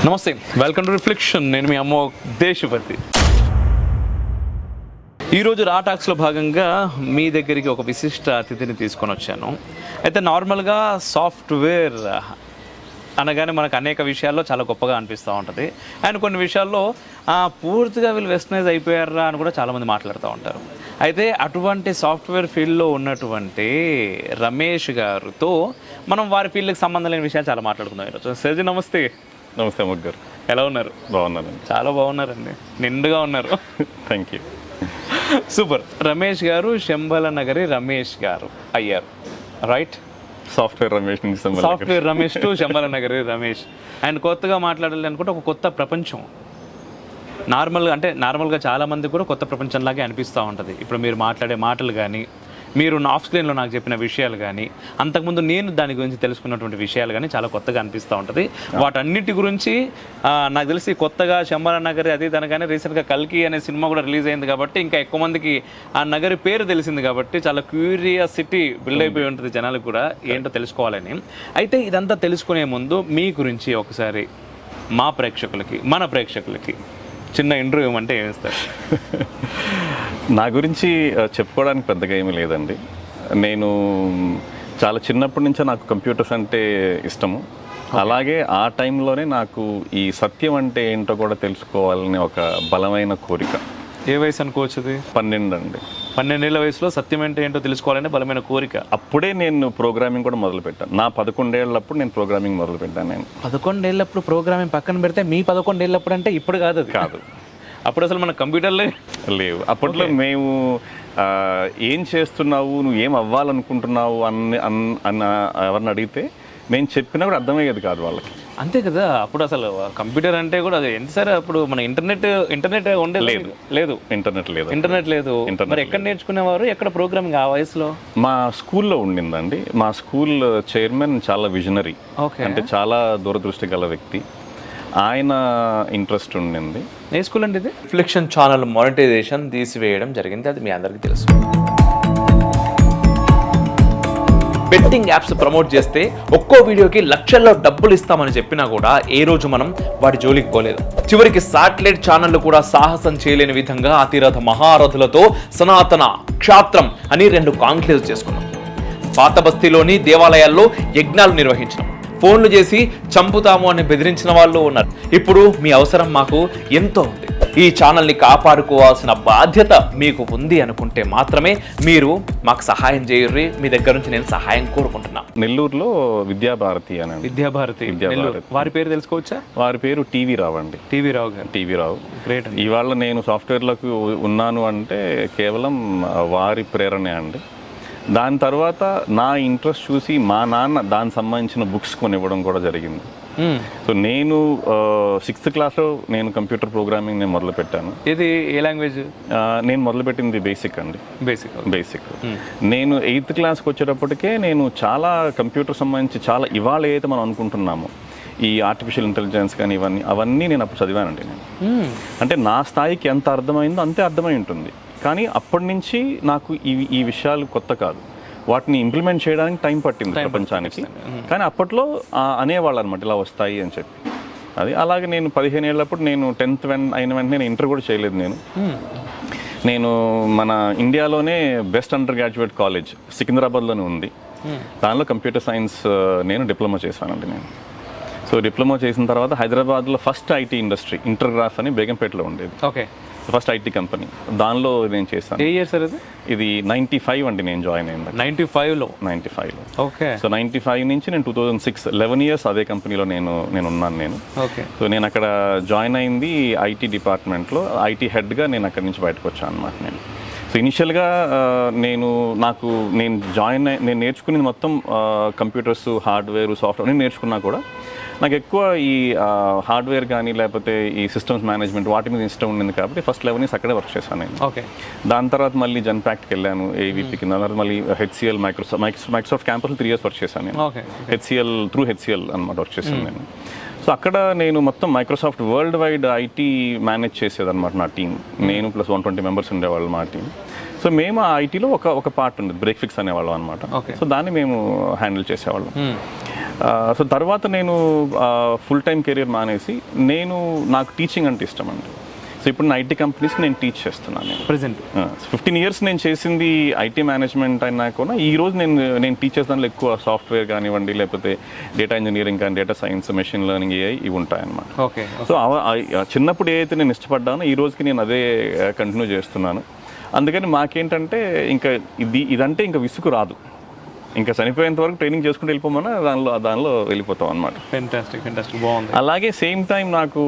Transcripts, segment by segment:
నమస్తే, welcome to reflection. నేను మీ అమ్మో దేశపతి. ఈరోజు రా టాక్స్లో భాగంగా మీ దగ్గరికి ఒక విశిష్ట అతిథిని తీసుకొని వచ్చాను. అయితే నార్మల్గా సాఫ్ట్వేర్ అనగానే మనకు అనేక విషయాల్లో చాలా గొప్పగా అనిపిస్తూ ఉంటుంది. అండ్ కొన్ని విషయాల్లో పూర్తిగా వీళ్ళు వెస్టర్నైజ్ అయిపోయారా అని కూడా చాలామంది మాట్లాడుతూ ఉంటారు. అయితే అటువంటి సాఫ్ట్వేర్ ఫీల్డ్లో ఉన్నటువంటి రమేష్ గారితో మనం వారి ఫీల్డ్కి సంబంధం లేని విషయాలు చాలా మాట్లాడుకుందాం ఈరోజు. సర్జీ నమస్తే. నమస్తే అమ్మక్ గారు, ఎలా ఉన్నారు? బాగున్నానండి. చాలా బాగున్నారండి, నిండుగా ఉన్నారు. Thank you. సూపర్. రమేష్ గారు శంబల నగరి రమేష్ గారు అయ్యారు, రైట్? సాఫ్ట్వేర్ రమేష్ నుంచి software Ramesh to Shambhala Nagari Ramesh. And కొత్తగా మాట్లాడాలి అనుకుంటే ఒక కొత్త ప్రపంచం. నార్మల్గా చాలామంది కూడా కొత్త ప్రపంచంలాగే అనిపిస్తూ ఉంటుంది. ఇప్పుడు మీరు మాట్లాడే మాటలు కానీ, మీరు ఆఫ్ స్క్రీన్లో నాకు చెప్పిన విషయాలు కానీ, అంతకుముందు నేను దాని గురించి తెలుసుకున్నటువంటి విషయాలు కానీ చాలా కొత్తగా అనిపిస్తూ ఉంటుంది. వాటన్నిటి గురించి నాకు తెలిసి కొత్తగా శంబల నగరి అది దానికనే రీసెంట్గా కల్కి అనే సినిమా కూడా రిలీజ్ అయింది కాబట్టి ఇంకా ఎక్కువ మందికి ఆ నగరి పేరు తెలిసింది కాబట్టి చాలా క్యూరియాసిటీ బిల్డ్ అయిపోయి ఉంటుంది జనాలకు కూడా ఏంటో తెలుసుకోవాలని. అయితే ఇదంతా తెలుసుకునే ముందు మీ గురించి ఒకసారి మా ప్రేక్షకులకి, మన ప్రేక్షకులకి చిన్న ఇంటర్వ్యూ అంటే ఏమిస్తారు? నా గురించి చెప్పుకోవడానికి పెద్దగా ఏమీ లేదండి. నేను చాలా చిన్నప్పటి నుంచే నాకు కంప్యూటర్స్ అంటే ఇష్టము. అలాగే ఆ టైంలోనే నాకు ఈ సత్యం అంటే ఏంటో కూడా తెలుసుకోవాలని ఒక బలమైన కోరిక. ఏ వయసు అనుకోవచ్చు? 12 అండి. 12 ఏళ్ల వయసులో సత్యం అంటే ఏంటో తెలుసుకోవాలని బలమైన కోరిక. అప్పుడే నేను ప్రోగ్రామింగ్ కూడా మొదలుపెట్టాను. నా 11 ఏళ్ళప్పుడు నేను ప్రోగ్రామింగ్ మొదలుపెట్టాను. నేను 11 ఏళ్ళప్పుడు ప్రోగ్రామింగ్ పక్కన పెడితే మీ 11 ఏళ్ళప్పుడు అంటే ఇప్పుడు కాదు. అప్పుడు అసలు మన కంప్యూటర్లే లేవు. అప్పట్లో మేము ఏం చేస్తున్నావు, నువ్వు ఏం అవ్వాలనుకుంటున్నావు అన్న ఎవరిని అడిగితే నేను చెప్పినా కూడా అర్థమయ్యేది కాదు వాళ్ళకి. అంతే కదా. అప్పుడు అసలు కంప్యూటర్ అంటే కూడా అది ఎంత సరే అప్పుడు మన ఇంటర్నెట్ ఉండే లేదు. ఇంటర్నెట్ లేదు. మరి ఎక్కడ నేర్చుకునేవారు, ఎక్కడ ప్రోగ్రామింగ్ ఆ వయసులో? మా స్కూల్లో ఉండిందండి. మా స్కూల్ చైర్మన్ చాలా విజనరీ, అంటే చాలా దూరదృష్టి గల వ్యక్తి. ఆయన ఇంట్రెస్ట్ ఉండింది. ఏ స్కూల్ అండి ఇది? రిఫ్లెక్షన్ ఛానల్ మానిటైజేషన్ తీసివేయడం జరిగింది, అది మీ అందరికీ తెలుసు. బెట్టింగ్ యాప్స్ ప్రమోట్ చేస్తే ఒక్కో వీడియోకి లక్షల్లో డబ్బులు ఇస్తామని చెప్పినా కూడా ఏ రోజు మనం వాటి జోలికి పోలేదు. చివరికి శాటిలైట్ ఛానళ్లు కూడా సాహసం చేయలేని విధంగా అతిరథ మహారథులతో సనాతన క్షాత్రం అని 2 కాంక్లేవ్స్ చేసుకున్నాం. పాత బస్తీలోని దేవాలయాల్లో యజ్ఞాలు నిర్వహించడం, ఫోన్లు చేసి చంపుతాము అని బెదిరించిన వాళ్ళు ఉన్నారు. ఇప్పుడు మీ అవసరం మాకు ఎంతో ఉంది. ఈ ఛానల్ని కాపాడుకోవాల్సిన బాధ్యత మీకు ఉంది అనుకుంటే మాత్రమే మీరు మాకు సహాయం చేయర్రి. మీ దగ్గర నుంచి నేను సహాయం కోరుకుంటున్నా. నెల్లూరులో విద్యాభారతి అని. విద్యాభారతి. వారి పేరు తెలుసుకోవచ్చా? వారి పేరు టీవీ రావు అండి. టీవీ రావు గారు. టీవీ రావు. గ్రేట్. ఇవాళ నేను సాఫ్ట్వేర్లకు ఉన్నాను అంటే కేవలం వారి ప్రేరణే అండి. దాని తర్వాత నా ఇంట్రెస్ట్ చూసి మా నాన్న దానికి సంబంధించిన బుక్స్ కొనివ్వడం కూడా జరిగింది. సో నేను 6th క్లాస్లో నేను కంప్యూటర్ ప్రోగ్రామింగ్ నేను మొదలు పెట్టాను. ఇది ఏ లాంగ్వేజ్? నేను మొదలుపెట్టింది బేసిక్ అండి. బేసిక్. నేను 8th క్లాస్కి వచ్చేటప్పటికే నేను చాలా కంప్యూటర్ సంబంధించి చాలా ఇవాళ ఏదైతే మనం అనుకుంటున్నామో ఈ ఆర్టిఫిషియల్ ఇంటెలిజెన్స్ కానీ అవన్నీ నేను అప్పుడు చదివానండి. నేను అంటే నా స్థాయికి ఎంత అర్థమైందో అంతే అర్థమై ఉంటుంది. కానీ అప్పటి నుంచి నాకు ఈ విషయాలు కొత్త కాదు. వాటిని ఇంప్లిమెంట్ చేయడానికి టైం పట్టింది ప్రపంచానికి. కానీ అప్పట్లో అనేవాళ్ళు అనమాట ఇలా వస్తాయి అని చెప్పి. అది అలాగే నేను 15 ఏళ్ళప్పుడు నేను 10th అయిన వెంటనే నేను ఇంటర్ కూడా చేయలేదు. నేను మన ఇండియాలోనే బెస్ట్ అండర్ గ్రాడ్యుయేట్ కాలేజ్ సికింద్రాబాద్లోనే ఉంది. దానిలో కంప్యూటర్ సైన్స్ నేను డిప్లొమా చేశానండి. సో డిప్లొమా చేసిన తర్వాత హైదరాబాద్లో ఫస్ట్ ఐటీ ఇండస్ట్రీ ఇంటర్గ్రాఫ్ అని బేగంపేటలో ఉండేది. ఓకే. ఫస్ట్ ఐటీ కంపెనీ, దానిలో నేను చేశాను. ఏ ఇయర్ సార్ అది? ఇది 95 అండి నేను జాయిన్ అయింది. 95లో. ఓకే. సో 95 నుంచి నేను 2006 11 ఇయర్స్ అదే కంపెనీలో నేను ఉన్నాను. ఓకే. సో నేను అక్కడ జాయిన్ అయింది ఐటీ డిపార్ట్మెంట్లో. ఐటీ హెడ్గా నేను అక్కడి నుంచి బయటకు వచ్చాను అనమాట. సో ఇనిషియల్గా నేను నేర్చుకునేది మొత్తం కంప్యూటర్స్, హార్డ్వేర్, సాఫ్ట్వేర్ అన్నీ నేర్చుకున్నా కూడా నాకు ఎక్కువ ఈ హార్డ్వేర్ కానీ లేకపోతే ఈ సిస్టమ్స్ మేనేజ్మెంట్ వాటి మీద ఇష్టం ఉండింది కాబట్టి ఫస్ట్ 11 ఇయర్స్ అక్కడే వర్క్ చేశాను నేను. ఓకే. దాని తర్వాత మళ్ళీ జన్పాక్ట్కి వెళ్ళాను, ఏవీపీ కింద. తర్వాత మళ్ళీ హెచ్సిఎల్ మైక్రోసాఫ్ట్ క్యాంపస్లో 3 ఇయర్స్ వర్క్ చేశాను నేను. హెచ్సిఎల్ అనమాట వర్క్ చేశాను నేను. సో అక్కడ నేను మొత్తం Microsoft world wide IT manage చేసేదన్నమాట నా టీం. నేను ప్లస్ 120 మెంబర్స్ ఉండేవాళ్ళు మా టీం. సో మేము ఆ ఐటీలో ఒక పార్ట్ ఉండేది, బ్రేక్ ఫిక్స్ అనేవాళ్ళం అనమాట. సో దాన్ని మేము హ్యాండిల్ చేసేవాళ్ళం. సో తర్వాత నేను ఫుల్ టైం కెరీర్ మానేసి నాకు టీచింగ్ అంటే ఇష్టం అండి. సో ఇప్పుడు నా ఐటీ కంపెనీస్కి నేను టీచ్ చేస్తున్నాను. ప్రెసెంట్ 15 years నేను చేసింది ఐటీ మేనేజ్మెంట్ అయినా కూడా ఈ రోజు నేను టీచ్ చేస్తాను. ఎక్కువ సాఫ్ట్వేర్ కానివ్వండి, లేకపోతే డేటా ఇంజనీరింగ్ కానీ, data science, machine learning, AI ఇవి ఉంటాయన్నమాట. ఓకే. సో చిన్నప్పుడు ఏదైతే నేను ఇష్టపడ్డానో ఈ రోజుకి నేను అదే కంటిన్యూ చేస్తున్నాను. అందుకని మాకేంటంటే ఇంకా ఇదంటే ఇంకా విసుగు రాదు. ఇంకా చనిపోయేంత వరకు ట్రైనింగ్ చేసుకుంటూ వెళ్ళిపోమన్నా దానిలో వెళ్ళిపోతాం అనమాట. ఫెంటాస్టిక్, బాగుంది. అలాగే సేమ్ టైం నాకు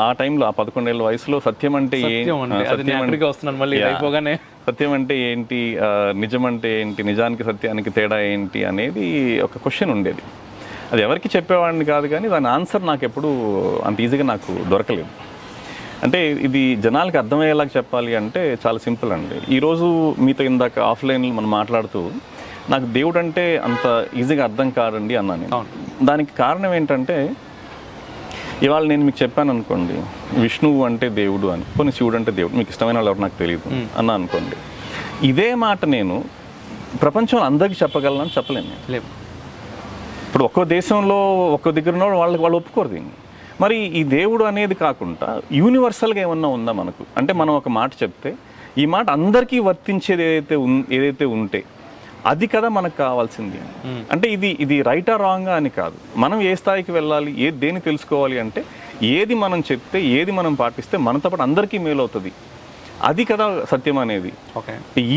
ఆ టైంలో 11 ఏళ్ళ వయసులో సత్యం అంటే సత్యం అంటే ఏంటి, నిజం అంటే ఏంటి, నిజానికి సత్యానికి తేడా ఏంటి అనేది ఒక క్వశ్చన్ ఉండేది. అది ఎవరికి చెప్పేవాడిని కాదు, కానీ దాని ఆన్సర్ నాకు ఎప్పుడు అంత ఈజీగా నాకు దొరకలేదు. అంటే ఇది జనాలకి అర్థమయ్యేలాగా చెప్పాలి అంటే చాలా సింపుల్ అండి. ఈరోజు మీతో ఇందాక ఆఫ్లైన్లో మనం మాట్లాడుతూ నాకు దేవుడు అంటే అంత ఈజీగా అర్థం కాదండి అన్నాను. దానికి కారణం ఏంటంటే ఇవాళ నేను మీకు చెప్పాను అనుకోండి, విష్ణువు అంటే దేవుడు అని, కొన్ని శివుడు అంటే దేవుడు, మీకు ఇష్టమైన వాళ్ళు ఎవరు నాకు తెలియదు అన్నా అనుకోండి, ఇదే మాట నేను ప్రపంచంలో అందరికీ చెప్పగలను చెప్పలేను. ఇప్పుడు ఒక్కో దేశంలో ఒక్కో దగ్గర ఉన్న వాళ్ళు ఒప్పుకోరు దీన్ని. మరి ఈ దేవుడు అనేది కాకుండా యూనివర్సల్గా ఏమన్నా ఉందా మనకు? అంటే మనం ఒక మాట చెప్తే ఈ మాట అందరికీ వర్తించేది ఏదైతే ఉంటే అది కదా మనకు కావాల్సింది. అంటే ఇది రైటా రాంగా అని కాదు, మనం ఏ స్థాయికి వెళ్ళాలి, దేన్ని తెలుసుకోవాలి అంటే ఏది మనం చెప్తే, ఏది మనం పాటిస్తే మనతో పాటు అందరికీ మేలు అవుతుంది, అది కదా సత్యం అనేది.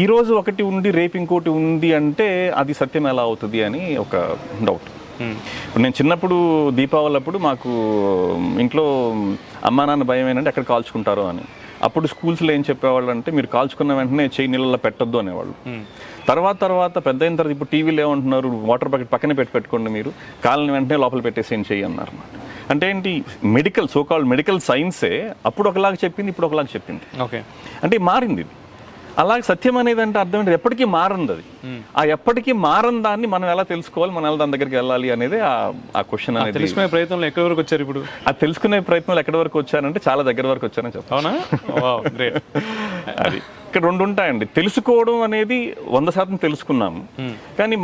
ఈ రోజు ఒకటి ఉండి రేపు ఇంకోటి ఉంది అంటే అది సత్యం ఎలా అవుతుంది అని ఒక డౌట్. ఇప్పుడు నేను చిన్నప్పుడు దీపావళి అప్పుడు మాకు ఇంట్లో అమ్మా నాన్న భయం ఏంటంటే ఎక్కడ కాల్చుకుంటారో అని. అప్పుడు స్కూల్స్లో ఏం చెప్పేవాళ్ళు అంటే మీరు కాల్చుకున్న వెంటనే చేయి నీళ్ళలో పెట్టొద్దు అనేవాళ్ళు. తర్వాత పెద్ద అయిన తర్వాత ఇప్పుడు టీవీలో ఏమంటున్నారు, వాటర్ బకెట్ పక్కన పెట్టుకోండి, మీరు కాలని వెంటనే లోపల పెట్టేసి చెయ్యి అన్నారు. అంటే ఏంటి, సోకాల్డ్ మెడికల్ సైన్సే అప్పుడు ఒకలాగా చెప్పింది, ఇప్పుడు ఒకలాగా చెప్పింది. అంటే మారింది ఇది. అలాగే సత్యం అనేది అంటే అర్థం ఏంటి, ఎప్పటికీ మారంది అది. ఆ ఎప్పటికీ మారని దాన్ని మనం ఎలా తెలుసుకోవాలి, మనం ఎలా దాని దగ్గరికి వెళ్ళాలి అనేది ఆ క్వశ్చన్ అనేది. తెలుసుకునే ప్రయత్నంలో ఎక్కడి వరకు వచ్చారు ఇప్పుడు? ఆ తెలుసుకునే ప్రయత్నంలో ఎక్కడి వరకు వచ్చారంటే చాలా దగ్గర వరకు వచ్చానని చెప్తాను. అది ఇక్కడ రెండు ఉంటాయండి. తెలుసుకోవడం అనేది 100% తెలుసుకున్నాము, కానీ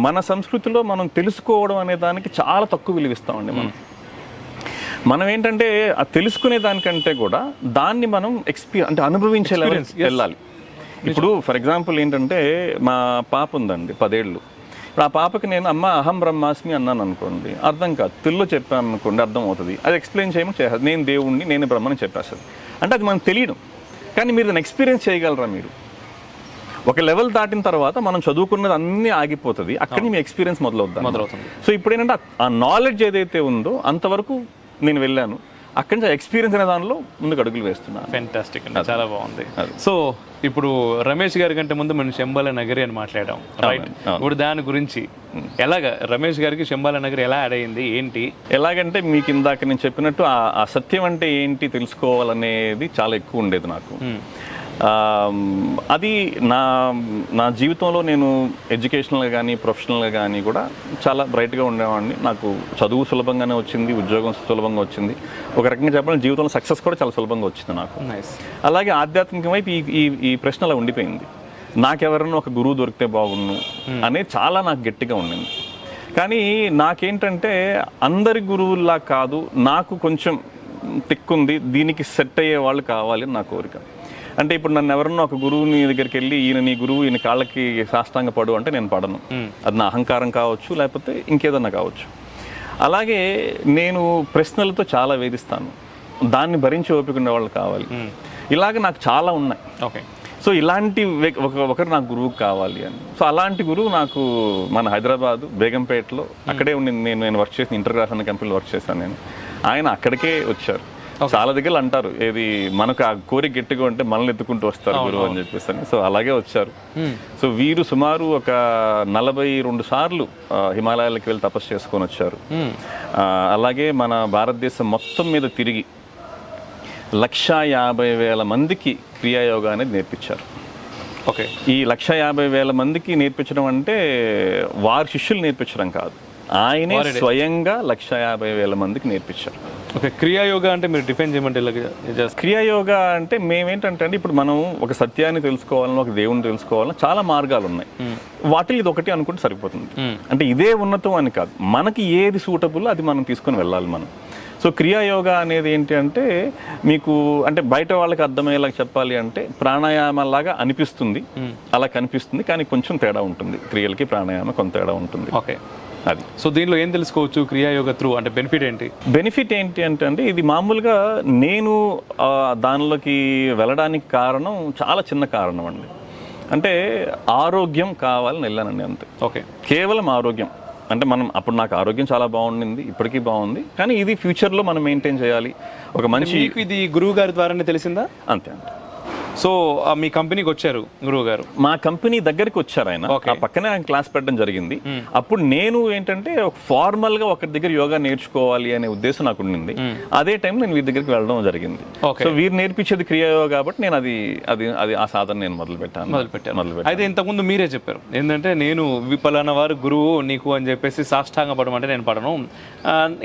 మన సంస్కృతిలో మనం తెలుసుకోవడం అనే దానికి చాలా తక్కువ విలువిస్తామండి. మనం ఏంటంటే ఆ తెలుసుకునే దానికంటే కూడా దాన్ని మనం అంటే అనుభవించే వెళ్ళాలి. ఇప్పుడు ఫర్ ఎగ్జాంపుల్ ఏంటంటే మా పాప ఉందండి 10 ఏళ్ళు. ఇప్పుడు ఆ పాపకి నేను అమ్మ అహం బ్రహ్మాస్మి అన్నాను అనుకోండి, అర్థం కాదు. తెలుగులో చెప్పాను అనుకోండి, అర్థం అవుతుంది. అది ఎక్స్ప్లెయిన్ చేయమని చేయాలి, నేను దేవుణ్ణి, నేను బ్రహ్మని చెప్పేస్తుంది. అంటే అది మనకు తెలియడం, కానీ మీరు దాన్ని ఎక్స్పీరియన్స్ చేయగలరా? మీరు ఒక లెవెల్ దాటిన తర్వాత మనం చదువుకున్నది అన్నీ ఆగిపోతుంది, అక్కడి మీ ఎక్స్పీరియన్స్ మొదలవుతుంది. సో ఇప్పుడు ఏంటంటే ఆ నాలెడ్జ్ ఏదైతే ఉందో అంతవరకు నేను వెళ్ళాను, అక్కడి నుంచి ఎక్స్పీరియన్స్ అనే దానిలో ముందుకు అడుగులు వేస్తున్నాను. ఫెంటాస్టిక్ అండి, చాలా బాగుంది. సో ఇప్పుడు రమేష్ గారి కంటే ముందు మనం శంబాల నగరి అని మాట్లాడాం, రైట్? ఇప్పుడు దాని గురించి ఎలాగా రమేష్ గారికి శంబాల నగరి ఎలా యాడ్ అయ్యింది, ఏంటి? ఎలాగంటే మీకు ఇందాక నేను చెప్పినట్టు ఆ సత్యం అంటే ఏంటి తెలుసుకోవాలనేది చాలా ఎక్కువ ఉండేది నాకు. అది నా జీవితంలో నేను ఎడ్యుకేషనల్గా కానీ ప్రొఫెషనల్గా కానీ కూడా చాలా బ్రైట్గా ఉండేవాడిని. నాకు చదువు సులభంగానే వచ్చింది, ఉద్యోగం సులభంగా వచ్చింది, ఒక రకంగా చెప్పాలంటే జీవితంలో సక్సెస్ కూడా చాలా సులభంగా వచ్చింది నాకు. అలాగే ఆధ్యాత్మిక వైపు ఈ ప్రశ్న అలా ఉండిపోయింది. నాకెవరన్నా ఒక గురువు దొరికితే బాగుండు అనేది చాలా నాకు గట్టిగా ఉండింది. కానీ నాకేంటంటే అందరి గురువుల్లా కాదు, నాకు కొంచెం తిక్కుంది, దీనికి సెట్ అయ్యే వాళ్ళు కావాలి అని నా కోరిక. అంటే ఇప్పుడు నన్ను ఎవరన్నా ఒక గురువుని దగ్గరికి వెళ్ళి ఈయన నీ గురువు, ఈయన కాళ్ళకి సాష్టాంగ పడు అంటే నేను పడను. అది నా అహంకారం కావచ్చు, లేకపోతే ఇంకేదన్నా కావచ్చు. అలాగే నేను ప్రశ్నలతో చాలా వేధిస్తాను, దాన్ని భరించి ఓపిక ఉండే వాళ్ళు కావాలి. ఇలాగ నాకు చాలా ఉన్నాయి. సో ఇలాంటి ఒకరు నాకు గురువు కావాలి అని. సో అలాంటి గురువు నాకు మన హైదరాబాద్ బేగంపేటలో అక్కడే ఉండి నేను వర్క్ చేసిన ఇంటర్గ్రాఫ్ అనే కంపెనీలో వర్క్ చేశాను నేను. ఆయన అక్కడికే వచ్చారు. చాలా దగ్గర అంటారు ఏది మనకు ఆ కోరిక గట్టిగా ఉంటే మనల్ని ఎత్తుకుంటూ వస్తారు గురువు అని చెప్పేసి. సో అలాగే వచ్చారు. సో వీరు సుమారు ఒక 42 సార్లు హిమాలయాలకు వెళ్ళి తపస్సు చేసుకొని వచ్చారు. అలాగే మన భారతదేశం మొత్తం మీద తిరిగి 150,000 మందికి క్రియాయోగా అనేది నేర్పించారు. ఈ 150,000 మందికి నేర్పించడం అంటే వారి శిష్యులు నేర్పించడం కాదు, ఆయనే స్వయంగా 150,000 మందికి నేర్పించారు. ఓకే, క్రియాయోగా అంటే మీరు డిఫైన్ చేయమంటే క్రియాయోగా అంటే మేమేంటంటే అండి, ఇప్పుడు మనం ఒక సత్యాన్ని తెలుసుకోవాలన్నా ఒక దేవుని తెలుసుకోవాలన్నా చాలా మార్గాలు ఉన్నాయి. వాటిలో ఇది ఒకటి అనుకుంటే సరిపోతుంది. అంటే ఇదే ఉన్నతం అని కాదు, మనకి ఏది సూటబుల్ అది మనం తీసుకొని వెళ్ళాలి మనం. సో క్రియాయోగా అనేది ఏంటి అంటే మీకు అంటే బయట వాళ్ళకి అర్థమయ్యేలా చెప్పాలి అంటే ప్రాణాయామంలాగా అనిపిస్తుంది, అలా కనిపిస్తుంది, కానీ కొంచెం తేడా ఉంటుంది. క్రియలకి ప్రాణాయామం కొంత తేడా ఉంటుంది. ఓకే, అది. సో దీనిలో ఏం తెలుసుకోవచ్చు క్రియాయోగ త్రూ అంటే బెనిఫిట్ ఏంటి? బెనిఫిట్ ఏంటి అంటే ఇది మామూలుగా నేను దానిలోకి వెళ్ళడానికి కారణం చాలా చిన్న కారణం అండి. అంటే ఆరోగ్యం కావాలని వెళ్ళానండి, అంతే. ఓకే, కేవలం ఆరోగ్యం. అంటే మనం అప్పుడు నాకు ఆరోగ్యం చాలా బాగుండింది, ఇప్పటికీ బాగుంది, కానీ ఇది ఫ్యూచర్లో మనం మెయింటైన్ చేయాలి. ఒక మంచి ఇది గురువు గారి ద్వారానే తెలిసిందా? అంతే అండి. సో మీ కంపెనీకి వచ్చారు గురువు గారు, మా కంపెనీ దగ్గరికి వచ్చారు ఆయన. ఆ పక్కనే ఆయన క్లాస్ పెట్టడం జరిగింది. అప్పుడు నేను ఏంటంటే ఫార్మల్ గా ఒకరి దగ్గర యోగా నేర్చుకోవాలి అనే ఉద్దేశం నాకు ఉండింది. అదే టైం నేను వీరి దగ్గరికి వెళ్ళడం జరిగింది. సో వీరు నేర్పించేది క్రియాయోగా కాబట్టి నేను అది అది అది ఆ సాధన నేను మొదలు పెట్టాను. అయితే ఇంతకుముందు మీరే చెప్పారు ఏంటంటే నేను విఫలన వారు గురువు నీకు అని చెప్పేసి సాష్టాంగ పడమంటే నేను పడను,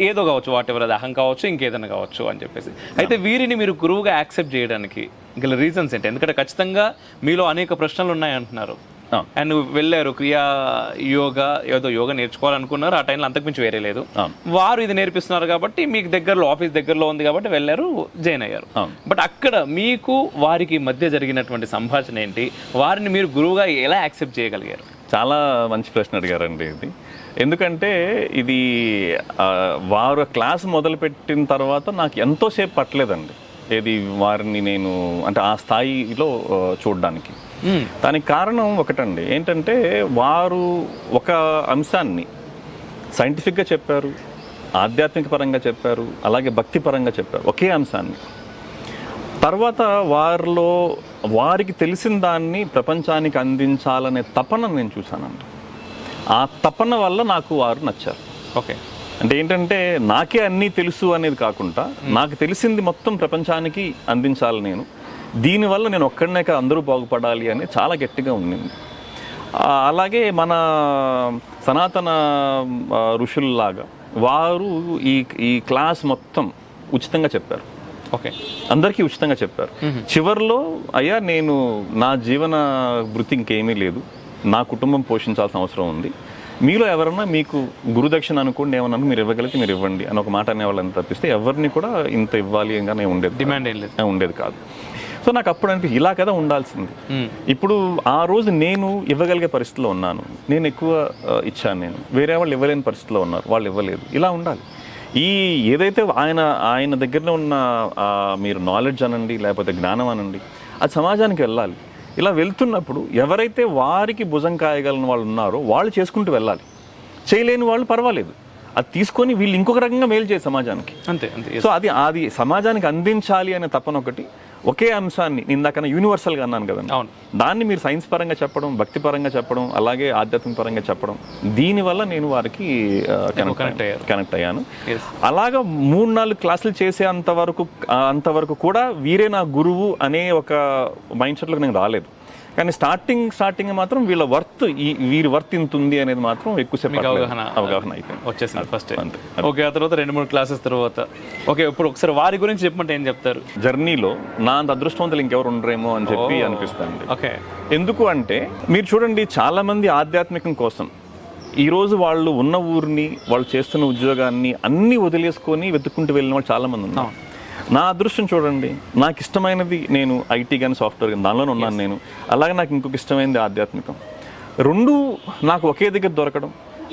ఏదో కావచ్చు, వాట్ ఎవర్, అది అహం కావచ్చు, ఇంకేదైనా కావచ్చు అని చెప్పేసి. అయితే వీరిని మీరు గురువుగా యాక్సెప్ట్ చేయడానికి గల రీజన్స్ ఏంటి? ఎందుకంటే ఖచ్చితంగా మీలో అనేక ప్రశ్నలు ఉన్నాయంటున్నారు, అండ్ నువ్వు వెళ్ళారు క్రియా యోగా, ఏదో యోగా నేర్చుకోవాలనుకున్నారు, ఆ టైంలో అంతకుమించి వేరే లేదు, వారు ఇది నేర్పిస్తున్నారు కాబట్టి మీకు దగ్గరలో, ఆఫీస్ దగ్గరలో ఉంది కాబట్టి వెళ్ళారు, జాయిన్ అయ్యారు. బట్ అక్కడ మీకు వారికి మధ్య జరిగినటువంటి సంభాషణ ఏంటి? వారిని మీరు గురువుగా ఎలా యాక్సెప్ట్ చేయగలిగారు? చాలా మంచి ప్రశ్న అడిగారండి ఇది. ఎందుకంటే ఇది వారు క్లాస్ మొదలుపెట్టిన తర్వాత నాకు ఎంతోసేపు పట్టలేదండి ఏది వారిని నేను అంటే ఆ స్థాయిలో చూడడానికి. దానికి కారణం ఒకటండి, ఏంటంటే వారు ఒక అంశాన్ని సైంటిఫిక్గా చెప్పారు, ఆధ్యాత్మిక పరంగా చెప్పారు, అలాగే భక్తి పరంగా చెప్పారు, ఒకే అంశాన్ని. తర్వాత వారిలో వారికి తెలిసిన దాన్ని ప్రపంచానికి అందించాలనే తపన నేను చూశానండి. ఆ తపన వల్ల నాకు వారు నచ్చారు. ఓకే, అంటే ఏంటంటే నాకే అన్నీ తెలుసు అనేది కాకుండా నాకు తెలిసింది మొత్తం ప్రపంచానికి అందించాలి నేను, దీనివల్ల నేను ఒక్కడనే అందరూ బాగుపడాలి అని చాలా గట్టిగా ఉండింది. అలాగే మన సనాతన ఋషుల్లాగా వారు ఈ క్లాస్ మొత్తం ఉచితంగా చెప్పారు. ఓకే, అందరికీ ఉచితంగా చెప్పారు. చివరిలో అయ్యా నేను నా జీవన వృత్తి ఇంకేమీ లేదు, నా కుటుంబం పోషించాల్సిన అవసరం ఉంది, మీలో ఎవరన్నా మీకు గురుదక్షిణ అనుకోండి, ఏమన్నా మీరు ఇవ్వగలిగితే మీరు ఇవ్వండి అని ఒక మాట అనేవాళ్ళని తప్పిస్తే ఎవరిని కూడా ఇంత ఇవ్వాలి అని ఉండేది, డిమాండ్ ఉండేది కాదు. సో నాకు అప్పుడు అంటే ఇలా కదా ఉండాల్సింది. ఇప్పుడు ఆ రోజు నేను ఇవ్వగలిగే పరిస్థితిలో ఉన్నాను, నేను ఎక్కువ ఇచ్చాను, నేను వేరే వాళ్ళు ఇవ్వలేని పరిస్థితిలో ఉన్నారు, వాళ్ళు ఇవ్వలేదు. ఇలా ఉండాలి. ఈ ఏదైతే ఆయన దగ్గరలో ఉన్న మీరు నాలెడ్జ్ అనండి లేకపోతే జ్ఞానం అనండి, అది సమాజానికి వెళ్ళాలి. ఇలా వెళ్తున్నప్పుడు ఎవరైతే వారికి భుజం కాయగలిగిన వాళ్ళు ఉన్నారో వాళ్ళు చేసుకుంటూ వెళ్ళాలి, చేయలేని వాళ్ళు పర్వాలేదు, అది తీసుకొని వీళ్ళు ఇంకొక రకంగా మేలు చేయ సమాజానికి, అంతే. సో అది సమాజానికి అందించాలి అనే తపన ఒకటి. ఒకే అంశాన్ని ఇందాకన్నా యూనివర్సల్గా అన్నాను కదండి, దాన్ని మీరు సైన్స్ పరంగా చెప్పడం, భక్తి పరంగా చెప్పడం, అలాగే ఆధ్యాత్మిక పరంగా చెప్పడం, దీనివల్ల నేను వారికి కనెక్ట్ అయ్యాను. అలాగా 3-4 క్లాసులు చేసే అంతవరకు కూడా వీరే నా గురువు అనే ఒక మైండ్ సెట్లోకి నేను రాలేదు. కానీ స్టార్టింగ్ మాత్రం వీరి వర్త్ ఇంత ఉంది అనేది మాత్రం ఎక్కువసేపు అవగాహన అయిపోయింది, వచ్చేసింది ఫస్ట్. ఓకే, ఆ తర్వాత 2-3 క్లాసెస్ తర్వాత ఓకే, ఇప్పుడు ఒకసారి వారి గురించి చెప్పమంటే ఏం చెప్తారు? జర్నీలో నా అంత అదృష్టవంతులు ఇంకెవరు ఉండరేమో అని చెప్పి అనిపిస్తుంది. ఓకే, ఎందుకు అంటే మీరు చూడండి, చాలా మంది ఆధ్యాత్మికం కోసం ఈరోజు వాళ్ళు ఉన్న ఊరిని, వాళ్ళు చేస్తున్న ఉద్యోగాన్ని అన్ని వదిలేసుకొని వెతుక్కుంటూ వెళ్ళిన వాళ్ళు చాలా మంది ఉన్నారు. నా అదృష్టం చూడండి, నాకు ఇష్టమైనది నేను ఐటీ కానీ సాఫ్ట్వేర్ కానీ దానిలోనే ఉన్నాను నేను, అలాగే నాకు ఇంకొక ఇష్టమైనది ఆధ్యాత్మికం. 2 నాకు ఒకే దగ్గర దొరకడం,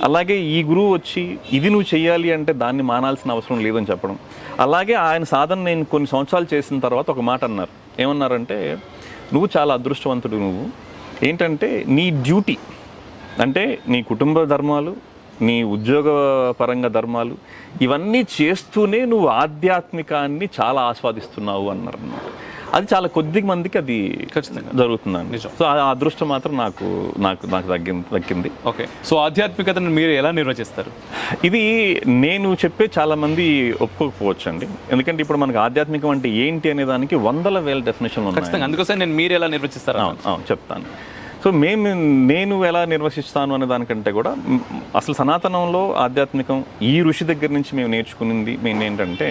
అలాగే ఈ గురువు వచ్చి ఇది నువ్వు చెయ్యాలి అంటే దాన్ని మానాల్సిన అవసరం లేదని చెప్పడం. అలాగే ఆయన సాధన నేను కొన్ని సంవత్సరాలు చేసిన తర్వాత ఒక మాట అన్నారు, ఏమన్నారంటే నువ్వు చాలా అదృష్టవంతుడు, నువ్వు ఏంటంటే నీ డ్యూటీ అంటే నీ కుటుంబ ధర్మాలు, నీ ఉద్యోగ పరంగా ధర్మాలు ఇవన్నీ చేస్తూనే నువ్వు ఆధ్యాత్మికాన్ని చాలా ఆస్వాదిస్తున్నావు అన్నారు అన్నమాట. అది చాలా కొద్ది మందికి అది ఖచ్చితంగా జరుగుతుందండి. సో ఆ అదృష్టం మాత్రం నాకు దక్కింది. ఓకే, సో ఆధ్యాత్మికతను మీరు ఎలా నిర్వచిస్తారు? ఇది నేను చెప్పే చాలా మంది ఒప్పుకోకపోవచ్చు అండి, ఎందుకంటే ఇప్పుడు మనకు ఆధ్యాత్మికం అంటే ఏంటి అనే దానికి 100,000 డెఫినేషన్లు ఉన్నాయి. అందుకోసం నేను మీరు ఎలా నిర్వచిస్తారు చెప్తాను. సో నేను ఎలా నిర్వహిస్తాను అనే దానికంటే కూడా అసలు సనాతనంలో ఆధ్యాత్మికం ఈ ఋషి దగ్గర నుంచి మేము నేర్చుకున్నది ఏంటంటే,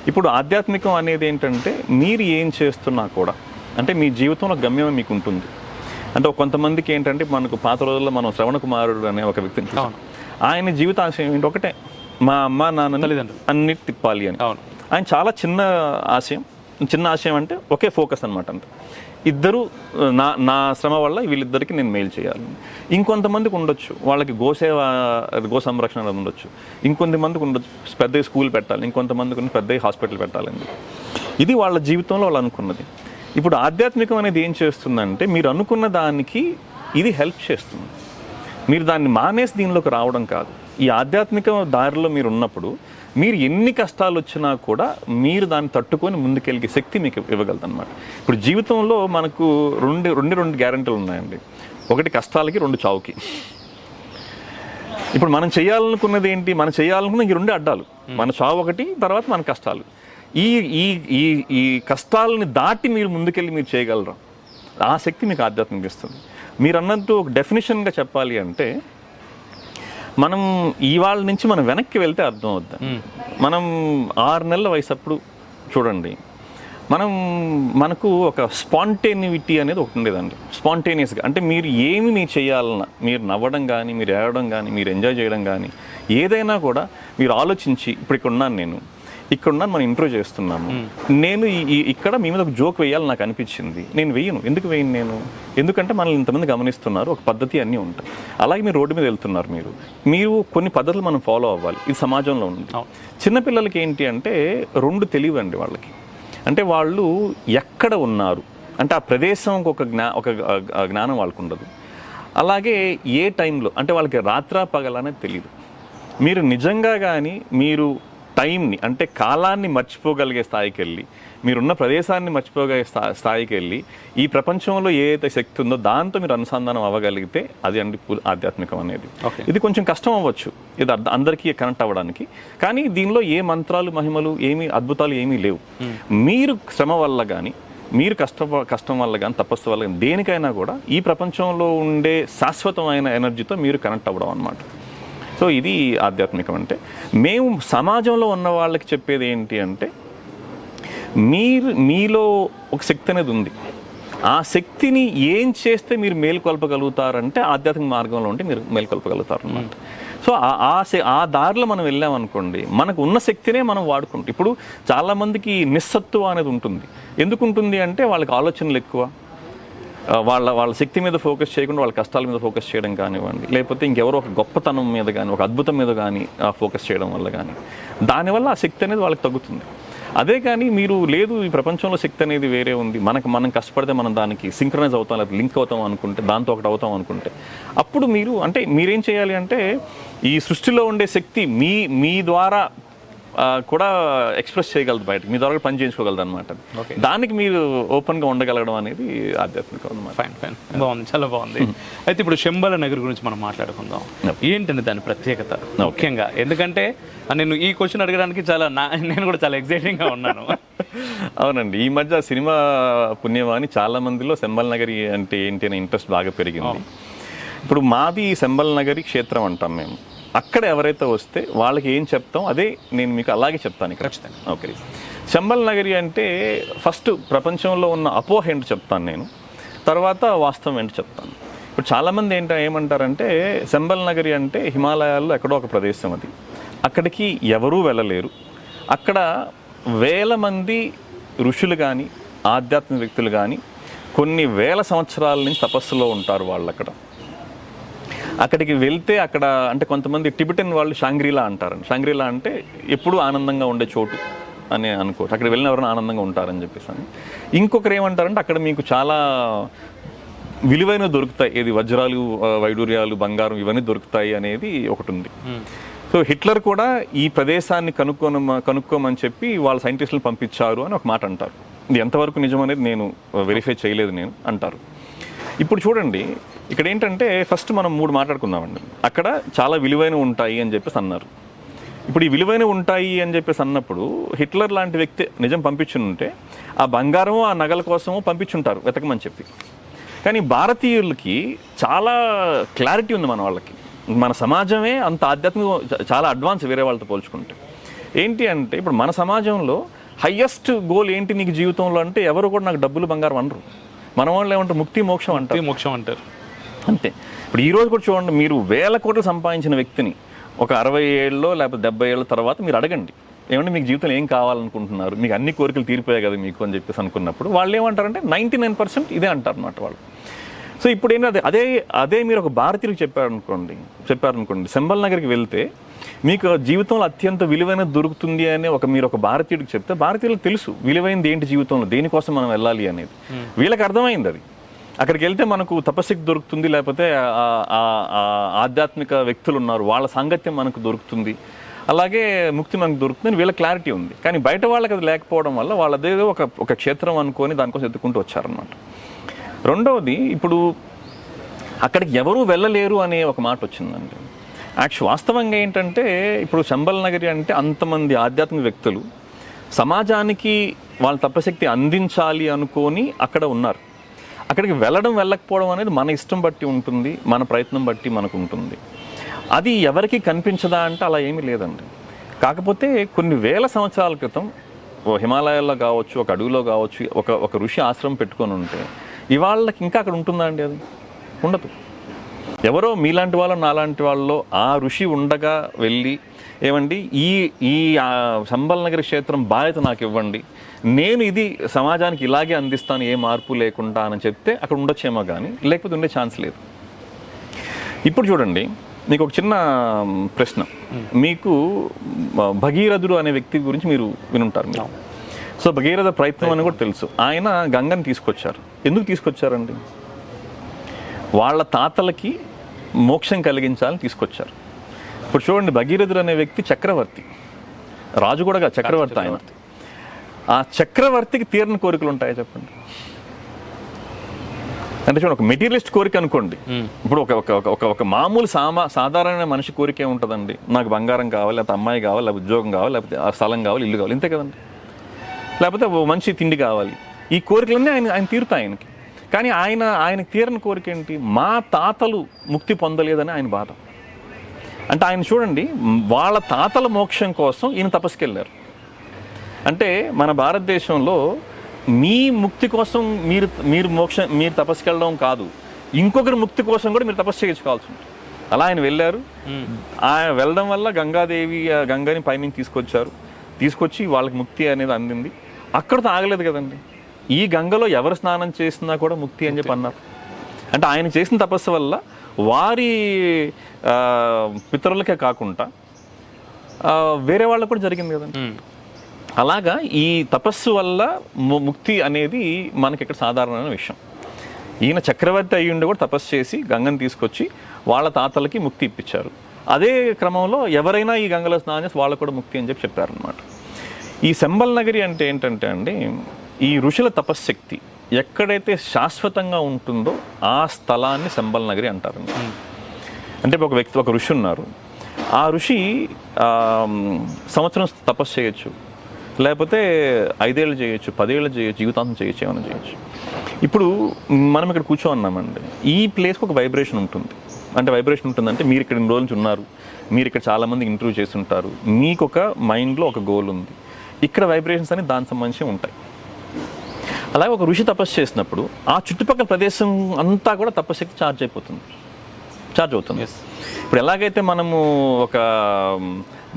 ఇప్పుడు ఆధ్యాత్మికం అనేది ఏంటంటే మీరు ఏం చేస్తున్నా కూడా అంటే మీ జీవితంలో గమ్యం మీకు ఉంటుంది. అంటే కొంతమందికి ఏంటంటే మనకు పాత రోజుల్లో మనం శ్రవణ కుమారుడు అనే ఒక వ్యక్తిని చూసాం. ఆయన జీవిత ఆశయం ఏంటి ఒకటే, మా అమ్మ నాన్న అన్నిటి తిప్పాలి అని. ఆయన చాలా చిన్న ఆశయం అంటే ఒకే ఫోకస్ అనమాట. అంత ఇద్దరు నా శ్రమ వల్ల వీళ్ళిద్దరికి నేను మెయిల్ చేయాలి. ఇంకొంతమందికి ఉండొచ్చు వాళ్ళకి గో సంరక్షణ ఉండొచ్చు, ఇంకొంతమందికి ఉండొచ్చు పెద్ద స్కూల్ పెట్టాలి, ఇంకొంతమందికి పెద్ద హాస్పిటల్ పెట్టాలని. ఇది వాళ్ళ జీవితంలో వాళ్ళు అనుకున్నది. ఇప్పుడు ఆధ్యాత్మికం అనేది ఏం చేస్తుందంటే మీరు అనుకున్న దానికి ఇది హెల్ప్ చేస్తుంది. మీరు దాన్ని మానేసి దీనిలోకి రావడం కాదు. ఈ ఆధ్యాత్మిక దారిలో మీరు ఉన్నప్పుడు మీరు ఎన్ని కష్టాలు వచ్చినా కూడా మీరు దాన్ని తట్టుకొని ముందుకెళ్ళే శక్తి మీకు ఇవ్వగలదు అనమాట. ఇప్పుడు జీవితంలో మనకు రెండు గ్యారెంటీలు ఉన్నాయండి. ఒకటి కష్టాలకి, రెండు చావుకి. ఇప్పుడు మనం చేయాలనుకున్నది ఏంటి, మనం చేయాలనుకున్న ఈ రెండు అడ్డాలు, మన చావు ఒకటి, తర్వాత మన కష్టాలు. ఈ ఈ ఈ కష్టాలని దాటి మీరు ముందుకెళ్ళి మీరు చేయగలరా, ఆ శక్తి మీకు ఆధ్యాత్మిక ఇస్తుంది. మీరు అన్నట్టు ఒక డెఫినేషన్గా చెప్పాలి అంటే మనం ఇవాళ నుంచి మనం వెనక్కి వెళ్తే అర్థం అవుద్ది. మనం 6 నెలల వయసు అప్పుడు చూడండి, మనకు ఒక స్పాంటేనివిటీ అనేది ఒకటి ఉండేదండి. స్పాంటేనియస్గా అంటే మీరు చేయాలన్నా, మీరు నవ్వడం కానీ, మీరు ఏడవడం కానీ, మీరు ఎంజాయ్ చేయడం కానీ, ఏదైనా కూడా మీరు ఆలోచించి ఇప్పుడు ఇక్కడ ఉన్నాను మనం ఇంట్రో చేస్తున్నాము, నేను ఇక్కడ మీ మీద ఒక జోక్ వేయాలని నాకు అనిపించింది, నేను వేయను. ఎందుకు వేయను ఎందుకంటే మనల్ని ఇంతమంది గమనిస్తున్నారు, ఒక పద్ధతి అన్నీ ఉంటాయి. అలాగే మీరు రోడ్డు మీద వెళ్తున్నారు, మీరు కొన్ని పద్ధతులు మనం ఫాలో అవ్వాలి. ఇది సమాజంలో ఉంది. చిన్నపిల్లలకి ఏంటి అంటే 2 తెలివండి వాళ్ళకి. అంటే వాళ్ళు ఎక్కడ ఉన్నారు అంటే ఆ ప్రదేశం ఒక జ్ఞానం వాళ్ళకు ఉండదు. అలాగే ఏ టైంలో అంటే వాళ్ళకి రాత్రా పగలనేది తెలియదు. మీరు నిజంగా కానీ మీరు టైంని అంటే కాలాన్ని మర్చిపోగలిగే స్థాయికి వెళ్ళి, మీరున్న ప్రదేశాన్ని మర్చిపోగలిగే స్థాయికి వెళ్ళి ఈ ప్రపంచంలో ఏదైతే శక్తి ఉందో దాంతో మీరు అనుసంధానం అవ్వగలిగితే అది ఆధ్యాత్మికం అనేది. ఇది కొంచెం కష్టం అవ్వచ్చు, ఇది అందరికీ కనెక్ట్ అవ్వడానికి. కానీ దీనిలో ఏ మంత్రాలు, మహిమలు, అద్భుతాలు ఏమీ లేవు. మీరు శ్రమ వల్ల కానీ, మీరు కష్టం వల్ల కానీ, తపస్సు వల్ల కానీ, దేనికైనా కూడా ఈ ప్రపంచంలో ఉండే శాశ్వతమైన ఎనర్జీతో మీరు కనెక్ట్ అవ్వడం అన్నమాట. సో ఇది ఆధ్యాత్మికం అంటే. మేము సమాజంలో ఉన్న వాళ్ళకి చెప్పేది ఏంటి అంటే మీలో ఒక శక్తి అనేది ఉంది. ఆ శక్తిని ఏం చేస్తే మీరు మేలుకొల్పగలుగుతారంటే ఆధ్యాత్మిక మార్గంలో ఉంటే మీరు మేలుకొల్పగలుగుతారు అన్నమాట. సో ఆ దారిలో మనం వెళ్ళామనుకోండి, మనకు ఉన్న శక్తినే మనం వాడుకుంటాం. ఇప్పుడు చాలామందికి నిస్సత్తువ అనేది ఉంటుంది. ఎందుకు ఉంటుంది అంటే వాళ్ళకి ఆలోచనలు ఎక్కువ, వాళ్ళ శక్తి మీద ఫోకస్ చేయకుండా వాళ్ళ కష్టాల మీద ఫోకస్ చేయడం కానివ్వండి, లేకపోతే ఇంకెవరో ఒక గొప్పతనం మీద కానీ, ఒక అద్భుతం మీద కానీ ఫోకస్ చేయడం వల్ల కానీ, దానివల్ల ఆ శక్తి అనేది వాళ్ళకి తగ్గుతుంది. అదే కానీ మీరు లేదు ఈ ప్రపంచంలో శక్తి అనేది వేరే ఉంది, మనం కష్టపడితే మనం దానికి సింక్రనైజ్ అవుతాం, లేదా లింక్ అవుతాం అనుకుంటే, దాంతో ఒకటి అవుతాం అనుకుంటే, అప్పుడు మీరేం చేయాలి అంటే ఈ సృష్టిలో ఉండే శక్తి మీ ద్వారా కూడా ఎక్స్ప్రెస్ చేయగలదు, బయటకు మీ ద్వారా పని చేయించుకోగలదు అనమాట. దానికి మీరు ఓపెన్గా ఉండగలగడం అనేది ఆధ్యాత్మికం అనమాట. ఫైన్ బాగుంది, చాలా బాగుంది. అయితే ఇప్పుడు శంబల నగర్ గురించి మనం మాట్లాడుకుందాం. ఏంటంటే దాని ప్రత్యేకత ముఖ్యంగా, ఎందుకంటే నేను ఈ క్వశ్చన్ అడగడానికి నేను కూడా చాలా ఎక్సైటింగ్గా ఉన్నాను. అవునండి, ఈ మధ్య సినిమా పుణ్యమాని చాలా మందిలో శంబల నగరి అంటే ఏంటి అనే ఇంట్రెస్ట్ బాగా పెరిగింది. ఇప్పుడు మాది శంబల నగరి క్షేత్రం అంటాం మేము. అక్కడ ఎవరైతే వస్తే వాళ్ళకి ఏం చెప్తాం అదే నేను మీకు అలాగే చెప్తాను ఇక్కడ. ఓకే, శంబల నగరి అంటే ఫస్ట్ ప్రపంచంలో ఉన్న అపోహ ఏంటో చెప్తాను నేను, తర్వాత వాస్తవం ఏంటో చెప్తాను. ఇప్పుడు చాలామంది ఏమంటారంటే శంబల నగరి అంటే హిమాలయాల్లో ఎక్కడో ఒక ప్రదేశం, అది అక్కడికి ఎవరూ వెళ్ళలేరు, అక్కడ వేల మంది ఋషులు కానీ ఆధ్యాత్మిక వ్యక్తులు కానీ కొన్ని వేల సంవత్సరాల నుంచి తపస్సులో ఉంటారు వాళ్ళు. అక్కడికి వెళ్తే అక్కడ అంటే కొంతమంది టిబెటన్ వాళ్ళు షాంగ్రీలా అంటారండి. షాంగ్రీలా అంటే ఎప్పుడూ ఆనందంగా ఉండే చోటు అని అనుకోవచ్చు, అక్కడ వెళ్ళిన ఎవరైనా ఆనందంగా ఉంటారని చెప్పేసి అని. ఇంకొకరు ఏమంటారంటే అక్కడ మీకు చాలా విలువైన దొరుకుతాయి, ఏది వజ్రాలు, వైడూర్యాలు, బంగారం ఇవన్నీ దొరుకుతాయి అనేది ఒకటి ఉంది. సో హిట్లర్ కూడా ఈ ప్రదేశాన్ని కనుక్కోమని చెప్పి వాళ్ళ సైంటిస్టులను పంపించారు అని ఒక మాట అంటారు. ఇది ఎంతవరకు నిజం అనేది నేను వెరిఫై చేయలేదు అంటారు. ఇప్పుడు చూడండి, ఇక్కడ ఏంటంటే ఫస్ట్ మనం 3 మాట్లాడుకుందామండి. అక్కడ చాలా విలువైన ఉంటాయి అని చెప్పేసి అన్నారు. ఇప్పుడు ఈ విలువైన ఉంటాయి అని చెప్పేసి అన్నప్పుడు హిట్లర్ లాంటి వ్యక్తి నిజం పంపించుంటే ఆ బంగారము, ఆ నగల కోసము పంపించుంటారు వెతకమని చెప్పి. కానీ భారతీయులకి చాలా క్లారిటీ ఉంది మన వాళ్ళకి. మన సమాజమే అంత ఆధ్యాత్మిక చాలా అడ్వాన్స్ వేరే వాళ్ళతో పోల్చుకుంటే. ఏంటి అంటే ఇప్పుడు మన సమాజంలో హయ్యెస్ట్ గోల్ ఏంటి నీకు జీవితంలో అంటే ఎవరు కూడా నాకు డబ్బులు బంగారం అనరు. మన వాళ్ళు ఏమంటారు ముక్తి మోక్షం అంటారు. అంతే. ఇప్పుడు ఈ రోజు కూడా చూడండి, మీరు 1000 కోట్లు సంపాదించిన వ్యక్తిని ఒక 60 ఏళ్ళలో లేకపోతే 70 ఏళ్ళ తర్వాత మీరు అడగండి, ఏమంటే మీకు జీవితంలో ఏం కావాలనుకుంటున్నారు, మీకు అన్ని కోరికలు తీరిపోయాయి కదా మీకు అని చెప్పేసి అనుకున్నప్పుడు వాళ్ళు ఏమంటారంటే 99% ఇదే అంటారు అన్నమాట వాళ్ళు. సో ఇప్పుడు ఏంటంటే అదే మీరు ఒక భారతీయులకు చెప్పారనుకోండి శంబల్ నగర్కి వెళ్తే మీకు జీవితంలో అత్యంత విలువైనది దొరుకుతుంది అని మీరు ఒక భారతీయుడికి చెప్తే భారతీయులకు తెలుసు విలువైనది ఏంటి జీవితంలో, దేనికోసం మనం వెళ్ళాలి అనేది. వీళ్ళకి అర్థమైంది అది. అక్కడికి వెళ్తే మనకు తపస్సుకి దొరుకుతుంది, లేకపోతే ఆధ్యాత్మిక వ్యక్తులు ఉన్నారు వాళ్ళ సాంగత్యం మనకు దొరుకుతుంది, అలాగే ముక్తి మనకు దొరుకుతుంది, వీళ్ళ క్లారిటీ ఉంది. కానీ బయట వాళ్ళకి అది లేకపోవడం వల్ల వాళ్ళదేదో ఒక క్షేత్రం అనుకొని దానికోసం ఎత్తుకుంటూ వచ్చారనమాట. రెండవది, ఇప్పుడు అక్కడికి ఎవరూ వెళ్ళలేరు అనే ఒక మాట వచ్చిందండి. వాస్తవంగా ఏంటంటే ఇప్పుడు శంబల్ నగరి అంటే అంతమంది ఆధ్యాత్మిక వ్యక్తులు సమాజానికి వాళ్ళ తపశక్తి అందించాలి అనుకొని అక్కడ ఉన్నారు. అక్కడికి వెళ్ళకపోవడం అనేది మన ఇష్టం బట్టి ఉంటుంది, మన ప్రయత్నం బట్టి మనకు ఉంటుంది. అది ఎవరికి కనిపించదా అంటే అలా ఏమీ లేదండి. కాకపోతే కొన్ని వేల సంవత్సరాల క్రితం హిమాలయాల్లో కావచ్చు, ఒక అడవిలో కావచ్చు, ఒక ఋషి ఆశ్రమం పెట్టుకొని ఉంటే ఇవాళకి ఇంకా అక్కడ ఉంటుందా అండి? అది ఉండదు. ఎవరో మీలాంటి వాళ్ళు నాలాంటి వాళ్ళు ఆ ఋషి ఉండగా వెళ్ళి ఏమండి ఈ శంబల్ నగరి క్షేత్రం బాధ్యత నాకు ఇవ్వండి, నేను ఇది సమాజానికి ఇలాగే అందిస్తాను ఏ మార్పు లేకుండా అని చెప్తే అక్కడ ఉండొచ్చేమో, కానీ లేకపోతే ఉండే ఛాన్స్ లేదు. ఇప్పుడు చూడండి, మీకు ఒక చిన్న ప్రశ్న. మీకు భగీరథుడు అనే వ్యక్తి గురించి మీరు వినుంటారు మీరు. సో భగీరథ ప్రయత్నం అని కూడా తెలుసు. ఆయన గంగని తీసుకొచ్చారు. ఎందుకు తీసుకొచ్చారండి? వాళ్ళ తాతలకి మోక్షం కలిగించాలని తీసుకొచ్చారు. ఇప్పుడు చూడండి, భగీరథుడు అనే వ్యక్తి చక్రవర్తి, రాజు కూడా చక్రవర్తి. ఆయన ఆ చక్రవర్తికి తీరని కోరికలు ఉంటాయా చెప్పండి? అంటే చూడండి, ఒక మెటీరియలిస్ట్ కోరిక అనుకోండి. ఇప్పుడు ఒక మామూలు సాధారణ మనిషి కోరిక ఏముంటుందండి? నాకు బంగారం కావాలి, లేకపోతే అమ్మాయి కావాలి, లేకపోతే ఉద్యోగం కావాలి, లేకపోతే ఆ స్థలం కావాలి, ఇల్లు కావాలి, ఇంతే కదండి. లేకపోతే మంచి తిండి కావాలి. ఈ కోరికలన్నీ ఆయన తీరుతాయి ఆయనకి. కానీ ఆయనకి తీరని కోరిక ఏంటి? మా తాతలు ముక్తి పొందలేదని ఆయన బాధ. అంటే ఆయన చూడండి, వాళ్ళ తాతల మోక్షం కోసం ఈయన తపస్సుకెళ్ళారు. అంటే మన భారతదేశంలో మీ ముక్తి కోసం మీరు తపస్సుకెళ్ళడం కాదు, ఇంకొకరి ముక్తి కోసం కూడా మీరు తపస్సు చేయించుకోవాల్సి ఉంటుంది. అలా ఆయన వెళ్ళారు. ఆయన వెళ్ళడం వల్ల గంగని పైన తీసుకొచ్చి వాళ్ళకి ముక్తి అనేది అందింది. అక్కడితో ఆగలేదు కదండి. ఈ గంగలో ఎవరు స్నానం చేసినా కూడా ముక్తి అని చెప్పి అన్నారు. అంటే ఆయన చేసిన తపస్సు వల్ల వారి పితరులకే కాకుండా వేరే వాళ్ళకు కూడా జరిగింది కదండి. అలాగా ఈ తపస్సు వల్ల ముక్తి అనేది మనకి ఇక్కడ సాధారణమైన విషయం. ఈయన చక్రవర్తి అయ్యుండి కూడా తపస్సు చేసి గంగని తీసుకొచ్చి వాళ్ళ తాతలకి ముక్తి ఇప్పించారు. అదే క్రమంలో ఎవరైనా ఈ గంగలో స్నానం చేసి వాళ్ళకు కూడా ముక్తి అని చెప్పి చెప్పారనమాట. ఈ శంబల్ నగరి అంటే ఏంటంటే అండి, ఈ ఋషుల తపశ్శక్తి ఎక్కడైతే శాశ్వతంగా ఉంటుందో ఆ స్థలాన్ని శంబల్ నగరి అంటారండి. అంటే ఒక ఋషి ఉన్నారు. ఆ ఋషి సంవత్సరం తపస్సు చేయొచ్చు, లేకపోతే 5 ఏళ్ళు చేయొచ్చు, 10 ఏళ్ళు చేయొచ్చు, జీవితాంతం చేయొచ్చు, ఏమైనా చేయొచ్చు. ఇప్పుడు మనం ఇక్కడ కూర్చోన్నామండి, ఈ ప్లేస్కి ఒక వైబ్రేషన్ ఉంటుంది. అంటే వైబ్రేషన్ ఉంటుందంటే మీరు ఇక్కడ 2 రోజుల నుంచి ఉన్నారు, మీరు ఇక్కడ చాలామంది ఇంటర్వ్యూ చేసి ఉంటారు, మీకు ఒక మైండ్లో ఒక గోల్ ఉంది, ఇక్కడ వైబ్రేషన్స్ అని దానికి సంబంధించి ఉంటాయి. అలాగే ఒక ఋషి తపస్సు చేసినప్పుడు ఆ చుట్టుపక్కల ప్రదేశం అంతా కూడా తపశక్తి ఛార్జ్ అవుతుంది. ఇప్పుడు ఎలాగైతే మనము ఒక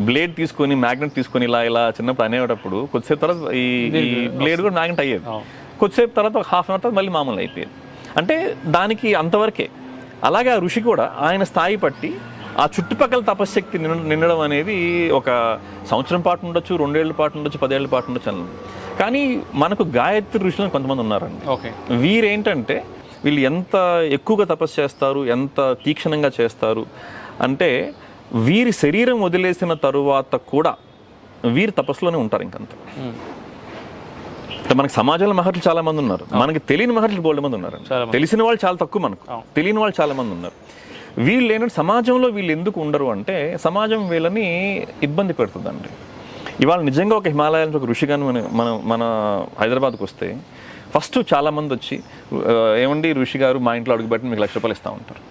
బ్లేడ్ తీసుకొని మ్యాగ్నెట్ తీసుకొని ఇలా చిన్నప్పుడు అనేటప్పుడు కొద్దిసేపు తర్వాత ఈ బ్లేడ్ కూడా మ్యాగ్నెట్ అయ్యేది, కొద్దిసేపు తర్వాత ఒక హాఫ్ అన్ అవర్ తర్వాత మళ్ళీ మామూలు అయిపోయేది. అంటే దానికి అంతవరకే. అలాగే ఆ ఋషి కూడా ఆయన స్థాయి పట్టి ఆ చుట్టుపక్కల తపశ్శక్తి నిండడం అనేది ఒక సంవత్సరం పాటు ఉండొచ్చు, 2 ఏళ్ల పాటు ఉండొచ్చు, 10 ఏళ్ల పాటు ఉండొచ్చు అన్నది. కానీ మనకు గాయత్రి ఋషులు కొంతమంది ఉన్నారండి. వీరేంటంటే వీళ్ళు ఎంత ఎక్కువగా తపస్సు చేస్తారు, ఎంత తీక్షణంగా చేస్తారు అంటే వీరి శరీరం వదిలేసిన తరువాత కూడా వీరి తపస్సులోనే ఉంటారు ఇంకంత. మనకి సమాజంలో మహర్షులు చాలా మంది ఉన్నారు, మనకి తెలియని మహర్షులు బోల్డ్ మంది ఉన్నారు. తెలిసిన వాళ్ళు చాలా తక్కువ, మనకు తెలియని వాళ్ళు చాలా మంది ఉన్నారు. వీళ్ళు ఏంటంటే సమాజంలో వీళ్ళు ఎందుకు ఉండరు అంటే సమాజం వీళ్ళని ఇబ్బంది పెడుతుందండి. ఇవాళ నిజంగా ఒక హిమాలయాల నుంచి ఒక ఋషి కానీ మన హైదరాబాద్కి వస్తే ఫస్ట్ చాలామంది వచ్చి ఏమండి ఋషి గారు మా ఇంట్లో అడుగుపెట్టి మీకు ₹1,00,000 ఇస్తూ ఉంటారు,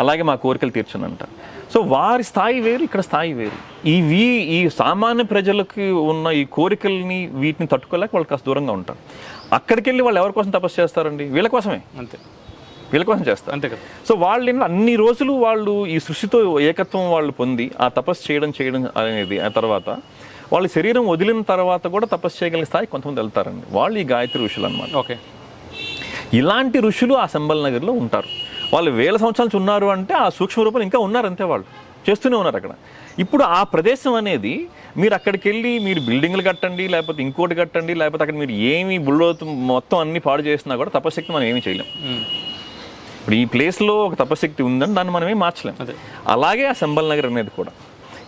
అలాగే మా కోరికలు తీర్చను అంటారు. సో వారి స్థాయి వేరు, ఇక్కడ స్థాయి వేరు. ఈ సామాన్య ప్రజలకు ఉన్న ఈ కోరికల్ని వీటిని తట్టుకోలేక వాళ్ళు కాస్త దూరంగా ఉంటారు. అక్కడికి వెళ్ళి వాళ్ళు ఎవరి కోసం తపస్సు చేస్తారండి? వీళ్ళ కోసమే, అంతే, వీళ్ళ కోసం చేస్తారు, అంతే కదా. సో వాళ్ళు అన్ని రోజులు వాళ్ళు ఈ సృష్టితో ఏకత్వం వాళ్ళు పొంది ఆ తపస్సు చేయడం అనేది ఆ తర్వాత వాళ్ళ శరీరం వదిలిన తర్వాత కూడా తపస్సు చేయగలిగే స్థాయి కొంతమంది వెళ్తారండి. వాళ్ళు ఈ గాయత్రి ఋషులు అనమాట. ఓకే, ఇలాంటి ఋషులు ఆ సంబల్ నగర్లో ఉంటారు. వాళ్ళు 1000 సంవత్సరాల నుంచి ఉన్నారు అంటే ఆ సూక్ష్మ రూపం ఇంకా ఉన్నారు, అంతే, వాళ్ళు చేస్తూనే ఉన్నారు అక్కడ. ఇప్పుడు ఆ ప్రదేశం అనేది మీరు అక్కడికి వెళ్ళి మీరు బిల్డింగ్లు కట్టండి, లేకపోతే ఇంకోటి కట్టండి, లేకపోతే అక్కడ మీరు ఏమి బుల్లోతు మొత్తం అన్ని పాడు చేసినా కూడా తపశక్తి మనం ఏమీ చేయలేం. ఇప్పుడు ఈ ప్లేస్లో ఒక తపశక్తి ఉందని దాన్ని మనం ఏం మార్చలేం. అలాగే ఆ సంబల్ నగర్ అనేది కూడా,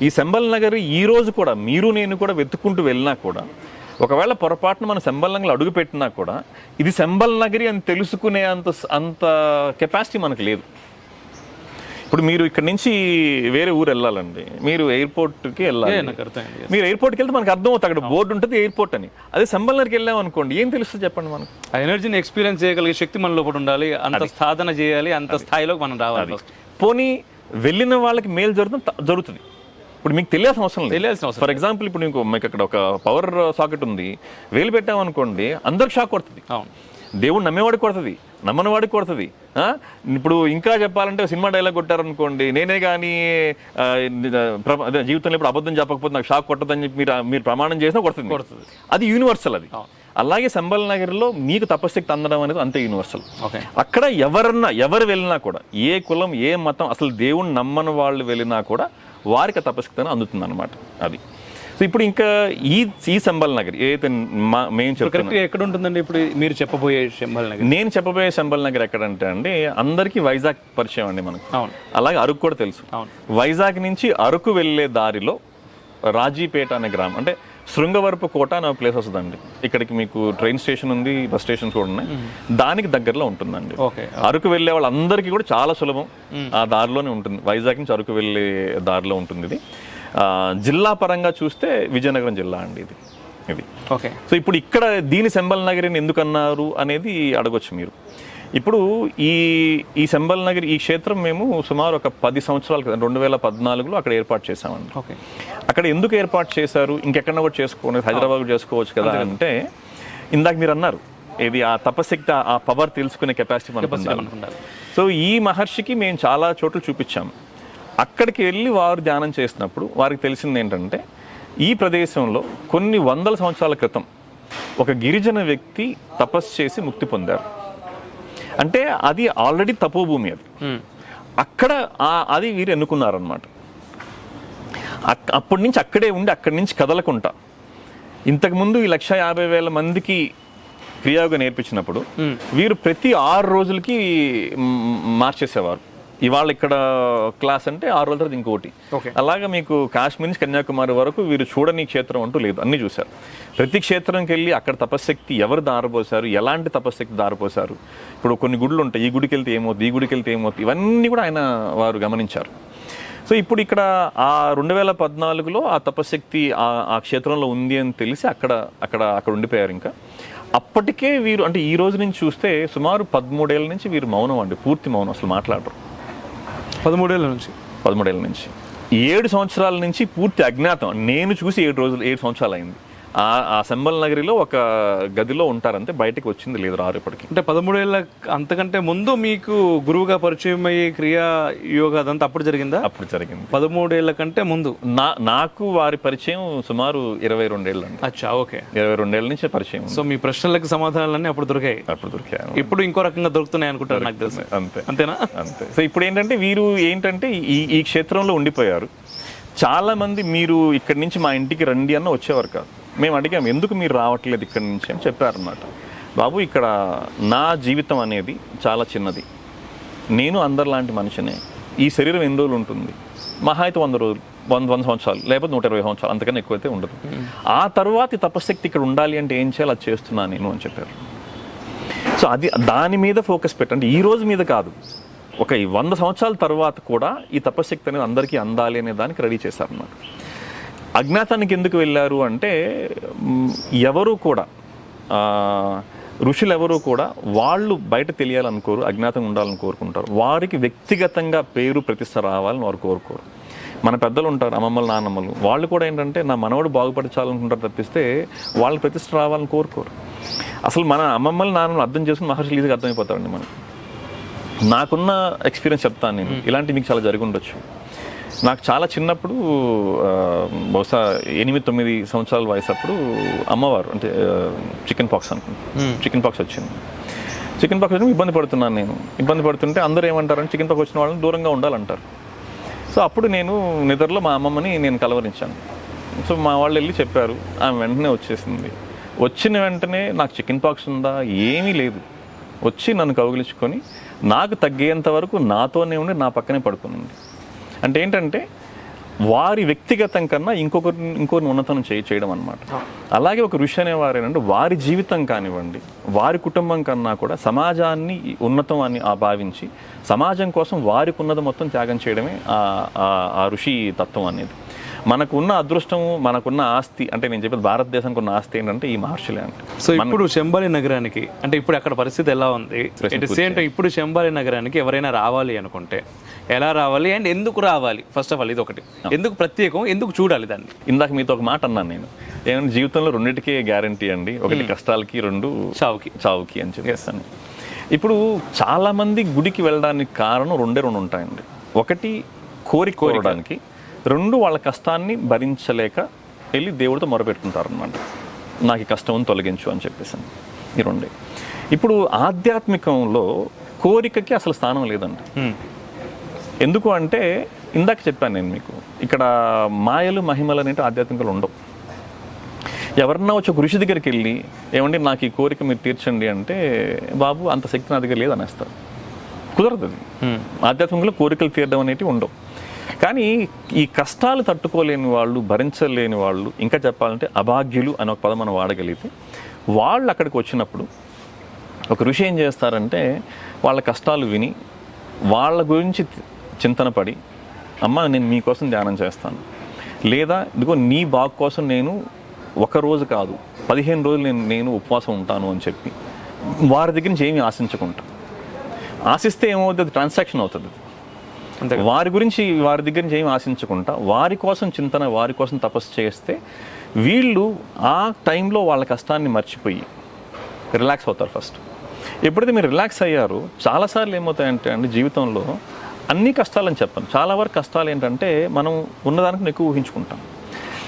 ఈ సంబల్ నగర్ ఈ రోజు కూడా మీరు నేను కూడా వెతుక్కుంటూ వెళ్ళినా కూడా, ఒకవేళ పొరపాటున మన సంబల్ నగర్లో అడుగు పెట్టినా కూడా ఇది సంబల్ నగరి అని తెలుసుకునే అంత కెపాసిటీ మనకు లేదు. ఇప్పుడు మీరు ఇక్కడ నుంచి వేరే ఊరు వెళ్ళాలండి, మీరు ఎయిర్పోర్ట్కి వెళ్ళాలి, మీరు ఎయిర్పోర్ట్కి వెళ్తే మనకు అర్థం అవుతుంది, అక్కడ బోర్డు ఉంటుంది ఎయిర్పోర్ట్ అని. అదే సంబల్ నగర్కి వెళ్ళాం అనుకోండి, ఏం తెలుస్తుంది చెప్పండి మనకు? ఆ ఎనర్జీని ఎక్స్పీరియన్స్ చేయగలిగే శక్తి మన లోపల ఉండాలి, అంత సాధన చేయాలి, అంత స్థాయిలోకి మనం రావాలి. పోనీ వెళ్ళిన వాళ్ళకి మేలు జరుగుతుంది. ఇప్పుడు మీకు తెలియాల్సిన అవసరం లేదు. ఫర్ ఎగ్జాంపుల్ ఇప్పుడు మీకు అక్కడ ఒక పవర్ సాకెట్ ఉంది, వేలు పెట్టామనుకోండి అందరికి షాక్ కొడుతుంది. దేవుడు నమ్మేవాడికి కొడుతుంది, నమ్మని వాడికి కొడుతుంది. ఇప్పుడు ఇంకా చెప్పాలంటే సినిమా డైలాగ్ కొట్టారనుకోండి, నేనే కానీ జీవితంలో ఇప్పుడు అబద్ధం చెప్పకపోతే నాకు షాక్ కొట్టదని చెప్పి మీరు ప్రమాణం చేసినా కొడుతుంది. అది యూనివర్సల్. అది అలాగే సంబల్ నగర్లో మీకు తపశక్తి అందడం అనేది అంతే యూనివర్సల్. అక్కడ ఎవరు వెళ్ళినా కూడా, ఏ కులం ఏ మతం అసలు దేవుణ్ణి నమ్మని వాళ్ళు వెళ్ళినా కూడా వారికి తపశక్తి అని అందుతుంది అనమాట. అది సో ఇప్పుడు ఇంకా ఈ సంబల్ నగర్ ఏదైతే మెయిన్ చెప్తున్నా ఎక్కడ ఉంటుందండి ఇప్పుడు మీరు చెప్పబోయే సంబల్ నగర్? నేను చెప్పబోయే సంబల్ నగర్ ఎక్కడంటే అండి, అందరికీ వైజాగ్ పరిచయం అండి మనకు. అలాగే అరకు కూడా తెలుసు. వైజాగ్ నుంచి అరకు వెళ్ళే దారిలో రాజీపేట అనే గ్రామం, అంటే శృంగవరపు కోట అనే ప్లేస్ వస్తుందండి. ఇక్కడికి మీకు ట్రైన్ స్టేషన్ ఉంది, బస్ స్టేషన్స్ కూడా ఉన్నాయి, దానికి దగ్గరలో ఉంటుందండి. అరకు వెళ్ళే వాళ్ళందరికీ కూడా చాలా సులభం, ఆ దారిలోనే ఉంటుంది. వైజాగ్ నుంచి అరకు వెళ్ళే దారిలో ఉంటుంది. ఇది జిల్లా పరంగా చూస్తే విజయనగరం జిల్లా అండి ఇది. ఓకే, సో ఇప్పుడు ఇక్కడ దీని సంబల్ నగరిని ఎందుకు అన్నారు అనేది అడగొచ్చు మీరు. ఇప్పుడు ఈ సంబల్ నగర్ ఈ క్షేత్రం మేము సుమారు ఒక 10 సంవత్సరాల క్రితం 2014లో అక్కడ ఏర్పాటు చేసామండి. అక్కడ ఎందుకు ఏర్పాటు చేశారు, ఇంకెక్కడ కూడా చేసుకోండి, హైదరాబాద్ కూడా చేసుకోవచ్చు కదా అంటే, ఇందాక మీరు అన్నారు ఇది ఆ తపశక్తి, ఆ పవర్ తెలుసుకునే కెపాసిటీ మనకు ఉండాలి. సో ఈ మహర్షికి మేము చాలా చోట్ల చూపించాము. అక్కడికి వెళ్ళి వారు ధ్యానం చేసినప్పుడు వారికి తెలిసింది ఏంటంటే, ఈ ప్రదేశంలో కొన్ని 100 సంవత్సరాల క్రితం ఒక గిరిజన వ్యక్తి తపస్సు చేసి ముక్తి పొందారు. అంటే అది ఆల్రెడీ తపోభూమి. అది అక్కడ అది వీరు ఎన్నుకున్నారనమాట. అప్పటి నుంచి అక్కడే ఉండి అక్కడి నుంచి కదలకుండా, ఇంతకుముందు ఈ 150,000 మందికి క్రియాయోగం నేర్పించినప్పుడు వీరు ప్రతి 6 రోజులకి మార్చేసేవారు. ఇవాళ ఇక్కడ క్లాస్ అంటే 6 రోజుల తర్వాత ఇంకోటి. అలాగా మీకు కాశ్మీర్ నుంచి కన్యాకుమారి వరకు వీరు చూడని క్షేత్రం అంటూ లేదు, అన్ని చూశారు. ప్రతి క్షేత్రంకి వెళ్ళి అక్కడ తపశక్తి ఎవరు దారిపోసారు, ఎలాంటి తపశక్తి దారిపోసారు, ఇప్పుడు కొన్ని గుడులు ఉంటాయి, ఈ గుడికి వెళ్తే ఏమవుతుంది, ఈ గుడికి వెళ్తే ఏమవుతుంది, ఇవన్నీ కూడా ఆయన వారు గమనించారు. సో ఇప్పుడు ఇక్కడ ఆ 2014లో ఆ తపశక్తి ఆ క్షేత్రంలో ఉంది అని తెలిసి అక్కడ ఉండిపోయారు. ఇంకా అప్పటికే వీరు అంటే ఈ రోజు నుంచి చూస్తే సుమారు 13 ఏళ్ళ నుంచి వీరు మౌనం అండి, పూర్తి మౌనం, అసలు మాట్లాడరు. 13 ఏళ్ళ నుంచి 7 సంవత్సరాల నుంచి పూర్తి అజ్ఞాతం. నేను చూసి 7 సంవత్సరాలు అయింది. ఆ సంబల్ నగరిలో ఒక గదిలో ఉంటారంతే, బయటకు వచ్చింది లేదు, రారు ఇప్పటికి. అంటే 13 ఏళ్ళ అంతకంటే ముందు మీకు గురువుగా పరిచయం అయ్యే క్రియా యోగా అదంతా అప్పుడు జరిగిందా? అప్పుడు జరిగింది. 13 ఏళ్ళ కంటే ముందు నాకు వారి పరిచయం సుమారు 22 ఏళ్ళు అండి. అచ్చా, ఓకే, 22 ఏళ్ళ నుంచి పరిచయం. సో మీ ప్రశ్నలకు సమాధానాలన్నీ అప్పుడు దొరికాయి. ఇప్పుడు ఇంకో రకంగా దొరుకుతున్నాయి అనుకుంటారు నాకు తెలుసు. అంతేనా? అంతే. సో ఇప్పుడు ఏంటంటే వీరు ఈ క్షేత్రంలో ఉండిపోయారు. చాలా మంది మీరు ఇక్కడి నుంచి మా ఇంటికి రండి అన్న వచ్చేవారు కాదు. మేము అడిగాం ఎందుకు మీరు రావట్లేదు ఇక్కడి నుంచి అని చెప్పారన్నమాట. బాబు, ఇక్కడ నా జీవితం అనేది చాలా చిన్నది, నేను అందరిలాంటి మనిషినే. ఈ శరీరం ఎన్ని రోజులు ఉంటుంది, మహా అయితే 100 రోజులు, 100 సంవత్సరాలు, లేకపోతే 120 సంవత్సరాలు, అంతకన్నా ఎక్కువైతే ఉండదు. ఆ తర్వాత తపశక్తి ఇక్కడ ఉండాలి అంటే ఏం చేయాలి, అది చేస్తున్నాను నేను అని చెప్పారు. సో దాని మీద ఫోకస్ పెట్టండి, ఈ రోజు మీద కాదు. ఒక 100 సంవత్సరాల తర్వాత కూడా ఈ తపశక్తి అనేది అందరికీ అందాలి అనే దానికి రెడీ చేశారన్నమాట. అజ్ఞాతానికి ఎందుకు వెళ్ళారు అంటే, ఎవరు కూడా ఋషులు ఎవరు కూడా వాళ్ళు బయట తెలియాలనుకోరు, అజ్ఞాతంగా ఉండాలని కోరుకుంటారు. వారికి వ్యక్తిగతంగా పేరు ప్రతిష్ట రావాలని వారు కోరుకోరు. మన పెద్దలు ఉంటారు, అమ్మమ్మలు నాన్నమ్మలు, వాళ్ళు కూడా ఏంటంటే నా మనవడు బాగుపరచాలనుకుంటారు తప్పిస్తే వాళ్ళకి ప్రతిష్ట రావాలని కోరుకోరు. అసలు మన అమ్మమ్మలు నాన్నమ్మలు అర్థం చేసుకుని మహర్షులు ఈజీగా అర్థమైపోతారండి మనకి. నాకున్న ఎక్స్పీరియన్స్ చెప్తాను నేను, ఇలాంటి మీకు చాలా జరిగి ఉండొచ్చు. నాకు చాలా చిన్నప్పుడు బహుశా 8-9 సంవత్సరాల వయసు అప్పుడు అమ్మవారు అంటే చికెన్ పాక్స్ అనుకుంటాను, చికెన్ పాక్స్ వచ్చింది. చికెన్ పాక్స్ వచ్చి ఇబ్బంది పడుతున్నాను నేను. ఇబ్బంది పడుతుంటే అందరూ ఏమంటారంటే చికెన్ పాక్స్ వచ్చిన వాళ్ళని దూరంగా ఉండాలంటారు. సో అప్పుడు నేను నిద్రలో మా అమ్మమ్మని నేను కలవరించాను. సో మా వాళ్ళు వెళ్ళి చెప్పారు, ఆమె వెంటనే వచ్చేసింది. వచ్చిన వెంటనే నాకు చికెన్ పాక్స్ ఉందా ఏమీ లేదు, వచ్చి నన్ను కౌగిలించుకొని నాకు తగ్గేంత వరకు నాతోనే ఉండి నా పక్కనే పడుకునింది. అంటే ఏంటంటే వారి వ్యక్తిగతం కన్నా ఇంకొకరిని ఉన్నతం చేయడం అనమాట. అలాగే ఒక ఋషి అనేవారు ఏంటంటే వారి జీవితం కానివ్వండి, వారి కుటుంబం కన్నా కూడా సమాజాన్ని ఉన్నతం అని భావించి సమాజం కోసం వారికి ఉన్నది మొత్తం త్యాగం చేయడమే ఆ ఋషి తత్వం అనేది. మనకున్న అదృష్టము, మనకున్న ఆస్తి అంటే నేను చెప్పేది భారతదేశానికి ఉన్న ఆస్తి ఏంటంటే ఈ మహర్షులే అంటే. సో ఇప్పుడు శంబాలి నగరానికి అంటే ఇప్పుడు అక్కడ పరిస్థితి ఎలా ఉంది? ఇప్పుడు శంబాలి నగరానికి ఎవరైనా రావాలి అనుకుంటే ఎలా రావాలి అండ్ ఎందుకు రావాలి? ఫస్ట్ ఆఫ్ ఆల్ ఇది ఒకటి, ఎందుకు ప్రత్యేకం, ఎందుకు చూడాలి దాన్ని? ఇందాక మీతో ఒక మాట అన్నాను నేను, ఏమంటే జీవితంలో రెండింటికే గ్యారంటీ అండి, ఒకటి కష్టాలకి, రెండు చావుకి అని చెప్పేస్తాను. ఇప్పుడు చాలామంది గుడికి వెళ్ళడానికి కారణం రెండే ఉంటాయండి. ఒకటి కోరడానికి, రెండు వాళ్ళ కష్టాన్ని భరించలేక వెళ్ళి దేవుడితో మొరపెట్టుకుంటారు అన్నమాట, నాకు ఈ కష్టం తొలగించు అని చెప్పేసాను. ఈ రెండే. ఇప్పుడు ఆధ్యాత్మికంలో కోరికకి అసలు స్థానం లేదండి. ఎందుకు అంటే ఇందాక చెప్పాను నేను మీకు, ఇక్కడ మాయలు మహిమలు అనేవి ఆధ్యాత్మికలు ఉండవు. ఎవరన్నా వచ్చి ఒక ఋషి దగ్గరికి వెళ్ళి ఏమంటే నాకు ఈ కోరిక మీరు తీర్చండి అంటే బాబు అంత శక్తి నా దగ్గర లేదు అనేస్తారు. కుదరదు అది. ఆధ్యాత్మికంలో కోరికలు తీరడం అనేటివి ఉండవు. కానీ ఈ కష్టాలు తట్టుకోలేని వాళ్ళు, భరించలేని వాళ్ళు, ఇంకా చెప్పాలంటే అభాగ్యులు అని ఒక పదం మనం వాడగలిగితే, వాళ్ళు అక్కడికి వచ్చినప్పుడు ఒక ఋషి ఏం చేస్తారంటే వాళ్ళ కష్టాలు విని వాళ్ళ గురించి చింతన పడి, అమ్మ నేను మీకోసం ధ్యానం చేస్తాను, లేదా ఇదిగో నీ బాగు కోసం నేను ఒకరోజు కాదు 15 రోజులు నేను ఉపవాసం ఉంటాను అని చెప్పి వారి దగ్గర నుంచి ఏమీ ఆశించకుండా, ఆశిస్తే ఏమవుతుంది, అది ట్రాన్సాక్షన్ అవుతుంది. వారి గురించి వారి దగ్గర నుంచి ఏమి ఆశించకుండా వారి కోసం చింతన, వారి కోసం తపస్సు చేస్తే వీళ్ళు ఆ టైంలో వాళ్ళ కష్టాన్ని మర్చిపోయి రిలాక్స్ అవుతారు. ఫస్ట్ ఎప్పుడైతే మీరు రిలాక్స్ అయ్యారో చాలాసార్లు ఏమవుతాయంటే అండి జీవితంలో అన్ని కష్టాలని చెప్పను, చాలా వరకు కష్టాలు ఏంటంటే మనం ఉన్నదానికి ఎక్కువ ఊహించుకుంటాం.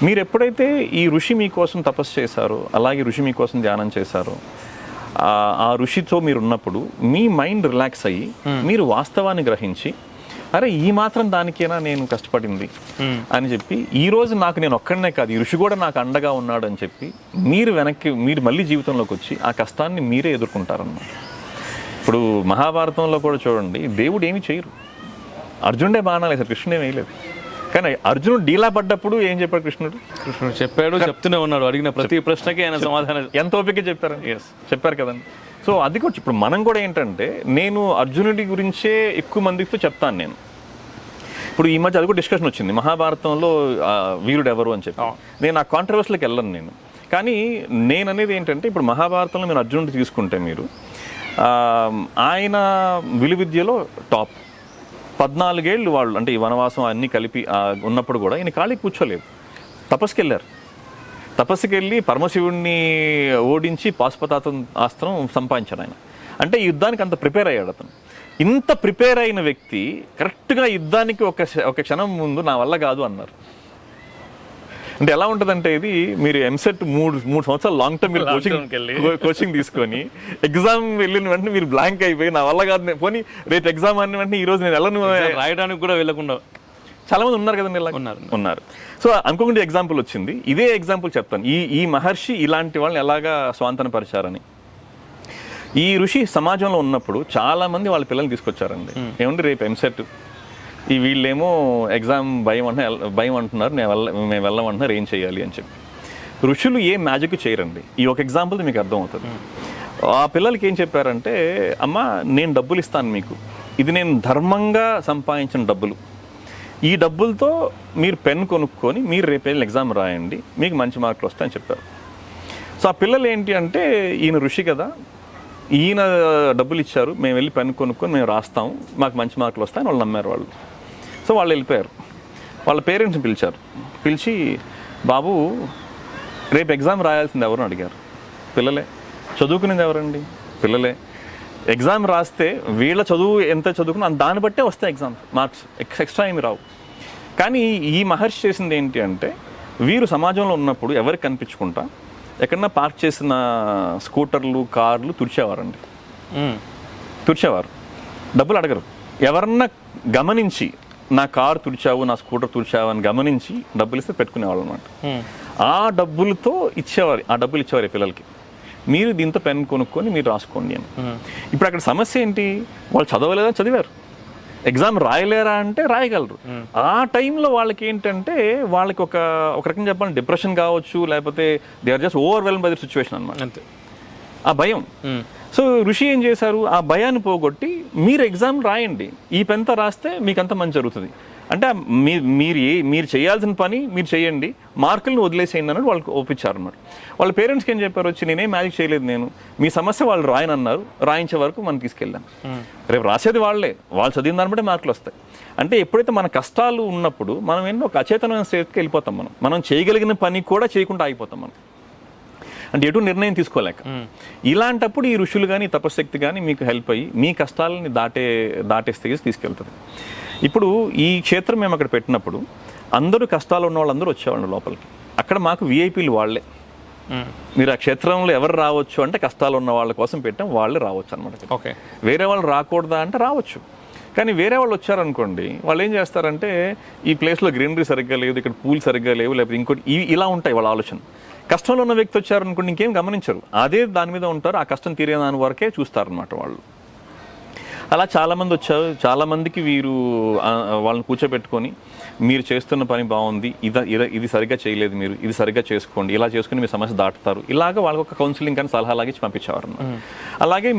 మీరు ఎప్పుడైతే ఈ ఋషి మీకోసం తపస్సు చేశారో, అలాగే ఋషి మీకోసం ధ్యానం చేశారో, ఆ ఋషితో మీరు ఉన్నప్పుడు మీ మైండ్ రిలాక్స్ అయ్యి మీరు వాస్తవాన్ని గ్రహించి అరే ఈ మాత్రం దానికేనా నేను కష్టపడింది అని చెప్పి ఈ రోజు నాకు నేను ఒక్కడనే కాదు, ఈ ఋషి కూడా నాకు అండగా ఉన్నాడు అని చెప్పి మీరు మళ్ళీ జీవితంలోకి వచ్చి ఆ కష్టాన్ని మీరే ఎదుర్కొంటారన్నమాట. ఇప్పుడు మహాభారతంలో కూడా చూడండి, దేవుడు ఏమి చేయరు, అర్జునుడే బాణాలు వేశారు, కృష్ణుడు ఏమి వేయలేదు. కానీ అర్జునుడు డీలా పడ్డప్పుడు ఏం చెప్పాడు కృష్ణుడు చెప్పాడు, చెప్తూనే ఉన్నాడు, అడిగిన ప్రతి ప్రశ్నకి ఆయన సమాధానం ఎంత ఓపిక చెప్పారు కదండి. సో అది కూడా ఇప్పుడు మనం కూడా ఏంటంటే నేను అర్జునుడి గురించే ఎక్కువ మందితో చెప్తాను నేను. ఇప్పుడు ఈ మధ్య అది కూడా డిస్కషన్ వచ్చింది, మహాభారతంలో వీరుడు ఎవరు అని చెప్పి. నేను ఆ కాంట్రవర్సీలోకి వెళ్ళను నేను. కానీ నేను అనేది ఏంటంటే ఇప్పుడు మహాభారతంలో మీరు అర్జునుడి తీసుకుంటే మీరు ఆయన విలువిద్యలో టాప్. 14 ఏళ్ళు వాళ్ళు అంటే ఈ వనవాసం అన్నీ కలిపి ఉన్నప్పుడు కూడా ఈయన ఖాళీ కూర్చోలేదు, తపస్సుకెళ్ళారు. తపస్సుకెళ్ళి పరమశివుడిని ఓడించి పాశుపతాస్త్రం అస్త్రం సంపాదించాడు ఆయన. అంటే ఈ యుద్ధానికి అంత ప్రిపేర్ అయ్యాడు అతను. ఇంత ప్రిపేర్ అయిన వ్యక్తి కరెక్ట్గా యుద్ధానికి ఒక క్షణం ముందు నా వల్ల కాదు అన్నారు. అంటే ఎలా ఉంటుందంటే ఇది మీరు ఎంసెట్ 3 సంవత్సరాలు లాంగ్ టర్మ్ మీరు కోచింగ్ తీసుకొని ఎగ్జామ్ వెళ్ళిన వెంటనే మీరు బ్లాంక్ అయిపోయి నా వల్ల కాదు, పోనీ రేపు ఎగ్జామ్ అన్న వెంటనే ఈ రోజు నేను వెళ్ళను రాయడానికి కూడా వెళ్ళకుండా చాలా మంది ఉన్నారు కదండి, ఉన్నారు. సో అనుకోకుండా ఎగ్జాంపుల్ వచ్చింది, ఇదే ఎగ్జాంపుల్ చెప్తాను. ఈ మహర్షి ఇలాంటి వాళ్ళని ఎలాగా స్వాంతనపరిచారని. ఈ ఋషి సమాజంలో ఉన్నప్పుడు చాలా మంది వాళ్ళ పిల్లల్ని తీసుకొచ్చారండి. ఏమంటే రేపు ఎంసెట్, ఈ వీళ్ళేమో ఎగ్జామ్ భయం అంటున్నారు, మేము వెళ్ళమంటున్నారు, ఏం చేయాలి అని చెప్పి. ఋషులు ఏ మ్యాజిక్ చేయరండి. ఈ ఒక ఎగ్జాంపుల్ మీకు అర్థమవుతుంది. ఆ పిల్లలకి ఏం చెప్పారంటే, అమ్మ నేను డబ్బులు ఇస్తాను మీకు, ఇది నేను ధర్మంగా సంపాదించిన డబ్బులు, ఈ డబ్బులతో మీరు పెన్ కొనుక్కొని మీరు రేపు వెళ్ళి ఎగ్జామ్ రాయండి, మీకు మంచి మార్కులు వస్తాయని చెప్పారు. సో ఆ పిల్లలు ఏంటి అంటే ఈయన ఋషి కదా, ఈయన డబ్బులు ఇచ్చారు, మేము వెళ్ళి పెన్ కొనుక్కొని మేము రాస్తాము, మాకు మంచి మార్కులు వస్తాయని వాళ్ళు నమ్మారు వాళ్ళు. సో వాళ్ళు వెళ్ళిపోయారు. వాళ్ళ పేరెంట్స్ని పిలిచారు. పిలిచి, బాబు రేపు ఎగ్జామ్ రాయాల్సింది ఎవరు అడిగారు. పిల్లలే. చదువుకునేది ఎవరండి? పిల్లలే. ఎగ్జామ్ రాస్తే వీళ్ళ చదువు ఎంత చదువుకున్నా దాన్ని బట్టే వస్తాయి ఎగ్జామ్ మార్క్స్, ఎక్స్ట్రా ఏమి రావు. కానీ ఈ మహర్షి చేసింది ఏంటి అంటే, వీరు సమాజంలో ఉన్నప్పుడు ఎవరికి కనిపించుకుంటా ఎక్కడన్నా పార్క్ చేసిన స్కూటర్లు, కార్లు తుడిచేవారండి. తుడిచేవారు, డబ్బులు అడగరు. ఎవరన్నా గమనించి నా కారు తుడిచావు, నా స్కూటర్ తుడిచావు అని గమనించి డబ్బులు ఇస్తే పెట్టుకునేవాళ్ళు అనమాట. ఆ డబ్బులతో ఇచ్చేవారు, ఆ డబ్బులు ఇచ్చేవారు పిల్లలకి. మీరు దీంతో పెన్ కొనుక్కొని మీరు రాసుకోండి అని. ఇప్పుడు అక్కడ సమస్య ఏంటి? వాళ్ళు చదవలేదా? చదివారు. ఎగ్జామ్ రాయలేరా అంటే రాయగలరు. ఆ టైంలో వాళ్ళకి ఏంటంటే వాళ్ళకి ఒక రకంగా చెప్పాలంటే డిప్రెషన్ కావచ్చు, లేకపోతే they are just overwhelm by the situation అనమాట. ఆ భయం. సో ఋషి ఏం చేశారు? ఆ భయాన్ని పోగొట్టి మీరు ఎగ్జామ్ రాయండి, ఈ పెన్తో రాస్తే మీకు అంత మంచి జరుగుతుంది అంటే మీరు చేయాల్సిన పని మీరు చేయండి, మార్కులను వదిలేసేయండి అన్నట్టు వాళ్ళకి ఒప్పించారు అన్నమాట. వాళ్ళ పేరెంట్స్కి ఏం చెప్పారు? వచ్చి నేనేం మ్యాజిక్ చేయలేదు, నేను మీ సమస్య వాళ్ళు రాయనన్నారు, రాయించే వరకు మనం తీసుకెళ్ళాం. రేపు రాసేది వాళ్ళే, వాళ్ళు చదివిన దాన్ని బట్టి మార్కులు వస్తాయి. అంటే ఎప్పుడైతే మన కష్టాలు ఉన్నప్పుడు మనం ఏంటో ఒక అచేతనమైన స్థితికి వెళ్ళిపోతాం. మనం చేయగలిగిన పని కూడా చేయకుండా ఆగిపోతాం. మనం అంటే ఎటు నిర్ణయం తీసుకోలేక. ఇలాంటప్పుడు ఈ ఋషులు కానీ తపశక్తి కానీ మీకు హెల్ప్ అయ్యి మీ కష్టాలని దాటే స్థితికి తీసుకెళ్తుంది. ఇప్పుడు ఈ క్షేత్రం మేము అక్కడ పెట్టినప్పుడు అందరూ కష్టాలు ఉన్న వాళ్ళందరూ వచ్చేవాళ్ళు లోపలికి. అక్కడ మాకు విఐపీలు వాళ్ళే. మీరు ఆ క్షేత్రంలో ఎవరు రావచ్చు అంటే కష్టాలు ఉన్న వాళ్ళ కోసం పెట్టాం, వాళ్ళు రావచ్చు అనమాట. ఓకే, వేరే వాళ్ళు రాకూడదా అంటే రావచ్చు. కానీ వేరే వాళ్ళు వచ్చారనుకోండి, వాళ్ళు ఏం చేస్తారంటే ఈ ప్లేస్లో గ్రీనరీ సరిగ్గా లేదు, ఇక్కడ పూల్ సరిగ్గా లేవు, లేకపోతే ఇంకోటి ఇలా ఉంటాయి వాళ్ళ ఆలోచన. కష్టంలో ఉన్న వ్యక్తి వచ్చారనుకోండి, ఇంకేం గమనించరు, అదే దాని మీద ఉంటారు, ఆ కష్టం తీరే దాని వరకే చూస్తారనమాట వాళ్ళు. అలా చాలామంది వచ్చారు. చాలామందికి వీరు వాళ్ళని కూర్చోబెట్టుకొని మీరు చేస్తున్న పని బాగుంది, ఇది సరిగ్గా చేయలేదు, మీరు ఇది సరిగ్గా చేసుకోండి, ఇలా చేసుకుని మీ సమస్య దాటుతారు, ఇలాగ వాళ్ళకి ఒక కౌన్సిలింగ్ కానీ సలహాలాగా ఇచ్చి పంపించేవారు. అలాగే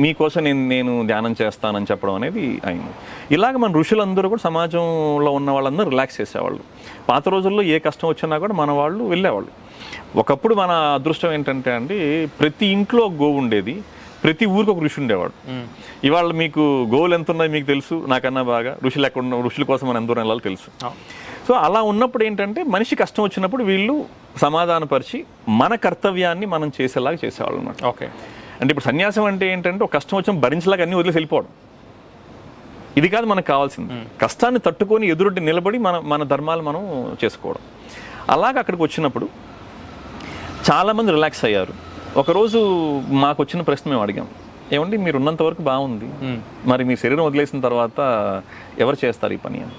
మీకోసం నేను ధ్యానం చేస్తానని చెప్పడం అనేది అయింది. ఇలాగ మన ఋషులందరూ కూడా సమాజంలో ఉన్న వాళ్ళందరూ రిలాక్స్ చేసేవాళ్ళు. పాత రోజుల్లో ఏ కష్టం వచ్చినా కూడా మన వాళ్ళు వెళ్ళేవాళ్ళు. ఒకప్పుడు మన అదృష్టం ఏంటంటే అండి, ప్రతి ఇంట్లో గోవు ఉండేది, ప్రతి ఊరికి ఒక ఋషి ఉండేవాడు. ఇవాళ మీకు గోవులు ఎంత ఉన్నాయి మీకు తెలుసు, నాకన్నా బాగా ఋషుల కోసం మనం ఎంత దూరం వెళ్ళాలో తెలుసు. సో అలా ఉన్నప్పుడు ఏంటంటే మనిషి కష్టం వచ్చినప్పుడు వీళ్ళు సమాధానపరిచి మన కర్తవ్యాన్ని మనం చేసేలాగా చేసేవాళ్ళు అన్నమాట. ఓకే, అంటే ఇప్పుడు సన్యాసం అంటే ఏంటంటే ఒక కష్టం వచ్చిన భరించలాగా అన్ని వదిలేసి వెళ్ళిపోవడం. ఇది కాదు మనకు కావాల్సింది. కష్టాన్ని తట్టుకొని ఎదురొడ్డి నిలబడి మన ధర్మాలు మనం చేసుకోవడం. అలాగ అక్కడికి వచ్చినప్పుడు చాలామంది రిలాక్స్ అయ్యారు. ఒకరోజు మాకు వచ్చిన ప్రశ్న మేము అడిగాం, ఏమండి మీరు ఉన్నంత వరకు బాగుంది, మరి మీ శరీరం వదిలేసిన తర్వాత ఎవరు చేస్తారు ఈ పని అని.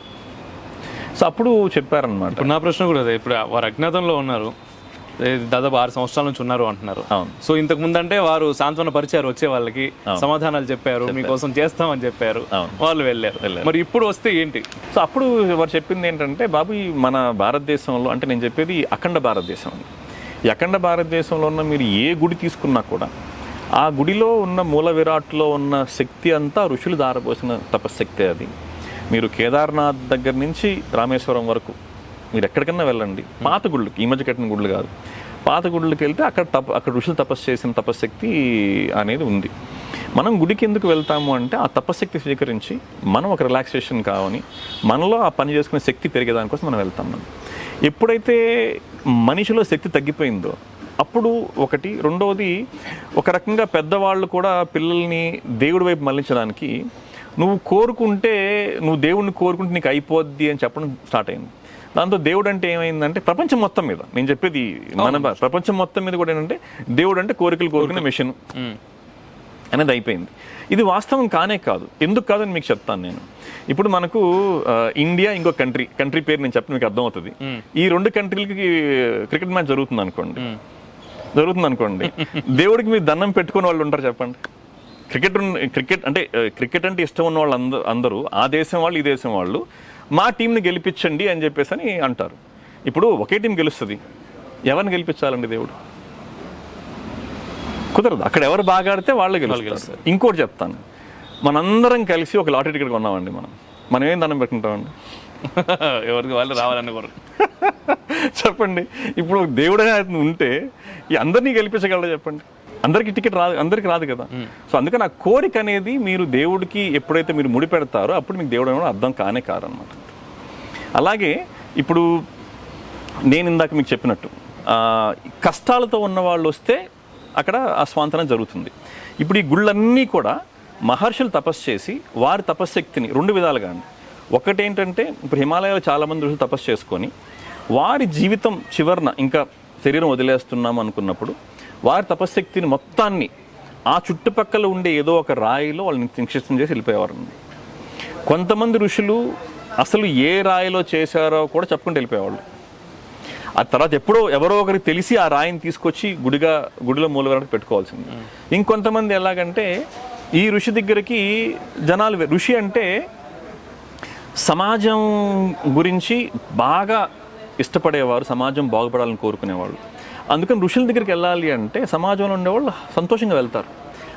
సో అప్పుడు చెప్పారనమాట. ఇప్పుడు నా ప్రశ్న కూడా అదే. ఇప్పుడు వారు అజ్ఞాతంలో ఉన్నారు, దాదాపు 6 సంవత్సరాల నుంచి ఉన్నారు అంటున్నారు. సో ఇంతకు ముందంటే వారు సాంత్వన పరిచారు, వచ్చే వాళ్ళకి సమాధానాలు చెప్పారు, మీకోసం చేస్తామని చెప్పారు, వాళ్ళు వెళ్ళారు. మరి ఇప్పుడు వస్తే ఏంటి? సో అప్పుడు వారు చెప్పింది ఏంటంటే, బాబు మన భారతదేశంలో, అంటే నేను చెప్పేది అఖండ భారతదేశం. ఈ అఖండ భారతదేశంలో ఉన్న మీరు ఏ గుడి తీసుకున్నా కూడా ఆ గుడిలో ఉన్న మూల విరాట్లో ఉన్న శక్తి అంతా ఋషులు దారపోసిన తపశక్తి. అది మీరు కేదార్నాథ్ దగ్గర నుంచి రామేశ్వరం వరకు మీరు ఎక్కడికన్నా వెళ్ళండి, పాత గుళ్ళకి, ఈ మధ్య కట్టిన గుళ్ళు కాదు, పాత గుళ్ళకి వెళ్తే అక్కడ ఋషులు తపస్సు చేసిన తపశక్తి అనేది ఉంది. మనం గుడికి ఎందుకు వెళ్తాము అంటే ఆ తపశక్తి స్వీకరించి మనం ఒక రిలాక్సేషన్ కావని, మనలో ఆ పని చేసుకునే శక్తి పెరిగేదానికోసం మనం వెళ్తాం. మనం ఎప్పుడైతే మనిషిలో శక్తి తగ్గిపోయిందో అప్పుడు ఒకటి, రెండవది ఒక రకంగా పెద్దవాళ్ళు కూడా పిల్లల్ని దేవుడి వైపు మళ్లించడానికి నువ్వు దేవుడిని కోరుకుంటే నీకు అయిపోద్ది అని చెప్పడం స్టార్ట్ అయింది. దాంతో దేవుడు అంటే ఏమైందంటే ప్రపంచం మొత్తం మీద, నేను చెప్పేది ప్రపంచం మొత్తం మీద కూడా ఏంటంటే దేవుడు అంటే కోరికలు కోరుకునే మిషన్ అనేది అయిపోయింది. ఇది వాస్తవం కానే కాదు. ఎందుకు కాదని మీకు చెప్తాను నేను. ఇప్పుడు మనకు ఇండియా, ఇంకో కంట్రీ పేరు నేను చెప్పిన మీకు అర్థమవుతుంది. ఈ 2 కంట్రీలకి క్రికెట్ మ్యాచ్ జరుగుతుంది అనుకోండి, దేవుడికి మీరు దండం పెట్టుకునే వాళ్ళు ఉంటారు చెప్పండి. క్రికెట్ అంటే ఇష్టం ఉన్న వాళ్ళు అందరూ ఆ దేశం వాళ్ళు, ఈ దేశం వాళ్ళు మా టీంని గెలిపించండి అని చెప్పేసి అని అంటారు. ఇప్పుడు ఒకే టీం గెలుస్తుంది, ఎవరిని గెలిపించాలండి? దేవుడు కుదరదు. అక్కడ ఎవరు బాగా ఆడితే వాళ్ళు గెలుస్తారు. ఇంకోటి చెప్తాను, మనందరం కలిసి ఒక లాటరీ టికెట్ కొన్నామండి, మనం ఏం దండం పెట్టుకుంటామండి? ఎవరికి వాళ్ళు రావాలని కోరు చెప్పండి. ఇప్పుడు దేవుడు ఉంటే ఈ అందరినీ గెలిపించగలరా చెప్పండి? అందరికీ టికెట్ రాదు, అందరికీ రాదు కదా. సో అందుకని ఆ కోరిక అనేది మీరు దేవుడికి ఎప్పుడైతే మీరు ముడి పెడతారో అప్పుడు మీకు దేవుడు అనేది అర్థం కానే కారనమాట. అలాగే ఇప్పుడు నేను ఇందాక మీకు చెప్పినట్టు కష్టాలతో ఉన్న వాళ్ళు వస్తే అక్కడ ఆ స్వాంతనం జరుగుతుంది. ఇప్పుడు ఈ గుళ్ళన్నీ కూడా మహర్షులు తపస్సు చేసి వారి తపశ్శక్తిని 2 విధాలుగా అండి. ఒకటేంటంటే ఇప్పుడు హిమాలయాలో చాలామంది ఋషులు తపస్సు చేసుకొని వారి జీవితం చివరన ఇంకా శరీరం వదిలేస్తున్నాం అనుకున్నప్పుడు వారి తపశ్శక్తిని మొత్తాన్ని ఆ చుట్టుపక్కల ఉండే ఏదో ఒక రాయిలో వాళ్ళని నిక్షిప్తం చేసి వెళ్ళిపోయేవారు. కొంతమంది ఋషులు అసలు ఏ రాయిలో చేశారో కూడా చెప్పుకుంటూ వెళ్ళిపోయేవాళ్ళు. ఆ తర్వాత ఎప్పుడో ఎవరో ఒకరికి తెలిసి ఆ రాయిని తీసుకొచ్చి గుడిలో మూలవరానికి పెట్టుకోవాల్సింది. ఇంకొంతమంది ఎలాగంటే ఈ ఋషి దగ్గరికి జనాలు, ఋషి అంటే సమాజం గురించి బాగా ఇష్టపడేవారు, సమాజం బాగుపడాలని కోరుకునేవాళ్ళు. అందుకని ఋషుల దగ్గరికి వెళ్ళాలి అంటే సమాజంలో ఉండేవాళ్ళు సంతోషంగా వెళ్తారు.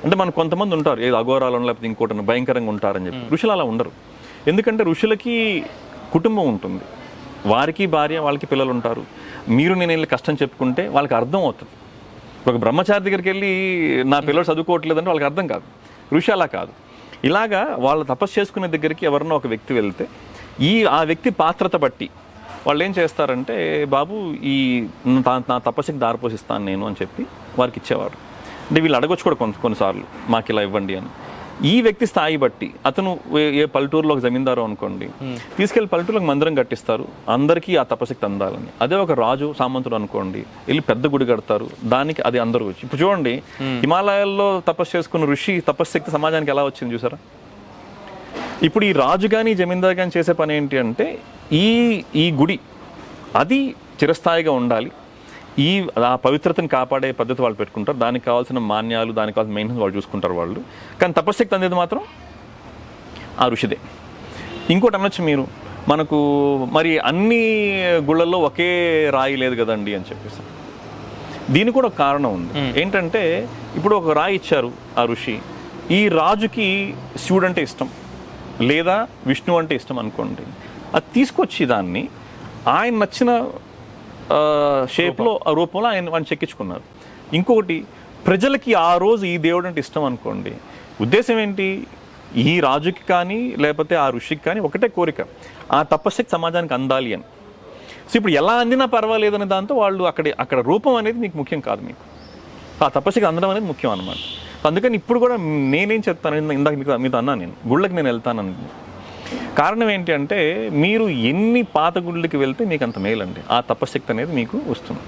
అంటే మనకు కొంతమంది ఉంటారు ఏదో అఘోరాలను లేకపోతే ఇంకోటి భయంకరంగా ఉంటారని చెప్పి. ఋషులు అలా ఉండరు. ఎందుకంటే ఋషులకి కుటుంబం ఉంటుంది, వారికి భార్య వాళ్ళకి పిల్లలు ఉంటారు. మీరు నేను వెళ్ళి కష్టం చెప్పుకుంటే వాళ్ళకి అర్థం అవుతుంది. ఒక బ్రహ్మచారి దగ్గరికి వెళ్ళి నా పిల్లలు చదువుకోవట్లేదంటే వాళ్ళకి అర్థం కాదు. ఋషి అలా కాదు. ఇలాగా వాళ్ళు తపస్సు చేసుకునే దగ్గరికి ఎవరన్నా ఒక వ్యక్తి వెళ్తే ఆ వ్యక్తి పాత్రత బట్టి వాళ్ళు ఏం చేస్తారంటే, బాబు ఈ నా తపస్సుకి దారిపోసిస్తాను నేను అని చెప్పి వారికి ఇచ్చేవారు. అంటే వీళ్ళు అడగొచ్చు కూడా కొన్నిసార్లు మాకు ఇలా ఇవ్వండి అని. ఈ వ్యక్తి స్థాయి బట్టి అతను ఏ పల్లెటూరులో ఒక జమీందారు అనుకోండి, తీసుకెళ్లి పల్లెటూరులోకి మందిరం కట్టిస్తారు అందరికీ ఆ తపశక్తి అందాలని. అదే ఒక రాజు సామంతుడు అనుకోండి, వెళ్ళి పెద్ద గుడి కడతారు, దానికి అది అందరూ వచ్చి. ఇప్పుడు చూడండి, హిమాలయాల్లో తపస్సు చేసుకున్న ఋషి తపశక్తి సమాజానికి ఎలా వచ్చింది చూసారా. ఇప్పుడు ఈ రాజు కానీ జమీందారు కానీ చేసే పని ఏంటి అంటే ఈ గుడి అది చిరస్థాయిగా ఉండాలి, ఆ పవిత్రతను కాపాడే పద్ధతి వాళ్ళు పెట్టుకుంటారు, దానికి కావాల్సిన మాన్యాలు, దానికి కావాల్సిన మెయింటెనెన్స్ వాళ్ళు చూసుకుంటారు వాళ్ళు. కానీ తపశక్తి అనేది మాత్రం ఆ ఋషిదే. ఇంకోటి అనొచ్చు మీరు, మనకు మరి అన్ని గుళ్ళల్లో ఒకే రాయి లేదు కదండి అని చెప్పేసి. దీనికి కూడా ఒక కారణం ఉంది. ఏంటంటే ఇప్పుడు ఒక రాయి ఇచ్చారు ఆ ఋషి, ఈ రాజుకి శివుడు అంటే ఇష్టం లేదా విష్ణు అంటే ఇష్టం అనుకోండి, అది తీసుకొచ్చి దాన్ని ఆయన నచ్చిన షేప్లో రూపంలో ఆయన చెక్కించుకున్నారు. ఇంకొకటి, ప్రజలకి ఆ రోజు ఈ దేవుడు అంటే ఇష్టం అనుకోండి, ఉద్దేశం ఏంటి, ఈ రాజుకి కానీ లేకపోతే ఆ ఋషికి కానీ ఒకటే కోరిక, ఆ తపశక్తి సమాజానికి అందాలి అని. సో ఇప్పుడు ఎలా అందినా పర్వాలేదనే దాంతో వాళ్ళు అక్కడ రూపం అనేది మీకు ముఖ్యం కాదు, మీకు ఆ తపశక్తి అందడం అనేది ముఖ్యం అన్నమాట. అందుకని ఇప్పుడు కూడా నేనేం చెప్తాను, ఇందాక మీతో అన్నా, నేను గుళ్ళకి నేను వెళ్తానని కారణం ఏంటి అంటే, మీరు ఎన్ని పాత గుళ్ళకి వెళ్తే మీకు అంత మేలండి, ఆ తపశక్తి అనేది మీకు వస్తుంది.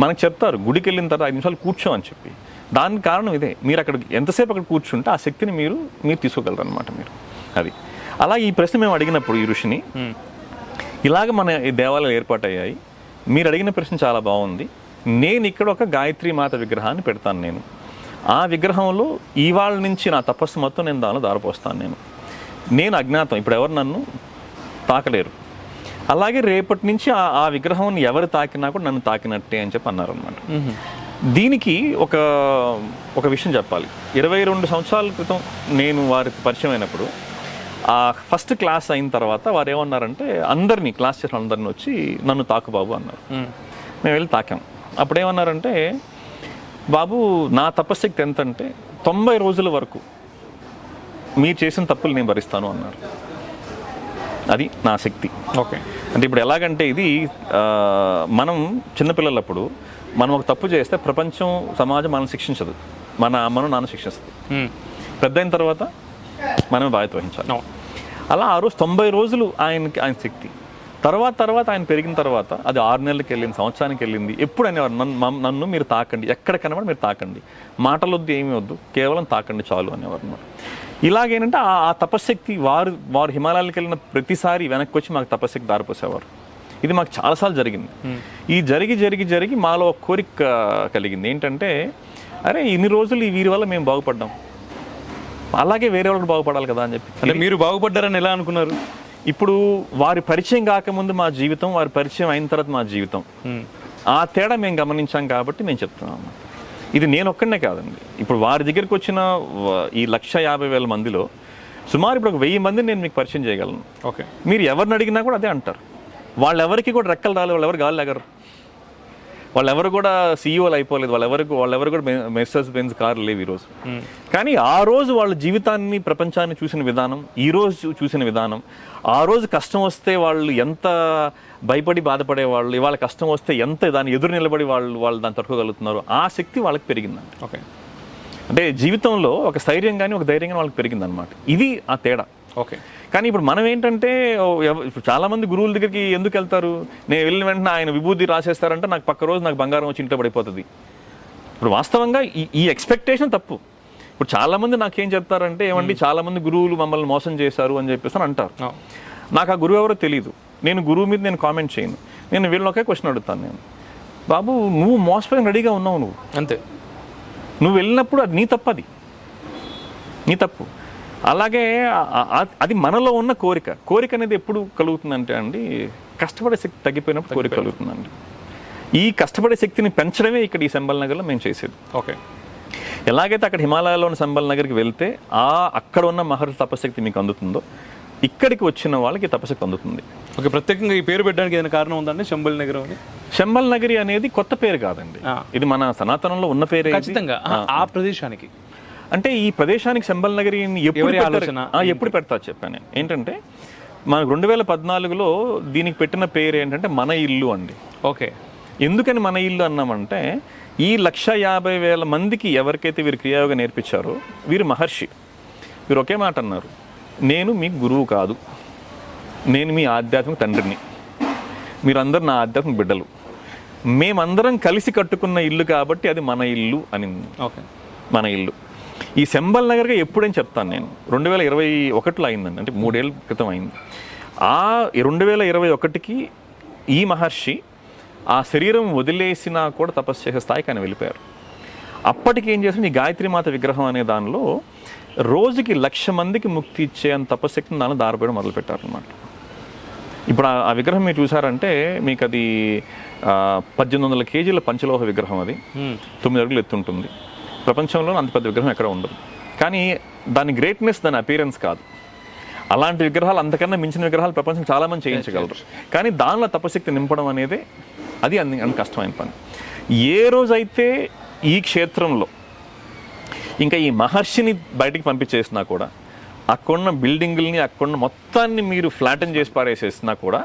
మనకు చెప్తారు గుడికి వెళ్ళిన తర్వాత 5 నిమిషాలు కూర్చో అని చెప్పి. దానికి కారణం ఇదే, మీరు అక్కడ ఎంతసేపు అక్కడ కూర్చుంటే ఆ శక్తిని మీరు తీసుకోగలరు అనమాట మీరు. అది అలా ఈ ప్రశ్న మేము అడిగినప్పుడు ఈ ఋషిని, ఇలాగ మన ఈ దేవాలయాలు ఏర్పాటయ్యాయి, మీరు అడిగిన ప్రశ్న చాలా బాగుంది, నేను ఇక్కడ ఒక గాయత్రి మాత విగ్రహాన్ని పెడతాను, నేను ఆ విగ్రహంలో ఇవాళ నుంచి నా తపస్సు మొత్తం నేను దానిలో దారిపోస్తాను, నేను అజ్ఞాతం, ఇప్పుడు ఎవరు నన్ను తాకలేరు, అలాగే రేపటి నుంచి ఆ విగ్రహం ఎవరు తాకినా కూడా నన్ను తాకినట్టే అని చెప్పి అన్నారు అనమాట. దీనికి ఒక విషయం చెప్పాలి. 22 సంవత్సరాల క్రితం నేను వారికి పరిచయం అయినప్పుడు, ఆ ఫస్ట్ క్లాస్ అయిన తర్వాత వారు ఏమన్నారంటే, అందరినీ క్లాస్ చేసిన అందరినీ వచ్చి నన్ను తాకు బాబు అన్నారు. మేము వెళ్ళి తాకాం. అప్పుడు ఏమన్నారంటే, బాబు నా తపశక్తి ఎంత అంటే 90 రోజుల వరకు మీరు చేసిన తప్పులు నేను భరిస్తాను అన్నారు. అది నా శక్తి. ఓకే. అంటే ఇప్పుడు ఎలాగంటే, ఇది మనం చిన్నపిల్లలప్పుడు మనం ఒక తప్పు చేస్తే ప్రపంచం సమాజం మనం శిక్షించదు, మన అమ్మను నాన్న శిక్షిస్తుంది. పెద్ద అయిన తర్వాత మనమే బాధ్యత వహించాలి. అలా ఆ రోజు 90 రోజులు ఆయన శక్తి. తర్వాత ఆయన పెరిగిన తర్వాత అది 6 నెలలకు వెళ్ళింది, సంవత్సరానికి వెళ్ళింది. ఎప్పుడు అనేవారు, నన్ను మీరు తాకండి, ఎక్కడికైనా మీరు తాకండి, మాటలు వద్దు, ఏమీ వద్దు, కేవలం తాకండి చాలు అనేవారు అన్నమాట. ఇలాగేంటంటే ఆ తపశక్తి వారు హిమాలయాలకు వెళ్ళిన ప్రతిసారి వెనక్కి వచ్చి మాకు తపశక్తి దారిపోసేవారు. ఇది మాకు చాలాసార్లు జరిగింది. ఈ జరిగి మాలో ఒక కోరిక కలిగింది, ఏంటంటే, అరే ఇన్ని రోజులు ఈ వీరి వల్ల మేము బాగుపడ్డాం, అలాగే వేరే వాళ్ళు బాగుపడాలి కదా అని చెప్పి. అంటే మీరు బాగుపడ్డారని ఎలా అనుకున్నారు? ఇప్పుడు వారి పరిచయం కాకముందు మా జీవితం, వారి పరిచయం అయిన తర్వాత మా జీవితం, ఆ తేడా మేము గమనించాం కాబట్టి మేము చెప్తున్నాము. ఇది నేను ఒక్కడనే కాదండి, ఇప్పుడు వారి దగ్గరికి వచ్చిన ఈ 150,000 మందిలో సుమారు ఇప్పుడు ఒక 1000 మందిని నేను మీకు పరిచయం చేయగలను. ఓకే. మీరు ఎవరిని అడిగినా కూడా అదే అంటారు. వాళ్ళెవరికి కూడా రెక్కలు రాలేదు, వాళ్ళు ఎవరు గాలి ఎగరు. వాళ్ళెవరు కూడా సీఈఓలు అయిపోలేదు, వాళ్ళెవరు కూడా మెర్సెడెస్ బెంజ్ కార్లు లేవు ఈరోజు. కానీ ఆ రోజు వాళ్ళ జీవితాన్ని ప్రపంచాన్ని చూసిన విధానం, ఈ రోజు చూసిన విధానం, ఆ రోజు కష్టం వస్తే వాళ్ళు ఎంత భయపడి బాధపడే వాళ్ళు, ఇవాళ కష్టం వస్తే ఎంత దాన్ని ఎదురు నిలబడి వాళ్ళు దాన్ని తట్టుకోగలుగుతున్నారు, ఆ శక్తి వాళ్ళకి పెరిగిందండి. ఓకే, అంటే జీవితంలో ఒక స్థైర్యం కానీ ఒక ధైర్యం కానీ వాళ్ళకి పెరిగిందనమాట. ఇది ఆ తేడా. ఓకే. కానీ ఇప్పుడు మనం ఏంటంటే ఇప్పుడు చాలా మంది గురువుల దగ్గరికి ఎందుకు వెళ్తారు, నేను వెళ్ళిన వెంటనే ఆయన విభూతి రాసేస్తారంటే నాకు పక్క రోజు నాకు బంగారం వచ్చి ఇంట్లో పడిపోతుంది. ఇప్పుడు వాస్తవంగా ఈ ఎక్స్పెక్టేషన్ తప్పు. ఇప్పుడు చాలా మంది నాకేం చెప్తారంటే, ఏమండి చాలా మంది గురువులు మమ్మల్ని మోసం చేశారు అని చెప్పేసి అని అంటారు. నాకు ఆ గురువు ఎవరో తెలియదు, నేను గురువు మీద నేను కామెంట్ చేయను. నేను వీళ్ళని ఒకే క్వశ్చన్ అడుగుతాను, నేను బాబు నువ్వు మోసపోయిన రెడీగా ఉన్నావు, నువ్వు అంతే, నువ్వు వెళ్ళినప్పుడు అది నీ తప్పు, అది నీ తప్పు. అలాగే అది మనలో ఉన్న కోరిక అనేది ఎప్పుడు కలుగుతుందంటే అండి, కష్టపడే శక్తి తగ్గిపోయినప్పుడు కోరిక కలుగుతుందండి. ఈ కష్టపడే శక్తిని పెంచడమే ఇక్కడ ఈ సంబల్ నగర్లో మేము చేసేది. ఓకే. ఎలాగైతే అక్కడ హిమాలయాలోని సంబల్ నగర్కి వెళ్తే అక్కడ ఉన్న మహర్షి తపశక్తి మీకు అందుతుందో, ఇక్కడికి వచ్చిన వాళ్ళకి తపశక్తి అందుతుంది. ఓకే. ప్రత్యేకంగా ఈ పేరు పెట్టడానికి ఏదైనా కారణం ఉందండి శంబల్ నగర్ అని? శంబల్ నగరి అనేది కొత్త పేరు కాదండి, ఇది మన సనాతనంలో ఉన్న పేరే. ఖచ్చితంగా ఆ ప్రదేశానికి, అంటే ఈ ప్రదేశానికి శంబల్ నగరి ఎప్పుడు పెడతా చెప్పాను నేను. ఏంటంటే మనకు 2014లో దీనికి పెట్టిన పేరు ఏంటంటే మన ఇల్లు అండి. ఓకే. ఎందుకని మన ఇల్లు అన్నామంటే, ఈ 150,000 మందికి ఎవరికైతే వీరు క్రియాయోగం నేర్పించారో వీరు మహర్షి. వీరు ఒకే మాట అన్నారు, నేను మీ గురువు కాదు, నేను మీ ఆధ్యాత్మిక తండ్రిని, మీరందరూ నా ఆధ్యాత్మిక బిడ్డలు, మేమందరం కలిసి కట్టుకున్న ఇల్లు కాబట్టి అది మన ఇల్లు అని. ఓకే. మన ఇల్లు ఈ శంబల్ నగర్గా ఎప్పుడని చెప్తాను నేను, 2021లో అయిందండి, అంటే 3 ఏళ్ళ క్రితం అయింది. ఆ 2021కి ఈ మహర్షి ఆ శరీరం వదిలేసినా కూడా తపస్సు చేసే స్థాయికి ఆయన వెళ్ళిపోయారు. అప్పటికి ఏం చేసింది, ఈ గాయత్రీమాత విగ్రహం అనే దానిలో రోజుకి 1,00,000 మందికి ముక్తి ఇచ్చే అంత తపశక్తిని దానిలో దారిపోయడం మొదలుపెట్టారనమాట. ఇప్పుడు ఆ విగ్రహం మీరు చూసారంటే మీకు అది 1800 కేజీల పంచలోహ విగ్రహం, అది 9 అడుగులు ఎత్తుంటుంది. ప్రపంచంలో అంత పెద్ద విగ్రహం ఎక్కడ ఉండదు. కానీ దాని గ్రేట్నెస్ దాని అపీరెన్స్ కాదు. అలాంటి విగ్రహాలు, అంతకన్నా మించిన విగ్రహాలు ప్రపంచం చాలామంది చేయించగలరు. కానీ దానిలో తపశక్తి నింపడం అనేది అది అంత కష్టమైన పని. ఏ రోజైతే ఈ క్షేత్రంలో ఇంకా ఈ మహర్షిని బయటికి పంపించేసినా కూడా, అక్కడున్న బిల్డింగుల్ని అక్కడున్న మొత్తాన్ని మీరు ఫ్లాటన్ చేసి పారేసేసినా కూడా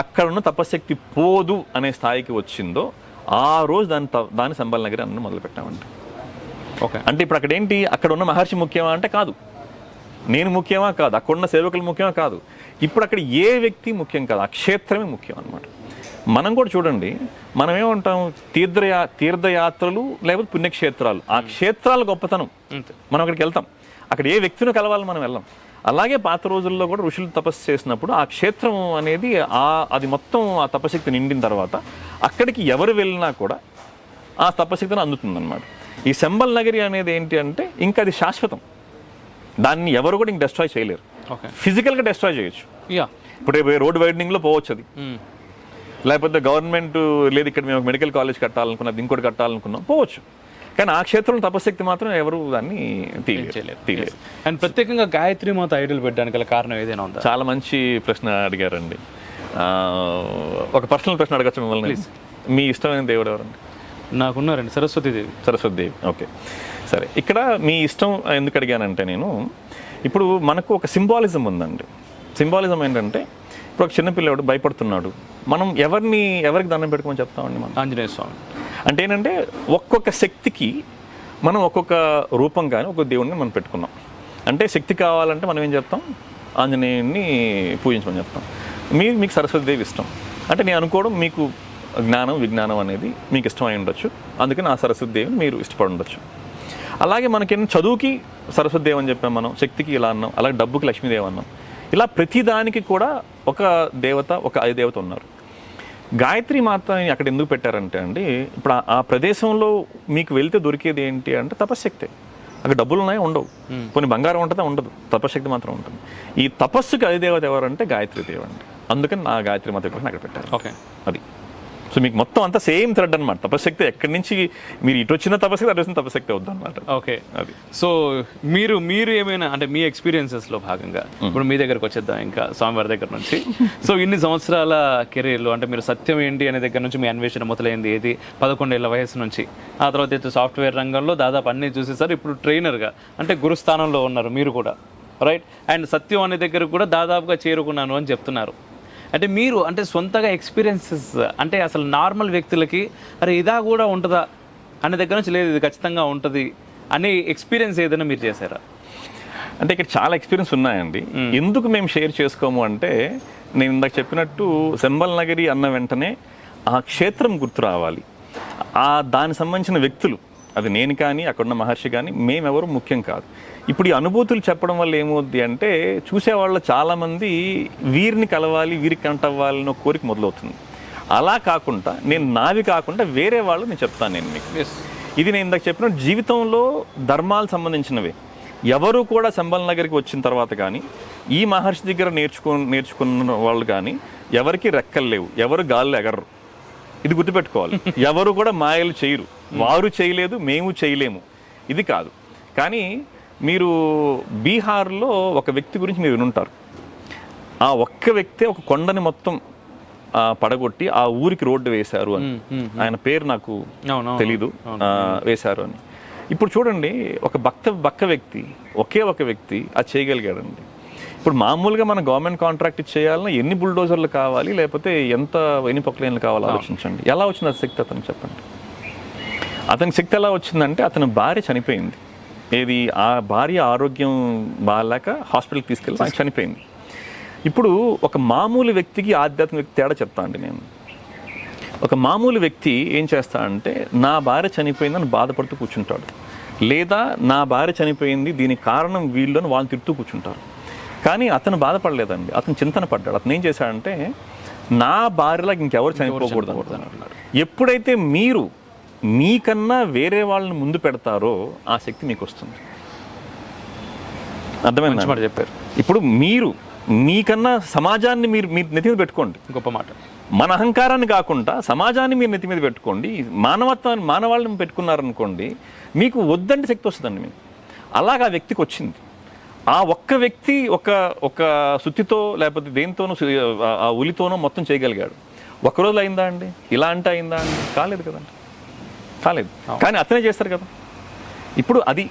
అక్కడున్న తపశక్తి పోదు అనే స్థాయికి వచ్చిందో ఆ రోజు దాని సంబల్ నగరి అన్న మొదలుపెట్టామండి. ఓకే. అంటే ఇప్పుడు అక్కడ ఏంటి, అక్కడ ఉన్న మహర్షి ముఖ్యమా అంటే కాదు, నేను ముఖ్యమా కాదు, అక్కడున్న సేవకులు ముఖ్యమా కాదు, ఇప్పుడు అక్కడ ఏ వ్యక్తి ముఖ్యం కాదు, ఆ క్షేత్రమే ముఖ్యం అన్నమాట. మనం కూడా చూడండి, మనం ఏమంటాం, తీర్థయాత్రలు లేకపోతే పుణ్యక్షేత్రాలు, ఆ క్షేత్రాల గొప్పతనం, మనం అక్కడికి వెళ్తాం, అక్కడ ఏ వ్యక్తిని కలవాలని మనం వెళ్ళాం. అలాగే పాత రోజుల్లో కూడా ఋషులు తపస్సు చేసినప్పుడు ఆ క్షేత్రం అనేది అది మొత్తం ఆ తపశక్తి నిండిన తర్వాత అక్కడికి ఎవరు వెళ్ళినా కూడా ఆ తపశక్తిని అందుతుందన్నమాట. ఈ శంబల్ నగరి అనేది ఏంటి అంటే ఇంకా అది శాశ్వతం, దాన్ని ఎవరు కూడా ఇంక డెస్ట్రాయ్ చేయలేరు. ఫిజికల్గా డెస్ట్రాయ్ చేయొచ్చు. ఇప్పుడు రోడ్ వైడనింగ్లో పోవచ్చు అది, లేకపోతే గవర్నమెంట్ లేదు ఇక్కడ మేము మెడికల్ కాలేజ్ కట్టాలనుకున్నది, ఇంకోటి కట్టాలనుకున్నాం, పోవచ్చు. కానీ ఆ క్షేత్రంలో తపశక్తి మాత్రం ఎవరు దాన్ని తీయలేరు. అండ్ ప్రత్యేకంగా గాయత్రి మాత ఐడల్ పెట్టడానికి గల కారణం ఏదైనా ఉందా? చాలా మంచి ప్రశ్న అడిగారండి. ఒక పర్సనల్ ప్రశ్న అడగచ్చు మిమ్మల్ని, మీ ఇష్టమైన దేవుడు ఎవరండి? నాకున్నారండి, సరస్వతీదేవి. ఓకే, సరే. ఇక్కడ మీ ఇష్టం ఎందుకు అడిగానంటే, నేను ఇప్పుడు మనకు ఒక సింబాలిజం ఉందండి. సింబాలిజం ఏంటంటే, ఇప్పుడు ఒక చిన్నపిల్లవాడు భయపడుతున్నాడు, మనం ఎవరికి దండం పెట్టుకోమని చెప్తామండి? మనం ఆంజనేయ స్వామి. అంటే ఏంటంటే ఒక్కొక్క శక్తికి మనం ఒక్కొక్క రూపం కానీ ఒక్కొక్క దేవుడిని మనం పెట్టుకున్నాం. అంటే శక్తి కావాలంటే మనం ఏం చెప్తాం, ఆంజనేయుడిని పూజించమని చెప్తాం. మీకు సరస్వతీదేవి ఇష్టం అంటే నేను అనుకోవడం, మీకు జ్ఞానం విజ్ఞానం అనేది మీకు ఇష్టమై ఉండొచ్చు, అందుకని ఆ సరస్వతీదేవిని మీరు ఇష్టపడి ఉండొచ్చు. అలాగే మనకి చదువుకి సరస్వతీదేవి అని చెప్పాం, మనం శక్తికి ఇలా అన్నాం, అలాగే డబ్బుకి లక్ష్మీదేవి అన్నాం. ఇలా ప్రతిదానికి కూడా ఒక దేవత, ఒక అధిదేవత ఉన్నారు. గాయత్రి మాతని అక్కడ ఎందుకు పెట్టారంటే అండి, ఇప్పుడు ఆ ప్రదేశంలో మీకు వెళ్తే దొరికేది ఏంటి అంటే తపశ్శక్తి. అక్కడ డబ్బులు ఉన్నాయి ఉండవు, కొన్ని బంగారం ఉంటుందా ఉండదు, తపశ్శక్తి మాత్రం ఉంటుంది. ఈ తపస్సుకి అధిదేవత ఎవరంటే గాయత్రి దేవి అండి. అందుకని నా గాయత్రి మాత అక్కడ పెట్టారు. ఓకే, అది సో మీకు మొత్తం అంతా సేమ్ థ్రెడ్ అనమాట. తపశక్తి ఎక్కడి నుంచి మీరు ఇటు వచ్చిన తపశక్తి అటు వచ్చిన తపశక్తి అవుద్ది అనమాట. ఓకే, అది. సో మీరు ఏమైనా అంటే మీ ఎక్స్పీరియన్సెస్లో భాగంగా ఇప్పుడు మీ దగ్గరకు వచ్చేద్దాం ఇంకా స్వామివారి దగ్గర నుంచి. సో ఇన్ని సంవత్సరాల కెరీర్లో అంటే మీరు సత్యం ఏంటి అనే దగ్గర నుంచి మీ అన్వేషణ మొదలైంది ఏది 11 ఏళ్ల వయసు నుంచి. ఆ తర్వాత అయితే సాఫ్ట్వేర్ రంగంలో దాదాపు అన్నీ చూసేసారు. ఇప్పుడు ట్రైనర్గా అంటే గురుస్థానంలో ఉన్నారు మీరు కూడా, రైట్? అండ్ సత్యం అనే దగ్గర కూడా దాదాపుగా చేరుకున్నాను అని చెప్తున్నారు. అంటే మీరు అంటే సొంతగా ఎక్స్పీరియన్సెస్ అంటే అసలు నార్మల్ వ్యక్తులకి అరే ఇదా కూడా ఉంటుందా అనే దగ్గర నుంచి లేదు ఇది ఖచ్చితంగా ఉంటుంది అనే ఎక్స్పీరియన్స్ ఏదైనా మీరు చేశారా? అంటే ఇక్కడ చాలా ఎక్స్పీరియన్స్ ఉన్నాయండి. ఎందుకు మేము షేర్ చేసుకోము అంటే నేను ఇందాక చెప్పినట్టు శంబల్ నగరి అన్న వెంటనే ఆ క్షేత్రం గుర్తు రావాలి, ఆ దానికి సంబంధించిన వ్యక్తులు, అది నేను కానీ అక్కడున్న మహర్షి కానీ మేమెవరు ముఖ్యం కాదు. ఇప్పుడు ఈ అనుభూతులు చెప్పడం వల్ల ఏమవుద్ది అంటే చూసేవాళ్ళు చాలామంది వీరిని కలవాలి వీరికి కనెక్ట్ అవ్వాలన్న కోరిక మొదలవుతుంది. అలా కాకుండా నేను నావి కాకుండా వేరే వాళ్ళు నేను చెప్తాను. నేను మీకు ఇది నేను ఇందాక చెప్పిన జీవితంలో ధర్మాలు సంబంధించినవే. ఎవరు కూడా శంబల్ నగర్కి వచ్చిన తర్వాత కానీ ఈ మహర్షి దగ్గర నేర్చుకున్న వాళ్ళు కానీ ఎవరికి రెక్కలు లేవు, ఎవరు గాల్లో ఎగరరు. ఇది గుర్తుపెట్టుకోవాలి. ఎవరు కూడా మాయలు చేయరు, వారు చేయలేదు మేము చేయలేము, ఇది కాదు. కానీ మీరు బీహార్లో ఒక వ్యక్తి గురించి మీరు వినుంటారు. ఆ ఒక్క వ్యక్తే ఒక కొండని మొత్తం పడగొట్టి ఆ ఊరికి రోడ్డు వేశారు అని. ఆయన పేరు నాకు తెలీదు, వేశారు అని. ఇప్పుడు చూడండి, ఒక బక్క వ్యక్తి, ఒకే ఒక వ్యక్తి అది చేయగలిగాడండి. ఇప్పుడు మామూలుగా మన గవర్నమెంట్ కాంట్రాక్ట్ చేయాలన్నా ఎన్ని బుల్డోజర్లు కావాలి, లేకపోతే ఎంత ఎన్ని పొక్లైన్లు కావాలో ఆలోచించండి. ఎలా వచ్చింది ఆ శక్తి అతనికి చెప్పండి. అతనికి శక్తి ఎలా వచ్చిందంటే అతని భార్య చనిపోయింది. ఏది ఆ భార్య ఆరోగ్యం బాగాలేక హాస్పిటల్కి తీసుకెళ్ళి ఆయన చనిపోయింది. ఇప్పుడు ఒక మామూలు వ్యక్తికి ఆధ్యాత్మిక వ్యక్తి తేడా చెప్తా అండి నేను. ఒక మామూలు వ్యక్తి ఏం చేస్తా అంటే నా భార్య చనిపోయిందని బాధపడుతూ కూర్చుంటాడు, లేదా నా భార్య చనిపోయింది దీనికి కారణం వీళ్ళని వాళ్ళని తిడుతూ కూర్చుంటారు. కానీ అతను బాధపడలేదండి, అతను చింతన పడ్డాడు. అతను ఏం చేశాడంటే నా భార్యలాగా ఇంకెవరు చనిపోకూడదు అనుకుంటున్నాడు. ఎప్పుడైతే మీరు మీకన్నా వేరే వాళ్ళని ముందు పెడతారో ఆ శక్తి మీకు వస్తుంది. అర్థమైంది చెప్పారు. ఇప్పుడు మీరు మీకన్నా సమాజాన్ని మీరు నెత్తి మీద పెట్టుకోండి. గొప్ప మాట. మన అహంకారాన్ని కాకుండా సమాజాన్ని మీరు నెత్తి మీద పెట్టుకోండి. మానవాళ్ళని పెట్టుకున్నారనుకోండి, మీకు వద్దంటే శక్తి వస్తుందండి మీకు. అలాగా ఆ వ్యక్తికి వచ్చింది. ఆ ఒక్క వ్యక్తి ఒక సుత్తితో లేకపోతే దేనితోనో ఆ ఉలితోనో మొత్తం చేయగలిగాడు. ఒక్కరోజు అయిందా అండి? ఇలా అంటే అయిందా అండి? కాలేదు కదండి, కాలేదు. కానీ అతనే చేస్తారు కదా. ఇప్పుడు అది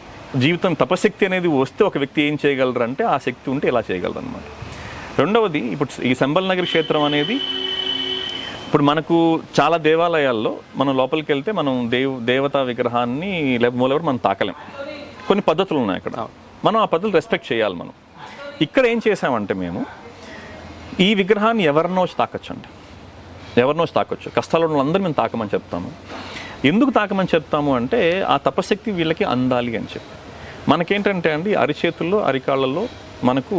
జీవితం. తపశక్తి అనేది వస్తే ఒక వ్యక్తి ఏం చేయగలరు అంటే ఆ శక్తి ఉంటే ఇలా చేయగలరు అనమాట. రెండవది, ఇప్పుడు ఈ శంబల్ నగర్ క్షేత్రం అనేది ఇప్పుడు మనకు చాలా దేవాలయాల్లో మనం లోపలికి వెళ్తే మనం దేవతా విగ్రహాన్ని లేకపోతే మూలెవరు మనం తాకలేం. కొన్ని పద్ధతులు ఉన్నాయి అక్కడ, మనం ఆ పద్ధతులు రెస్పెక్ట్ చేయాలి. మనం ఇక్కడ ఏం చేసామంటే మేము ఈ విగ్రహాన్ని ఎవరినో వచ్చి తాకొచ్చండి, ఎవరినో వచ్చి తాకొచ్చు. కష్టాలు ఉన్న వాళ్ళందరూ మేము తాకమని చెప్తాము. ఎందుకు తాకమని చెప్తాము అంటే ఆ తపశక్తి వీళ్ళకి అందాలి అని చెప్పి. మనకేంటంటే అండి అరిచేతుల్లో అరికాళ్ళల్లో మనకు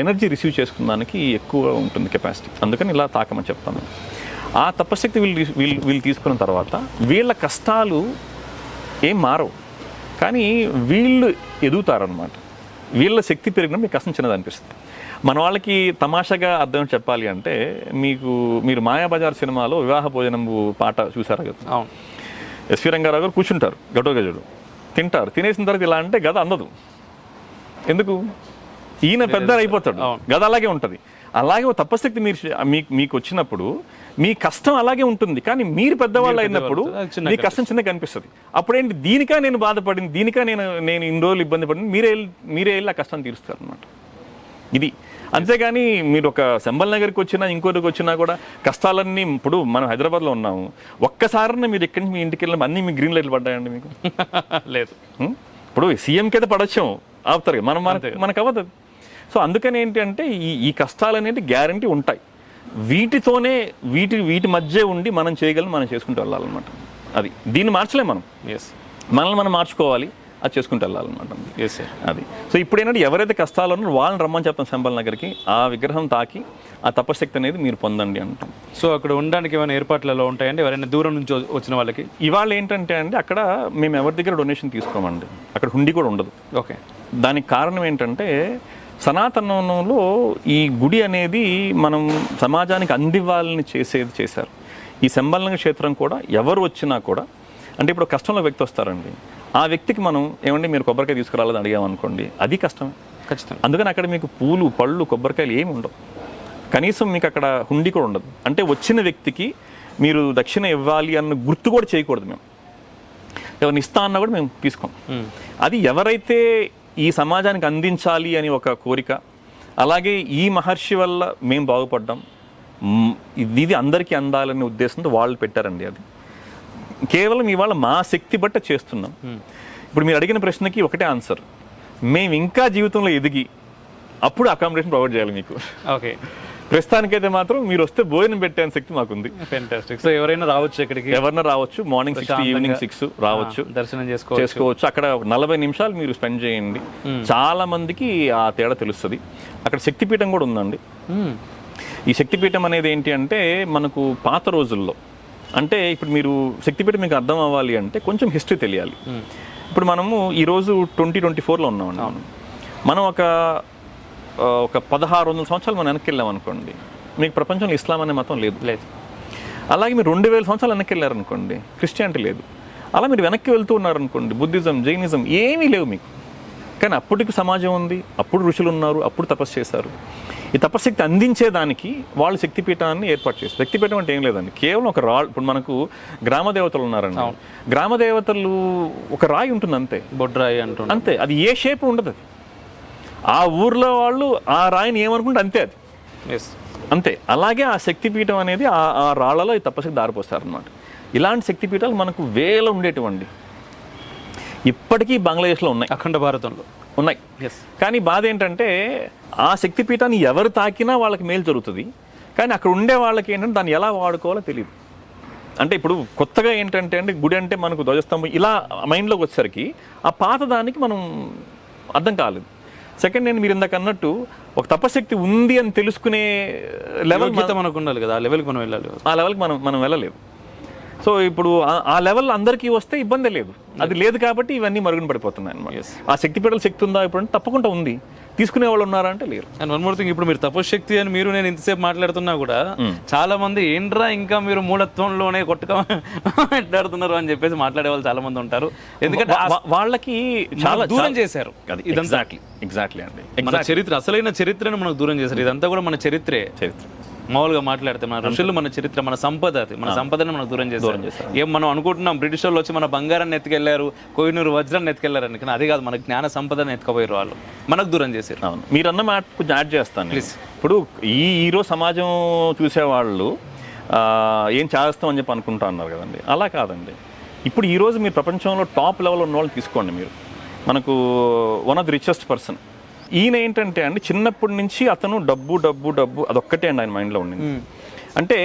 ఎనర్జీ రిసీవ్ చేసుకున్నానికి ఎక్కువ ఉంటుంది కెపాసిటీ. అందుకని ఇలా తాకమని చెప్తాము. ఆ తపశక్తి వీళ్ళు తీసుకున్న తర్వాత వీళ్ళ కష్టాలు ఏం మారవు, కానీ వీళ్ళు ఎదుగుతారనమాట. వీళ్ళ శక్తి పెరిగిన మీకు కష్టం చిన్నది అనిపిస్తుంది. మన వాళ్ళకి తమాషాగా అర్థం చెప్పాలి అంటే మీరు మాయాబజార్ సినిమాలో వివాహ భోజనం పాట చూసారా కదా? అవును. ఎస్వి రంగారావు గారు కూర్చుంటారు గజుడు, తింటారు. తినేసిన తర్వాత ఇలా అంటే గద అందదు. ఎందుకు? ఈయన పెద్ద అయిపోతాడు, గద అలాగే ఉంటుంది. అలాగే తపశక్తి మీకు వచ్చినప్పుడు మీ కష్టం అలాగే ఉంటుంది, కానీ మీరు పెద్దవాళ్ళు అయినప్పుడు మీ కష్టం చిన్నగా కనిపిస్తుంది. అప్పుడేంటి, దీనికా నేను బాధపడింది, దీనికా నేను ఇన్ని రోజులు ఇబ్బంది పడింది, మీరే వెళ్ళి ఆ కష్టాన్ని తీరుస్తారు అనమాట. ఇది అంతేగాని మీరు ఒక శంబల్ నగర్కి వచ్చినా ఇంకోటికి వచ్చినా కూడా కష్టాలన్నీ, ఇప్పుడు మనం హైదరాబాద్లో ఉన్నాము, ఒక్కసారి మీరు ఎక్కడి నుంచి మీ ఇంటికి వెళ్ళిన అన్నీ మీ గ్రీన్ లైట్లు పడ్డాయండి మీకు? లేదు. ఇప్పుడు సీఎంకి అయితే పడొచ్చాము, ఆపుతారు, మనకు అవ్వదు. సో అందుకని ఏంటి అంటే ఈ కష్టాలు అనేది గ్యారంటీ ఉంటాయి. వీటితోనే వీటి మధ్య ఉండి మనం చేయగలం, మనం చేసుకుంటూ వెళ్ళాలన్నమాట. అది దీన్ని మార్చలేం మనం. మనల్ని మనం మార్చుకోవాలి, అది చేసుకుంటూ వెళ్ళాలన్నమాట. అది. సో ఇప్పుడు ఏంటంటే ఎవరైతే కష్టాలు ఉన్నారో వాళ్ళని రమ్మని చెప్తాం శంబల్ నగర్కి. ఆ విగ్రహం తాకి ఆ తపశక్తి అనేది మీరు పొందండి అంటాం. సో అక్కడ ఉండడానికి ఏమైనా ఏర్పాట్లలో ఉంటాయండి ఎవరైనా దూరం నుంచి వచ్చిన వాళ్ళకి? ఇవాళ ఏంటంటే అండి అక్కడ మేము ఎవరి దగ్గర డొనేషన్ తీసుకోమండి, అక్కడ హుండీ కూడా ఉండదు. ఓకే. దానికి కారణం ఏంటంటే సనాతనంలో ఈ గుడి అనేది మనం సమాజానికి అందివ్వాలని చేశారు. ఈ సంబలన క్షేత్రం కూడా ఎవరు వచ్చినా కూడా, అంటే ఇప్పుడు కష్టంలో వ్యక్తి వస్తారండి, ఆ వ్యక్తికి మనం ఏమంటే మీరు కొబ్బరికాయ తీసుకురాలేదని అడిగామనుకోండి, అది కష్టమే ఖచ్చితంగా. అందుకని అక్కడ మీకు పూలు పళ్ళు కొబ్బరికాయలు ఏమి ఉండవు, కనీసం మీకు అక్కడ హుండీ కూడా ఉండదు. అంటే వచ్చిన వ్యక్తికి మీరు దక్షిణ ఇవ్వాలి అన్న గుర్తు కూడా చేయకూడదు. మేము ఎవరిని ఇస్తా అన్నా కూడా మేము తీసుకోం. అది ఎవరైతే ఈ సమాజానికి అందించాలి అని ఒక కోరిక, అలాగే ఈ మహర్షి వల్ల మేము బాగుపడ్డాం, ఇది అందరికీ అందాలనే ఉద్దేశంతో వాళ్ళు పెట్టారండి. అది కేవలం ఇవాళ మా శక్తి బట్ట చేస్తున్నాం. ఇప్పుడు మీరు అడిగిన ప్రశ్నకి ఒకటే ఆన్సర్, మేము ఇంకా జీవితంలో ఎదిగి అప్పుడు అకామిడేషన్ ప్రొవైడ్ చేయాలి మీకు. ఓకే, ప్రస్తుతానికైతే మాత్రం మీరు వస్తే భోజనం పెట్టే శక్తి మాకుంది. ఫెంటాస్టిక్. సో ఎవరైనా రావచ్చు ఇక్కడికి, ఎవరైనా రావచ్చు. మార్నింగ్ 6 ఈవినింగ్ 6 రావచ్చు, దర్శనం చేసుకోవచ్చు. అక్కడ 40 నిమిషాలు మీరు స్పెండ్ చేయండి. చాలా మందికి ఆ తేడా తెలుస్తుంది. అక్కడ శక్తిపీఠం కూడా ఉందండి. ఈ శక్తిపీఠం అనేది ఏంటి అంటే, మనకు పాత రోజుల్లో, అంటే ఇప్పుడు మీరు శక్తిపీఠం మీకు అర్థం అవ్వాలి అంటే కొంచెం హిస్టరీ తెలియాలి. ఇప్పుడు మనము ఈరోజు 2024లో ఉన్నామండి. మనం ఒక 1600 సంవత్సరాలు మనం వెనక్కి వెళ్ళాం అనుకోండి, మీకు ప్రపంచంలో ఇస్లాం అనే మతం లేదు. అలాగే మీరు 2000 సంవత్సరాలు వెనక్కి వెళ్ళారనుకోండి, క్రిస్టియానిటీ లేదు. అలా మీరు వెనక్కి వెళ్తూ ఉన్నారనుకోండి, బుద్ధిజం, జైనిజం ఏమీ లేవు మీకు. కానీ అప్పటికి సమాజం ఉంది, అప్పుడు ఋషులు ఉన్నారు, అప్పుడు తపస్సు చేశారు. ఈ తపశక్తి అందించేదానికి వాళ్ళు శక్తిపీఠాన్ని ఏర్పాటు చేస్తారు. శక్తిపీఠం అంటే ఏం లేదండి, కేవలం ఒక రాళ్ళు. ఇప్పుడు మనకు గ్రామ దేవతలు ఉన్నారండి, గ్రామ దేవతలు ఒక రాయి ఉంటుంది అంతే, బొడ్రాయి అంటుంది అంతే. అది ఏ షేప్ ఉండదు, అది ఆ ఊర్లో వాళ్ళు ఆ రాయిని ఏమనుకుంటే అంతే, అది అంతే. అలాగే ఆ శక్తిపీఠం అనేది ఆ రాళ్లలో ఈ తపశక్తి దారిపోస్తారనమాట. ఇలాంటి శక్తిపీఠాలు మనకు వేల ఉండేటువంటి ఇప్పటికీ బంగ్లాదేశ్లో ఉన్నాయి, అఖండ భారతంలో ఉన్నాయి. కానీ బాధ ఏంటంటే ఆ శక్తిపీఠాన్ని ఎవరు తాకినా వాళ్ళకి మేలు జరుగుతుంది, కానీ అక్కడ ఉండే వాళ్ళకి ఏంటంటే దాన్ని ఎలా వాడుకోవాలో తెలియదు. అంటే ఇప్పుడు కొత్తగా ఏంటంటే అండి, గుడి అంటే మనకు ధ్వజస్తంభం ఇలా మైండ్లోకి వచ్చేసరికి ఆ పాత దానికి మనం అర్థం కాలేదు. సెకండ్, నేను మీరు ఇందాక అన్నట్టు ఒక తపశక్తి ఉంది అని తెలుసుకునే లెవెల్ మనకు ఉండాలి కదా, ఆ లెవెల్కి మనం వెళ్ళాలి. ఆ లెవెల్కి మనం వెళ్ళలేదు. సో ఇప్పుడు ఆ లెవెల్ అందరికీ వస్తే ఇబ్బంది లేదు, అది లేదు కాబట్టి ఇవన్నీ మరుగున పడిపోతున్నాయి అన్నమాట. ఆ శక్తిపీఠాల శక్తి ఉందా ఇప్పుడు? తప్పకుండా ఉంది. తీసుకునే వాళ్ళు ఉన్నారా అంటే లేరు. అండ్ వన్ మోర్ థింగ్, ఇప్పుడు మీరు తపశక్తి అని మీరు నేను ఇంతసేపు మాట్లాడుతున్నా కూడా చాలా మంది ఏంట్రా ఇంకా మీరు మూఢత్వంలోనే కొట్టుగా మాట్లాడుతున్నారు అని చెప్పేసి మాట్లాడే వాళ్ళు చాలా మంది ఉంటారు. ఎందుకంటే వాళ్ళకి చాలా దూరం చేశారు. ఎగ్జాక్ట్లీ అండి, మన చరిత్ర, అసలైన చరిత్రను మనకు దూరం చేశారు. ఇదంతా కూడా మన చరిత్ర మామూలుగా మాట్లాడితే మన ఋషులు, మన చరిత్ర, మన సంపద, అది మన సంపదని మనకు దూరం చేశారు. ఏం మనం అనుకుంటున్నాం బ్రిటిష్ వాళ్ళు వచ్చి మన బంగారాన్ని ఎత్తుకెళ్లారు, కోహినూరు వజ్రాన్ని ఎత్తుకెళ్లారని, కానీ అది కాదు, మన జ్ఞాన సంపదని ఎత్తుకపోయారు వాళ్ళు, మనకు దూరం చేశారు. అవును, మీరు అన్న మాట కొంచెం యాడ్ చేస్తాను ప్లీజ్. ఇప్పుడు ఈరోజు సమాజం చూసేవాళ్ళు ఏం చేస్తాం అని చెప్పి అనుకుంటా అన్నారు కదండి, అలా కాదండి. ఇప్పుడు ఈరోజు మీరు ప్రపంచంలో టాప్ లెవెల్ ఉన్న వాళ్ళని తీసుకోండి. మీరు మనకు one of the richest person ఈయన ఏంటంటే అండి, చిన్నప్పటి నుంచి అతను డబ్బు డబ్బు డబ్బు అదొక్కటే అండి ఆయన మైండ్లో ఉండింది. అంటే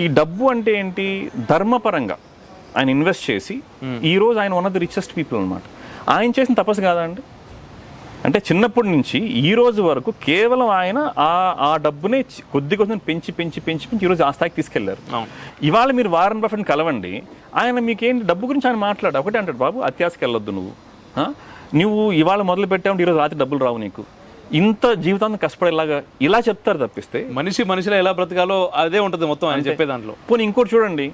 ఈ డబ్బు అంటే ఏంటి, ధర్మపరంగా ఆయన ఇన్వెస్ట్ చేసి ఈరోజు ఆయన one of the richest people అనమాట. ఆయన చేసిన తపస్సు కాదా అండి? అంటే చిన్నప్పటి నుంచి ఈ రోజు వరకు కేవలం ఆయన ఆ డబ్బునే కొద్ది కొద్ది పెంచి పెంచి పెంచి పెంచి ఈరోజు ఆ స్థాయికి తీసుకెళ్లారు. ఇవాళ మీరు వారన్ బఫెట్ని కలవండి, ఆయన మీకేంటి డబ్బు గురించి ఆయన మాట్లాడు ఒకటే అంటాడు, బాబు అత్యాశకి వెళ్ళొద్దు, నువ్వు ఇవాళ మొదలు పెట్టావు ఈరోజు రాత్రి డబ్బులు రావు నీకు, ఇంత జీవితాన్ని కష్టపడేలాగా ఇలా చెప్తారు తప్పిస్తే మనిషిలో ఎలా బ్రతకాలో అదే ఉంటుంది మొత్తం ఆయన చెప్పే దాంట్లో. పోనీ ఇంకోటి చూడండి,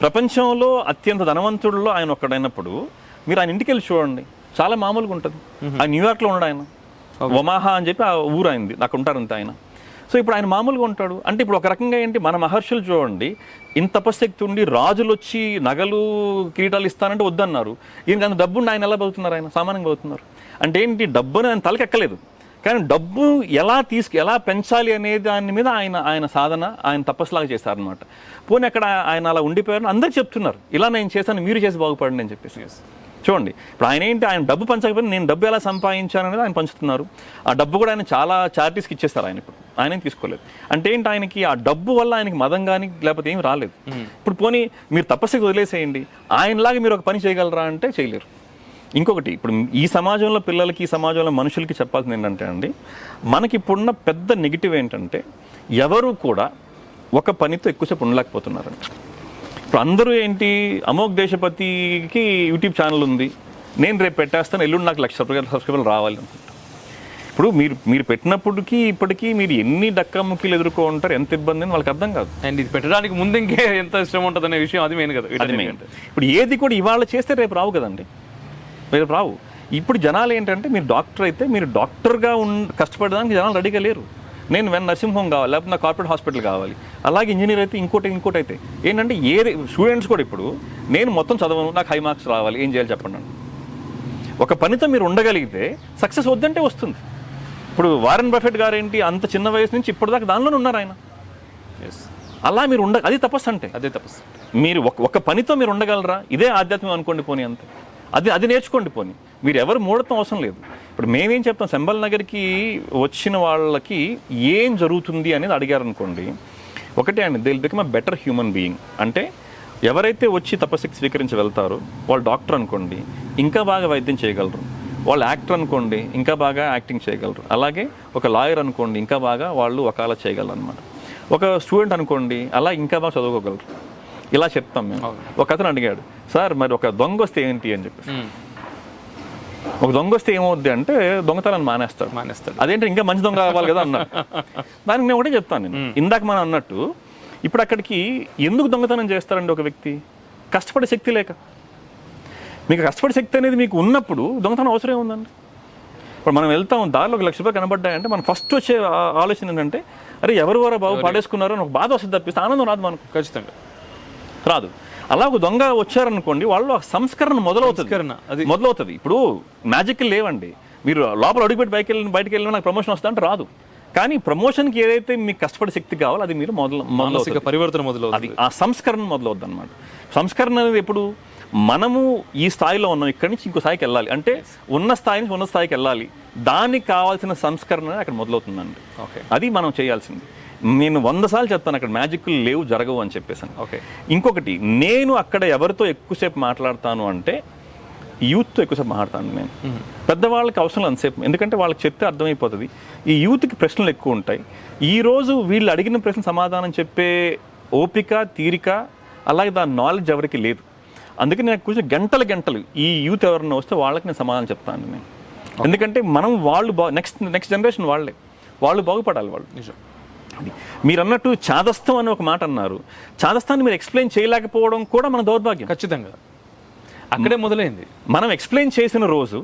ప్రపంచంలో అత్యంత ధనవంతుడిలో ఆయన ఒక్కడైనప్పుడు మీరు ఆయన ఇంటికి వెళ్ళి చూడండి, చాలా మామూలుగా ఉంటుంది. ఆయన న్యూయార్క్లో ఉన్నాడు, ఆయన ఒమాహా అని చెప్పి ఆ ఊరు అయింది, అక్కడ ఉంటారంతే ఆయన. సో ఇప్పుడు ఆయన మామూలుగా ఉంటాడు. అంటే ఇప్పుడు ఒక రకంగా ఏంటి, మన మహర్షులు చూడండి, ఇంత తపశక్తి ఉండి రాజులు వచ్చి నగలు కిరీటాలు ఇస్తానంటే వద్దన్నారు. ఈయనకి అంత డబ్బుండి ఆయన ఎలా బతుకుతున్నారు, ఆయన సామాన్యంగా బతుకుతున్నారు. అంటే ఏంటి, డబ్బుని ఆయన తలకెక్కలేదు, కానీ డబ్బు ఎలా పెంచాలి అనే దాని మీద ఆయన సాధన, ఆయన తపస్సులాగా చేశారనమాట. పోనీ అక్కడ ఆయన అలా ఉండిపోయారని అందరికి చెప్తున్నారు, ఇలా నేను చేశాను మీరు చేసి బాగుపడండి అని చెప్పేసి. చూడండి ఇప్పుడు ఆయన ఏంటి, ఆయన డబ్బు పంచకపోయినా నేను డబ్బు ఎలా సంపాదించాను అనేది ఆయన పంచుతున్నారు. ఆ డబ్బు కూడా ఆయన చాలా చారిటీస్కి ఇచ్చేస్తారు. ఆయన ఇప్పుడు ఆయనేం తీసుకోలేదు. అంటే ఏంటి, ఆయనకి ఆ డబ్బు వల్ల ఆయనకి మదం కానీ లేకపోతే ఏమి రాలేదు. ఇప్పుడు పోనీ మీరు తపస్సుకి వదిలేసేయండి, ఆయనలాగా మీరు ఒక పని చేయగలరా అంటే చేయలేరు. ఇంకొకటి, ఇప్పుడు ఈ సమాజంలో పిల్లలకి, ఈ సమాజంలో మనుషులకి చెప్పాల్సింది ఏంటంటే అండి, మనకి ఇప్పుడున్న పెద్ద నెగిటివ్ ఏంటంటే ఎవరు కూడా ఒక పనితో ఎక్కువసేపు ఉండలేకపోతున్నారండి. ఇప్పుడు అందరూ ఏంటి, అమోఘ్ దేశపతికి యూట్యూబ్ ఛానల్ ఉంది, నేను రేపు పెట్టేస్తాను, ఎల్లుండి నాకు 1,00,000 సబ్స్క్రైబర్లు రావాలి అనుకుంటా. ఇప్పుడు మీరు పెట్టినప్పటికీ ఇప్పటికీ మీరు ఎన్ని డక్కాముక్కీలు ఎదుర్కొంటారు, ఎంత ఇబ్బంది అని వాళ్ళకి అర్థం కాదు. అండ్ ఇది పెట్టడానికి ముందు ఇంకే ఎంత శ్రమ ఉంటుంది అనే విషయం అది మెయిన్ కదా. అది మెయిన్. ఇప్పుడు ఏది కూడా ఇవాళ చేస్తే రేపు రావు కదండి, రేపు రావు. ఇప్పుడు జనాలు ఏంటంటే మీరు డాక్టర్ అయితే మీరు డాక్టర్గా కష్టపడడానికి జనాలు రెడీగా లేరు. నేను నర్సింగ్ హోమ్ కావాలి, లేకపోతే నా కార్పొరేట్ హాస్పిటల్ కావాలి. అలాగే ఇంజనీర్ అయితే ఇంకోటి అయితే ఏంటంటే స్టూడెంట్స్ కూడా ఇప్పుడు నేను మొత్తం చదవను, నాకు హై మార్క్స్ రావాలి, ఏం చేయాలి చెప్పండి. ఒక పనితో మీరు ఉండగలిగితే సక్సెస్ వద్దంటే వస్తుంది. ఇప్పుడు వారెన్ బఫెట్ గారు ఏంటి అంత చిన్న వయసు నుంచి ఇప్పటిదాకా దానిలోనే ఉన్నారు ఆయన. అలా మీరు అది తపస్సు అంటే. అదే తపస్సు. మీరు ఒక పనితో మీరు ఉండగలరా? ఇదే ఆధ్యాత్మం అనుకోండి పోనీ, అంతే. అది నేర్చుకోండి పోనీ. మీరు ఎవరు మూడతం అవసరం లేదు. ఇప్పుడు మేమేం చెప్తాం, శంబల్ నగర్కి వచ్చిన వాళ్ళకి ఏం జరుగుతుంది అనేది అడిగారనుకోండి, ఒకటే అండి, they will become a better human being. అంటే ఎవరైతే వచ్చి తపస్సుకి స్వీకరించి వెళ్తారో వాళ్ళు డాక్టర్ అనుకోండి ఇంకా బాగా వైద్యం చేయగలరు, వాళ్ళు యాక్టర్ అనుకోండి ఇంకా బాగా యాక్టింగ్ చేయగలరు, అలాగే ఒక లాయర్ అనుకోండి ఇంకా బాగా వాళ్ళు వకాలత్ చేయగలరు అనమాట. ఒక స్టూడెంట్ అనుకోండి అలా ఇంకా బాగా చదువుకోగలరు. ఇలా చెప్తాం మేము. ఒక అతను అడిగాడు, సార్ మరి ఒక దొంగ వస్తే ఏంటి అని చెప్పి. ఒక దొంగ వస్తే ఏమవుద్ది అంటే దొంగతనాన్ని మానేస్తాడు. అదేంటి ఇంకా మంచి దొంగ కావాలి కదా అన్నాడు. దానికి నేను ఒకటే చెప్తాను, నేను ఇందాక మనం అన్నట్టు ఇప్పుడు అక్కడికి ఎందుకు దొంగతనం చేస్తారండి ఒక వ్యక్తి? కష్టపడే శక్తి లేక. మీకు కష్టపడే శక్తి అనేది మీకు ఉన్నప్పుడు దొంగతనం అవసరం ఉందండి. ఇప్పుడు మనం వెళ్తాం, దారిలో 1,00,000 రూపాయలు కనబడ్డాయంటే మనం ఫస్ట్ వచ్చే ఆలోచన ఏంటంటే అరే ఎవరు బాబు పాడేసుకున్నారో అని ఒక బాధ వస్తుంది తప్పిస్తే ఆనందం రాదు మనకు, ఖచ్చితంగా రాదు. అలా ఒక దొంగ వచ్చారనుకోండి వాళ్ళు ఆ సంస్కరణ మొదలవుతుంది. ఇప్పుడు మ్యాజిక్ లేవండి. మీరు లోపల అడుగుపెట్టి బయటకు వెళ్ళినా నాకు ప్రమోషన్ వస్తా అంటే రాదు. కానీ ప్రమోషన్కి ఏదైతే మీకు కష్టపడే శక్తి కావాలో అది మీరు పరివర్తన మొదలవుతుంది. ఆ సంస్కరణ మొదలవుద్ది అనమాట. సంస్కరణ అనేది ఎప్పుడు మనము ఈ స్థాయిలో ఉన్నాం, ఇక్కడి నుంచి ఇంకో స్థాయికి వెళ్ళాలి అంటే ఉన్న స్థాయి నుంచి ఉన్న స్థాయికి వెళ్ళాలి, దానికి కావాల్సిన సంస్కరణ అక్కడ మొదలవుతుందండి. అది మనం చేయాల్సింది. నేను 100 సార్లు చెప్తాను అక్కడ మ్యాజిక్లు లేవు, జరగవు అని చెప్పేసాను. ఇంకొకటి, నేను అక్కడ ఎవరితో ఎక్కువసేపు మాట్లాడతాను అంటే యూత్తో ఎక్కువసేపు మాట్లాడతాను నేను. పెద్దవాళ్ళకి అవసరం అంతసేపు, ఎందుకంటే వాళ్ళకి చెప్తే అర్థమైపోతుంది. ఈ యూత్కి ప్రశ్నలు ఎక్కువ ఉంటాయి. ఈరోజు వీళ్ళు అడిగిన ప్రశ్న సమాధానం చెప్పే ఓపిక, తీరిక, అలాగే దాని నాలెడ్జ్ ఎవరికి లేదు. అందుకే నేను కొంచెం గంటలు ఈ యూత్ ఎవరన్నా వస్తే వాళ్ళకి నేను సమాధానం చెప్తాను నేను. ఎందుకంటే మనం వాళ్ళు నెక్స్ట్ జనరేషన్ వాళ్ళు బాగుపడాలి. వాళ్ళు నిజం. మీరు అన్నట్టు చాదస్తం అని ఒక మాట అన్నారు. చాదస్తాన్ని మీరు ఎక్స్ప్లెయిన్ చేయలేకపోవడం కూడా మన దౌర్భాగ్యం. ఖచ్చితంగా అక్కడే మొదలైంది. మనం ఎక్స్ప్లెయిన్ చేసిన రోజు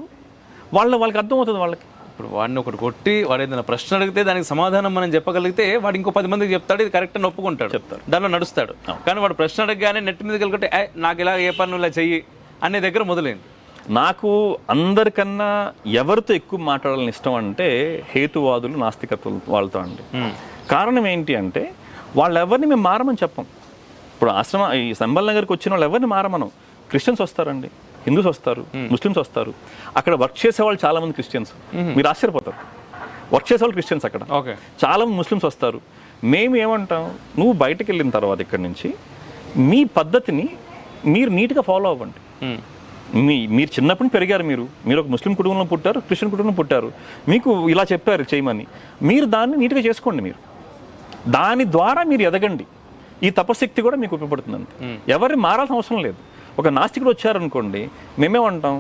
వాళ్ళకి అర్థమవుతుంది. వాళ్ళకి ఇప్పుడు వాడిని ఒకటి కొట్టి వాడు ఏదైనా ప్రశ్న అడిగితే దానికి సమాధానం మనం చెప్పగలిగితే వాడు ఇంకో 10 మందికి చెప్తాడు, ఇది కరెక్ట్ అని ఒప్పుకుంటాడు, దానిలో నడుస్తాడు. కానీ వాడు ప్రశ్న అడగగానే నెట్ మీద కలిగితే నాకు ఇలా ఏ పనులు ఇలా చెయ్యి అనే దగ్గర మొదలైంది. నాకు అందరికన్నా ఎవరితో ఎక్కువ మాట్లాడాలని ఇష్టం అంటే హేతువాదులు, నాస్తికత్వం వాళ్ళతో అండి. కారణం ఏంటి అంటే వాళ్ళెవరిని మేము మారమని చెప్పం. ఇప్పుడు ఈ శంబల్ నగర్కి వచ్చిన వాళ్ళు ఎవరిని మారమనం. క్రిస్టియన్స్ వస్తారండి, హిందూస్ వస్తారు, ముస్లిమ్స్ వస్తారు. అక్కడ వర్క్ చేసేవాళ్ళు చాలా మంది క్రిస్టియన్స్, మీరు ఆశ్చర్యపోతారు. వర్క్ చేసేవాళ్ళు క్రిస్టియన్స్ అక్కడ చాలా మంది ముస్లిమ్స్ వస్తారు. మేము ఏమంటాం, నువ్వు బయటకు వెళ్ళిన తర్వాత ఇక్కడి నుంచి మీ పద్ధతిని మీరు నీట్గా ఫాలో అవ్వండి. మీరు చిన్నప్పుడు పెరిగారు, మీరు ఒక ముస్లిం కుటుంబంలో పుట్టారు, క్రిస్టియన్ కుటుంబంలో పుట్టారు, మీకు ఇలా చెప్పారు చేయమని, మీరు దాన్ని నీట్గా చేసుకోండి. మీరు దాని ద్వారా మీరు ఎదగండి. ఈ తపశక్తి కూడా మీకు ఉపయోగపడుతుంది. ఎవరిని మారాల్సిన అవసరం లేదు. ఒక నాస్తికుడు వచ్చారనుకోండి, మేమేమంటాం,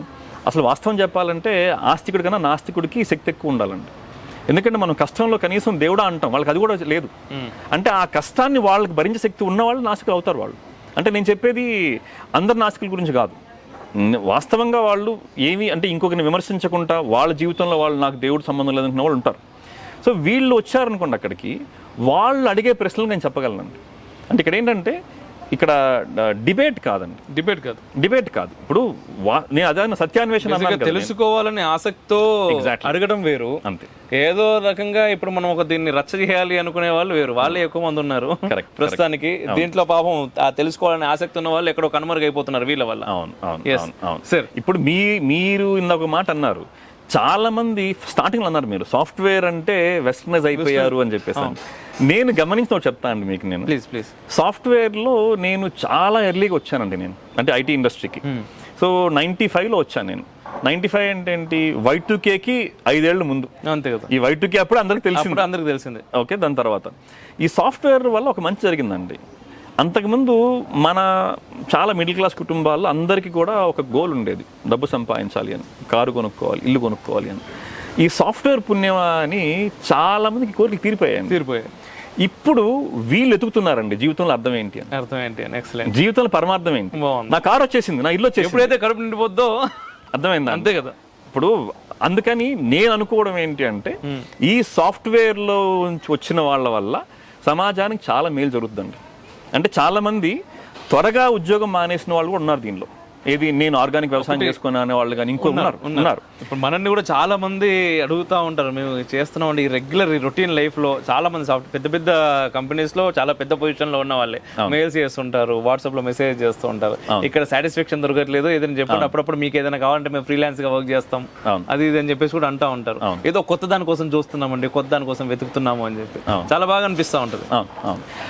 అసలు వాస్తవం చెప్పాలంటే ఆస్తికుడి కన్నా నాస్తికుడికి శక్తి ఎక్కువ ఉండాలండి. ఎందుకంటే మనం కష్టంలో కనీసం దేవుడా అంటాం, వాళ్ళకి అది కూడా లేదు. అంటే ఆ కష్టాన్ని వాళ్ళకి భరించే శక్తి ఉన్నవాళ్ళు నాస్తికులు అవుతారు. వాళ్ళు అంటే నేను చెప్పేది అందరు నాస్తికుల గురించి కాదు. వాస్తవంగా వాళ్ళు ఏమి అంటే ఇంకొకరిని విమర్శించకుండా వాళ్ళ జీవితంలో వాళ్ళు నాకు దేవుడు సంబంధం లేదనుకున్న వాళ్ళు ఉంటారు. సో వీళ్ళు వచ్చారనుకోండి అక్కడికి, వాళ్ళు అడిగే ప్రశ్నలు నేను చెప్పగలను. అంటే ఇక్కడ ఏంటంటే ఇక్కడ డిబేట్ కాదు. ఇప్పుడు నేను అదే సత్యాన్వేషణ తెలుసుకోవాలని ఆసక్తితో అడగడం వేరు, అంతే. ఏదో రకంగా ఇప్పుడు మనం దీన్ని రచ్చ చేయాలి అనుకునే వాళ్ళు వేరు, వాళ్ళే ఎక్కువ మంది ఉన్నారు ప్రస్తుతానికి. దీంట్లో పాపం తెలుసుకోవాలని ఆసక్తి ఉన్న వాళ్ళు ఎక్కడో కనుమరుగైపోతున్నారు వీళ్ళ వల్ల. అవును సార్. ఇప్పుడు మీరు ఇంకొక మాట అన్నారు, చాలా మంది స్టార్టింగ్లో అన్నారు మీరు సాఫ్ట్వేర్ అంటే వెస్టర్నైజ్ అయిపోయారు అని చెప్పేసి. నేను గమనించిన చెప్తాను అండి మీకు. నేను ప్లీజ్ సాఫ్ట్వేర్లో నేను చాలా ఎర్లీగా వచ్చానండి. నేను అంటే ఐటీ ఇండస్ట్రీకి. సో 95లో వచ్చాను నేను. 95 అంటే ఏంటి, Y2Kకి 5 ఏళ్ళు ముందు, అంతే కదా. ఈ Y2K అప్పుడు అందరికి తెలిసింది. ఓకే, దాని తర్వాత ఈ సాఫ్ట్వేర్ వల్ల ఒక మంచి జరిగిందండి. అంతకుముందు మన చాలా మిడిల్ క్లాస్ కుటుంబాల్లో అందరికీ కూడా ఒక గోల్ ఉండేది, డబ్బు సంపాదించాలి అని, కారు కొనుక్కోవాలి, ఇల్లు కొనుక్కోవాలి అని. ఈ సాఫ్ట్వేర్ పుణ్యం అని చాలా మందికి కోరికలు తీరిపోయాయి. ఇప్పుడు వీళ్ళు ఎతుకుతున్నారండి జీవితంలో అర్థం ఏంటి అని. ఎక్సలెంట్. జీవితంలో పరమార్థం ఏంటి? నా కారు వచ్చేసింది, నా ఇల్లు వచ్చేసి, ఎప్పుడైతే కడుపు నిండిపోద్దో అర్థమైందా? అంతే కదా. ఇప్పుడు అందుకని నేను అనుకోవడం ఏంటి అంటే ఈ సాఫ్ట్వేర్లో వచ్చిన వాళ్ళ వల్ల సమాజానికి చాలా మేలు జరుగుతుందండి. అంటే చాలా మంది త్వరగా ఉద్యోగం మానేసిన వాళ్ళు కూడా ఉన్నారు దీనిలో. ఏది నేను ఆర్గానిక్ వ్యవసాయం చేసుకున్నా అనే వాళ్ళు కానీ ఇంకో ఉన్నారు. ఇప్పుడు మనల్ని కూడా చాలా మంది అడుగుతూ ఉంటారు, మేము చేస్తున్నాం ఈ రెగ్యులర్ రొటీన్ లైఫ్ లో చాలా మంది పెద్ద పెద్ద కంపెనీస్ లో చాలా పెద్ద పొజిషన్ లో ఉన్న వాళ్ళే మెయిల్స్ చేస్తుంటారు, వాట్సాప్ లో మెసేజ్ చేస్తూ ఉంటారు, ఇక్కడ సాటిస్ఫాక్షన్ దొరకట్లేదు ఏదైనా చెప్పండి, అప్పుడప్పుడు మీకు ఏదైనా కావాలంటే మేము ఫ్రీలాన్స్ గా వర్క్ చేస్తాం అది ఇది అని చెప్పేసి కూడా అంటూ ఉంటారు. ఏదో కొత్త దాని కోసం చూస్తున్నామండి, కొత్త దాని కోసం వెతుకుతున్నాము అని చెప్పి చాలా బాగా అనిపిస్తూ ఉంటుంది.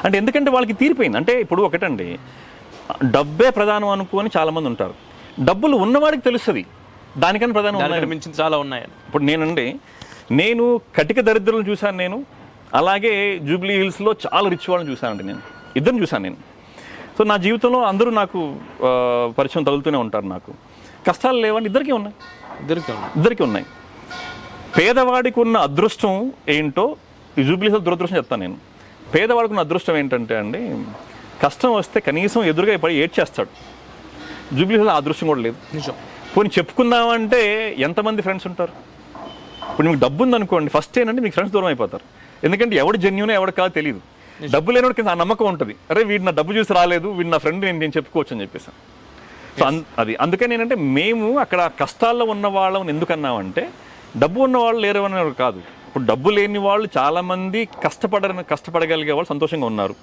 అంటే ఎందుకంటే వాళ్ళకి తీరిపోయింది. అంటే ఇప్పుడు ఒకటండి, డబ్బే ప్రధానం అనుకోని చాలా మంది ఉంటారు. డబ్బులు ఉన్నవాడికి తెలుస్తుంది దానికన్నా ప్రధానం మించి చాలా ఉన్నాయి. ఇప్పుడు నేను కటిక దరిద్రులను చూశాను, నేను అలాగే జూబ్లీ హిల్స్లో చాలా రిచ్ వాళ్ళని చూశానండి. నేను ఇద్దరిని చూశాను నేను. సో నా జీవితంలో అందరూ నాకు పరిచయం తగులుతూనే ఉంటారు. నాకు కష్టాలు లేవని ఇద్దరికి ఉన్నాయి. పేదవాడికి ఉన్న అదృష్టం ఏంటో ఈ జూబ్లీ హిల్స్ దురదృష్టం చెప్తాను నేను. పేదవాడికి ఉన్న అదృష్టం ఏంటంటే అండి, కష్టం వస్తే కనీసం ఎదురుగా పడి ఏడ్చేస్తాడు. జూబ్లీ హిల్స్ ఆ అదృష్టం కూడా లేదు. పోనీ చెప్పుకుందామంటే ఎంతమంది ఫ్రెండ్స్ ఉంటారు? ఇప్పుడు మీకు డబ్బు ఉందనుకోండి, ఫస్ట్ ఏంటంటే మీకు ఫ్రెండ్స్ దూరం అయిపోతారు. ఎందుకంటే ఎవడు జెన్యూనో ఎవడు కాదో తెలియదు. డబ్బు లేనివాడికి ఆ నమ్మకం ఉంటుంది, అరే వీడు నా డబ్బు చూసి రాలేదు, వీడు నా ఫ్రెండ్, నేను చెప్పుకోవచ్చు అని చెప్పేసి. సో అందుకని ఏంటంటే మేము అక్కడ కష్టాల్లో ఉన్న వాళ్ళని ఎందుకన్నామంటే డబ్బు ఉన్న వాళ్ళు లేరని కాదు. ఇప్పుడు డబ్బు లేని వాళ్ళు చాలామంది కష్టపడగలిగే వాళ్ళు సంతోషంగా ఉన్నారు.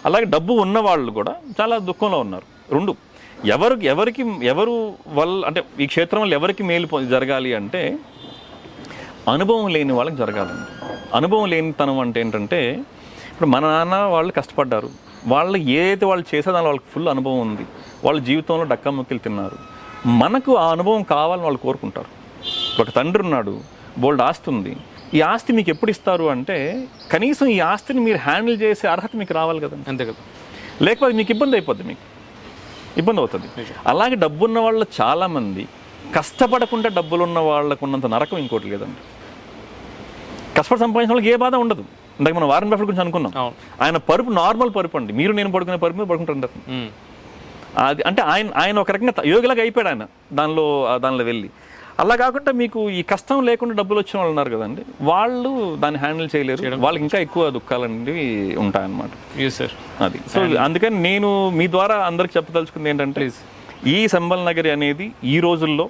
అలాగే డబ్బు ఉన్న వాళ్ళు కూడా చాలా దుఃఖంలో ఉన్నారు. రెండు ఎవరు వల్ల అంటే ఈ క్షేత్రం వల్ల ఎవరికి మేలు జరగాలి అంటే అనుభవం లేని వాళ్ళకి జరగాలండి. అనుభవం లేనితనం అంటే ఏంటంటే ఇప్పుడు మన నాన్న వాళ్ళు కష్టపడ్డారు, వాళ్ళు ఏదైతే వాళ్ళు చేసేదాని వాళ్ళకి ఫుల్ అనుభవం ఉంది, వాళ్ళ జీవితంలో డక్కముక్కలు తిన్నారు. మనకు ఆ అనుభవం కావాలని వాళ్ళు కోరుకుంటారు. ఒక తండ్రి ఉన్నాడు, బోల్డ్ ఆస్తి ఉంది, ఈ ఆస్తి మీకు ఎప్పుడు ఇస్తారు అంటే కనీసం ఈ ఆస్తిని మీరు హ్యాండిల్ చేసే అర్హత మీకు రావాలి కదండి. అంతే కదా, లేకపోతే మీకు ఇబ్బంది అవుతుంది. అలాగే డబ్బున్న వాళ్ళు చాలామంది కష్టపడకుండా డబ్బులున్న వాళ్ళకు ఉన్నంత నరకం ఇంకోటి లేదండి. కష్టపడి సంపాదించిన వాళ్ళకి ఏ బాధ ఉండదు. ఇందాక మనం వారెన్ బఫెట్ గురించి అనుకున్నాం, ఆయన పరుపు నార్మల్ పరుపు అండి, మీరు నేను పడుకునే పరుపు మీద పడుకుంటారు. అది అంటే ఆయన ఒక రకంగా యోగిలాగా అయిపోయాడు ఆయన దానిలో వెళ్ళి. అలా కాకుండా మీకు ఈ కష్టం లేకుండా డబ్బులు వచ్చిన వాళ్ళు ఉన్నారు కదండి, వాళ్ళు దాన్ని హ్యాండిల్ చేయలేరు, వాళ్ళకి ఇంకా ఎక్కువ దుఃఖాలు అనేవి ఉంటాయన్నమాట. అది సో అందుకని నేను మీ ద్వారా అందరికి చెప్పదలుచుకుంది ఏంటంటే ఈ సంబల్ నగరి అనేది ఈ రోజుల్లో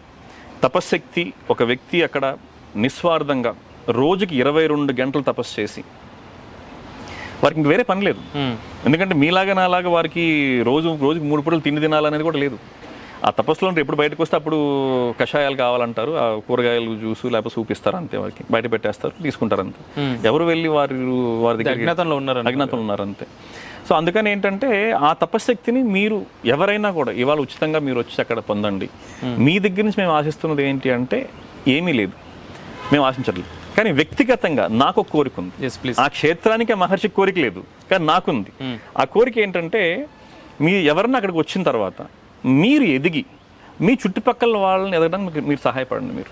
తపశ్శక్తి, ఒక వ్యక్తి అక్కడ నిస్వార్థంగా రోజుకి 22 గంటలు తపస్సు చేసి, వారికి ఇంక వేరే పని లేదు. ఎందుకంటే మీలాగా నాలాగా వారికి రోజుకి 3 పూటలు తిండి తినాలనేది కూడా లేదు. ఆ తపస్సులో ఎప్పుడు బయటకు వస్తే అప్పుడు కషాయాలు కావాలంటారు, ఆ కూరగాయలు జ్యూసు లేకపోతే సూప్ ఇస్తారు, అంతే. వారికి బయట పెట్టేస్తారు, తీసుకుంటారు, అంతే. ఎవరు వెళ్ళి వారి దగ్గర అజ్ఞాతంలో ఉన్నారు, అంతే. సో అందుకని ఏంటంటే ఆ తపశ్శక్తిని మీరు ఎవరైనా కూడా ఇవాళ ఉచితంగా మీరు వచ్చి అక్కడ పొందండి. మీ దగ్గర నుంచి మేము ఆశిస్తున్నది ఏంటి అంటే ఏమీ లేదు, మేము ఆశించట్లేదు. కానీ వ్యక్తిగతంగా నాకు ఒక కోరిక ఉంది. ఆ క్షేత్రానికి ఆ మహర్షి కోరిక లేదు, కానీ నాకుంది. ఆ కోరిక ఏంటంటే ఎవరన్నా అక్కడికి వచ్చిన తర్వాత మీరు ఎదిగి మీ చుట్టుపక్కల వాళ్ళని ఎదగడానికి మీరు సహాయపడండి. మీరు